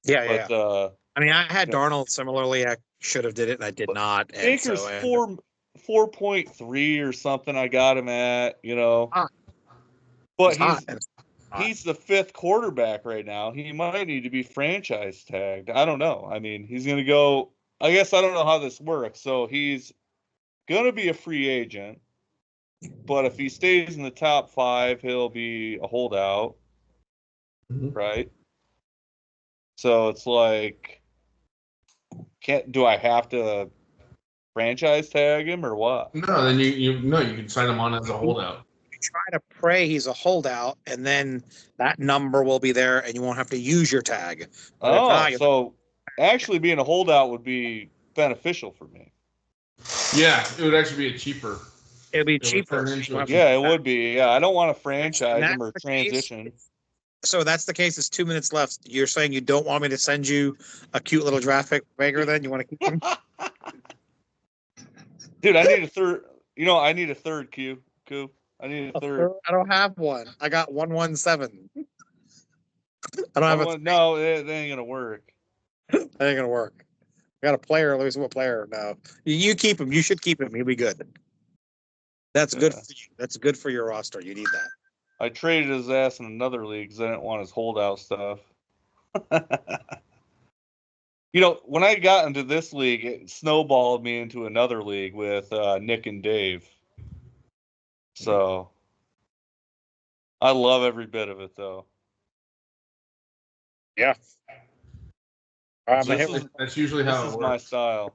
[SPEAKER 4] Yeah. I mean, I had
[SPEAKER 2] Yeah.
[SPEAKER 4] Darnold similarly. I should have did it, and I did not. And
[SPEAKER 2] Baker's
[SPEAKER 4] so,
[SPEAKER 2] 4.3 or something. I got him at,
[SPEAKER 4] Ah,
[SPEAKER 2] but
[SPEAKER 4] it's hot.
[SPEAKER 2] he's the 5th quarterback right now. He might need to be franchise tagged. I don't know. I mean, he's going to go. I guess I don't know how this works. So he's going to be a free agent, but if he stays in the top 5, he'll be a holdout, right? So it's like, do I have to franchise tag him or what?
[SPEAKER 1] No, then you can sign him on as a holdout.
[SPEAKER 4] You try to pray he's a holdout, and then that number will be there, and you won't have to use your tag. But if not,
[SPEAKER 2] So actually being a holdout would be beneficial for me.
[SPEAKER 1] Yeah, it would actually be cheaper.
[SPEAKER 4] it'll be cheaper.
[SPEAKER 1] turn into a
[SPEAKER 2] Yeah, it would be. Yeah, I don't want to franchise
[SPEAKER 4] And
[SPEAKER 2] him or
[SPEAKER 4] that's the case.
[SPEAKER 2] transition.
[SPEAKER 4] So that's the case. It's 2 minutes left. You're saying you don't want me to send you a cute little draft pick Baker? Then you want to keep him?
[SPEAKER 2] Dude, I need a third. I need a third Q. I need a third.
[SPEAKER 4] I don't have one. I got 117. I don't have a.
[SPEAKER 2] No, it ain't gonna work.
[SPEAKER 4] That ain't gonna work. I got a player. Let me see what player. No, you keep him. You should keep him. He'll be good. That's good for you. That's good for your roster. You need that.
[SPEAKER 2] I traded his ass in another league because I didn't want his holdout stuff. When I got into this league, it snowballed me into another league with Nick and Dave. So I love every bit of it, though.
[SPEAKER 4] Yeah.
[SPEAKER 1] That's usually how it
[SPEAKER 2] This is
[SPEAKER 1] works.
[SPEAKER 2] my style.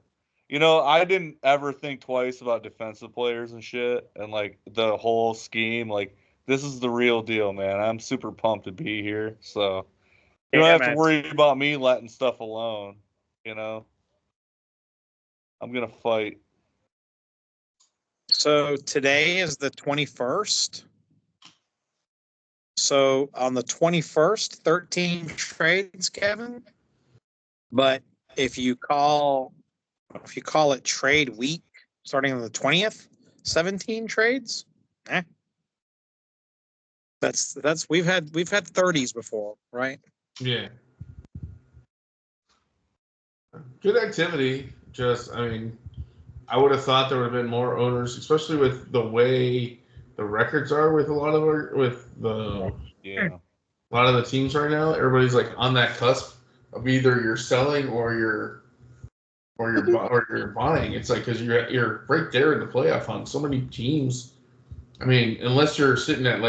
[SPEAKER 2] I didn't ever think twice about defensive players and shit, and like the whole scheme. Like, this is the real deal, man. I'm super pumped to be here. So you don't have to worry about me letting stuff alone. I'm gonna fight.
[SPEAKER 4] So today is the 21st. So on the 21st, 13 trades, Kevin. But if you call it trade week, starting on the 20th, 17 trades. That's we've had 30s before, right?
[SPEAKER 1] Yeah. Good activity. I would have thought there would have been more owners, especially with the way the records are with a lot of a lot of the teams right now. Everybody's like on that cusp of either you're selling or you're buying. It's like because you're right there in the playoff hunt. So many teams. I mean, unless you're sitting at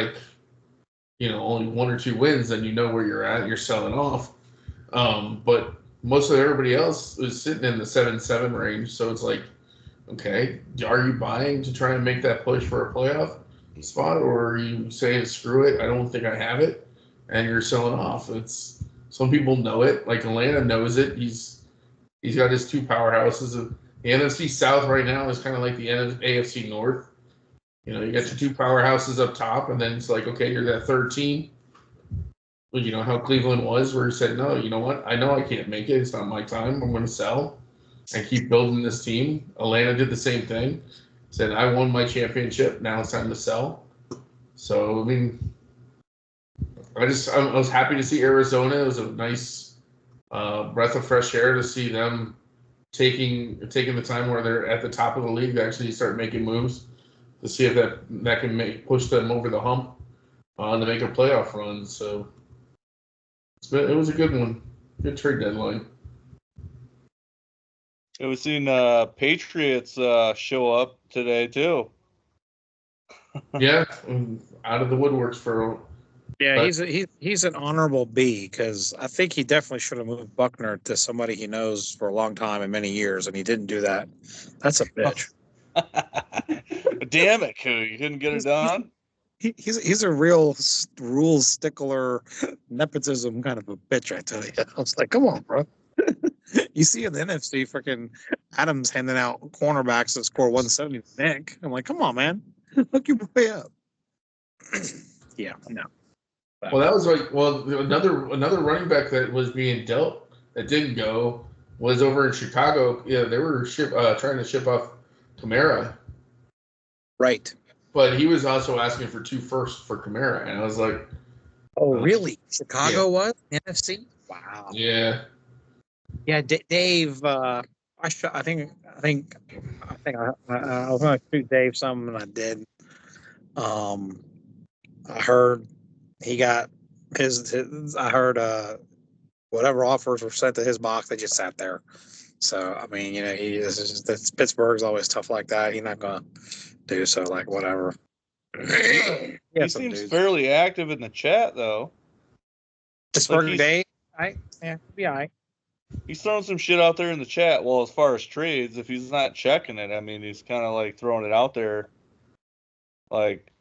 [SPEAKER 1] only 1 or 2 wins, then you know where you're at. You're selling off. But most of everybody else is sitting in the 7-7 range. So it's like, okay, are you buying to try and make that push for a playoff spot, or are you saying screw it? I don't think I have it, and you're selling off. It's some people know it. Like Atlanta knows it. He's got his 2 powerhouses. The NFC South right now is kind of like the AFC North. You got your 2 powerhouses up top, and then it's like, okay, you're that third team. Well, you know how Cleveland was, where he said, no, you know what? I know I can't make it. It's not my time. I'm going to sell and keep building this team. Atlanta did the same thing. Said, I won my championship. Now it's time to sell. So, I mean, I was happy to see Arizona. It was a nice breath of fresh air to see them taking the time where they're at the top of the league to actually start making moves to see if that can push them over the hump to make a playoff run. So it was a good one. Good trade deadline.
[SPEAKER 2] We've seen Patriots show up today too.
[SPEAKER 1] Yeah, out of the woodworks for.
[SPEAKER 4] Yeah, he's an honorable B because I think he definitely should have moved Buckner to somebody he knows for a long time and many years, and he didn't do that. That's a bitch.
[SPEAKER 2] Damn it, Koo! You couldn't get it done.
[SPEAKER 4] He's a real rules stickler, nepotism kind of a bitch. I tell you, I was like, come on, bro. You see in the NFC, freaking Adams handing out cornerbacks that score 170 to Nick. I'm like, come on, man, look your way up. Yeah, no.
[SPEAKER 1] Well, that was another running back that was being dealt that didn't go was over in Chicago. Yeah, they were trying to ship off Kamara.
[SPEAKER 4] Right.
[SPEAKER 1] But he was also asking for 2 firsts for Kamara, and I was like,
[SPEAKER 4] "Oh, really? Chicago was NFC? Wow."
[SPEAKER 1] Yeah.
[SPEAKER 4] Yeah, Dave. I think I was going to shoot Dave some, and I did. I heard he got his. I heard whatever offers were sent to his box, they just sat there. So I mean, you know, Pittsburgh's always tough like that. He's not going to do so. Like whatever.
[SPEAKER 2] He seems fairly active in the chat though.
[SPEAKER 4] Pittsburgh Dave. Yeah, be all right.
[SPEAKER 2] He's throwing some shit out there in the chat. Well, as far as trades, if he's not checking it, I mean, he's kind of like throwing it out there. Like,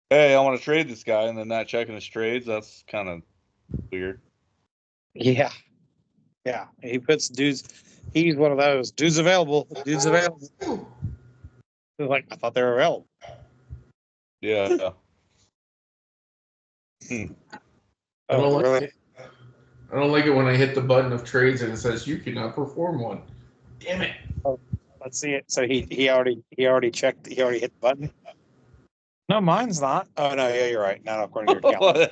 [SPEAKER 2] hey, I want to trade this guy, and then not checking his trades. That's kind of weird.
[SPEAKER 4] Yeah. Yeah. He puts dudes. He's one of those. Dudes available. Dudes available. Like, I thought they were available.
[SPEAKER 2] Yeah.
[SPEAKER 1] I don't like it. I don't like it when I hit the button of trades and it says you cannot perform one. Damn it.
[SPEAKER 4] Oh, let's see it. So he already checked. He already hit the button. No, mine's not. Oh no, yeah, you're right. Not according to your calendar.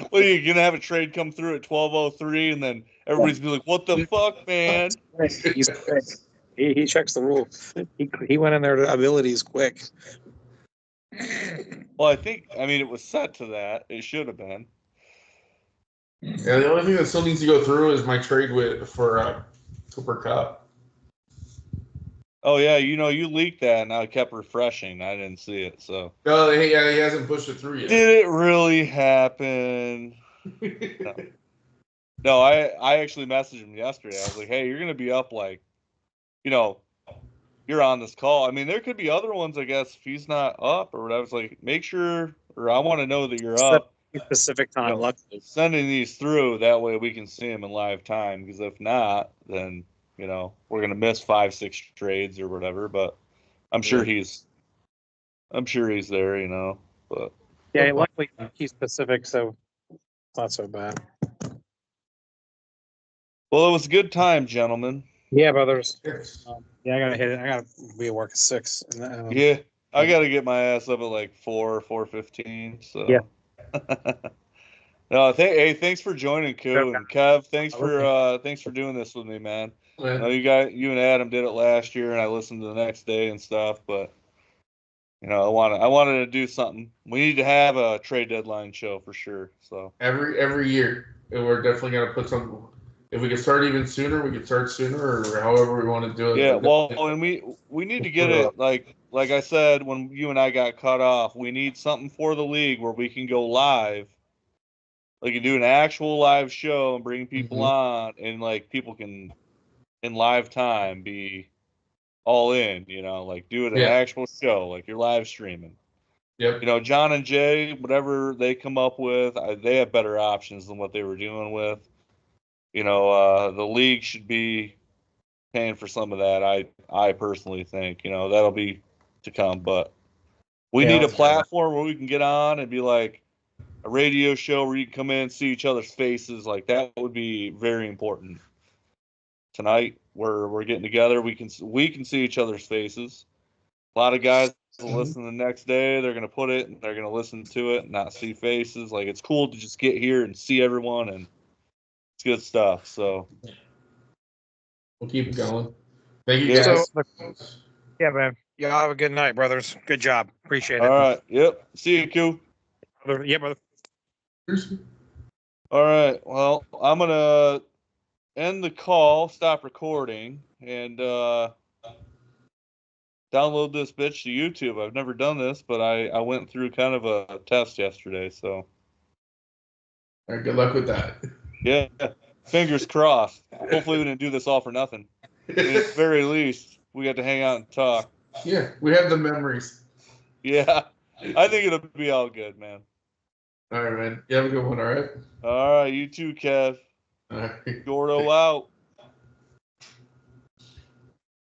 [SPEAKER 2] What are you gonna have a trade come through at 12:03 and then everybody's be like, "What the fuck, man?"
[SPEAKER 4] He's quick. He checks the rules. He went in there to abilities quick.
[SPEAKER 2] Well, I mean, it was set to that. It should have been.
[SPEAKER 1] Yeah, the only thing that still needs to go through is my trade for Cooper Cup.
[SPEAKER 2] Oh yeah, you know, you leaked that and I kept refreshing. I didn't see it, so.
[SPEAKER 1] No, he hasn't pushed it through yet.
[SPEAKER 2] Did it really happen? No, I actually messaged him yesterday. I was like, hey, you're gonna be up like, you know, you're on this call. I mean, there could be other ones, I guess, if he's not up or whatever. I was like, make sure, or I want to know that you're up.
[SPEAKER 4] Specific time.
[SPEAKER 2] You know, sending these through, that way we can see them in live time. Because if not, then, you know, we're going to miss 5-6 trades or whatever. But I'm sure he's there, you know. But
[SPEAKER 4] yeah, luckily he's Pacific, so it's not so bad.
[SPEAKER 2] Well, it was a good time, gentlemen.
[SPEAKER 4] Yeah, brothers. Yeah, I gotta hit it. I gotta be at work at 6.
[SPEAKER 2] Yeah, I gotta get my ass up at like 4:15. So
[SPEAKER 4] yeah.
[SPEAKER 2] No, hey, thanks for joining, Koo, and Kev. Thanks for doing this with me, man. I know you and Adam did it last year, and I listened to the next day and stuff. But you know, I wanted to do something. We need to have a trade deadline show for sure. So
[SPEAKER 1] every year, we're definitely gonna put some. If we could start even sooner, we could start sooner, or however we want to do it.
[SPEAKER 2] Yeah, well, and we need to get it like I said when you and I got cut off. We need something for the league where we can go live. Like you do an actual live show and bring people on, and like people can in live time be all in, you know, like do it an actual show, like you're live streaming.
[SPEAKER 1] Yep.
[SPEAKER 2] You know, John and Jay, whatever they come up with, they have better options than what they were dealing with. You know, the league should be paying for some of that. I personally think, you know, that'll be to come, but we need a platform where we can get on and be like a radio show where you can come in and see each other's faces. Like that would be very important. Tonight we're getting together. We can see each other's faces. A lot of guys will listen the next day. They're gonna put it and they're gonna listen to it and not see faces. Like it's cool to just get here and see everyone, and it's good stuff. So
[SPEAKER 1] we'll keep it going. Thank you guys.
[SPEAKER 4] Yeah, man. Y'all have a good night, brothers. Good job. Appreciate it.
[SPEAKER 2] All right. Yep. See you, Q.
[SPEAKER 4] Yeah, brother.
[SPEAKER 2] All right. Well, I'm gonna end the call, stop recording, and download this bitch to YouTube. I've never done this, but I went through kind of a test yesterday, so.
[SPEAKER 1] All right, good luck with that.
[SPEAKER 2] Yeah, fingers crossed. Hopefully we didn't do this all for nothing. I mean, at the very least, we got to hang out and talk.
[SPEAKER 1] Yeah, we have the memories.
[SPEAKER 2] Yeah, I think it'll be all good, man.
[SPEAKER 1] All right, man. You have a good one, all right?
[SPEAKER 2] All right, you too, Kev.
[SPEAKER 1] All right.
[SPEAKER 2] Gordo out.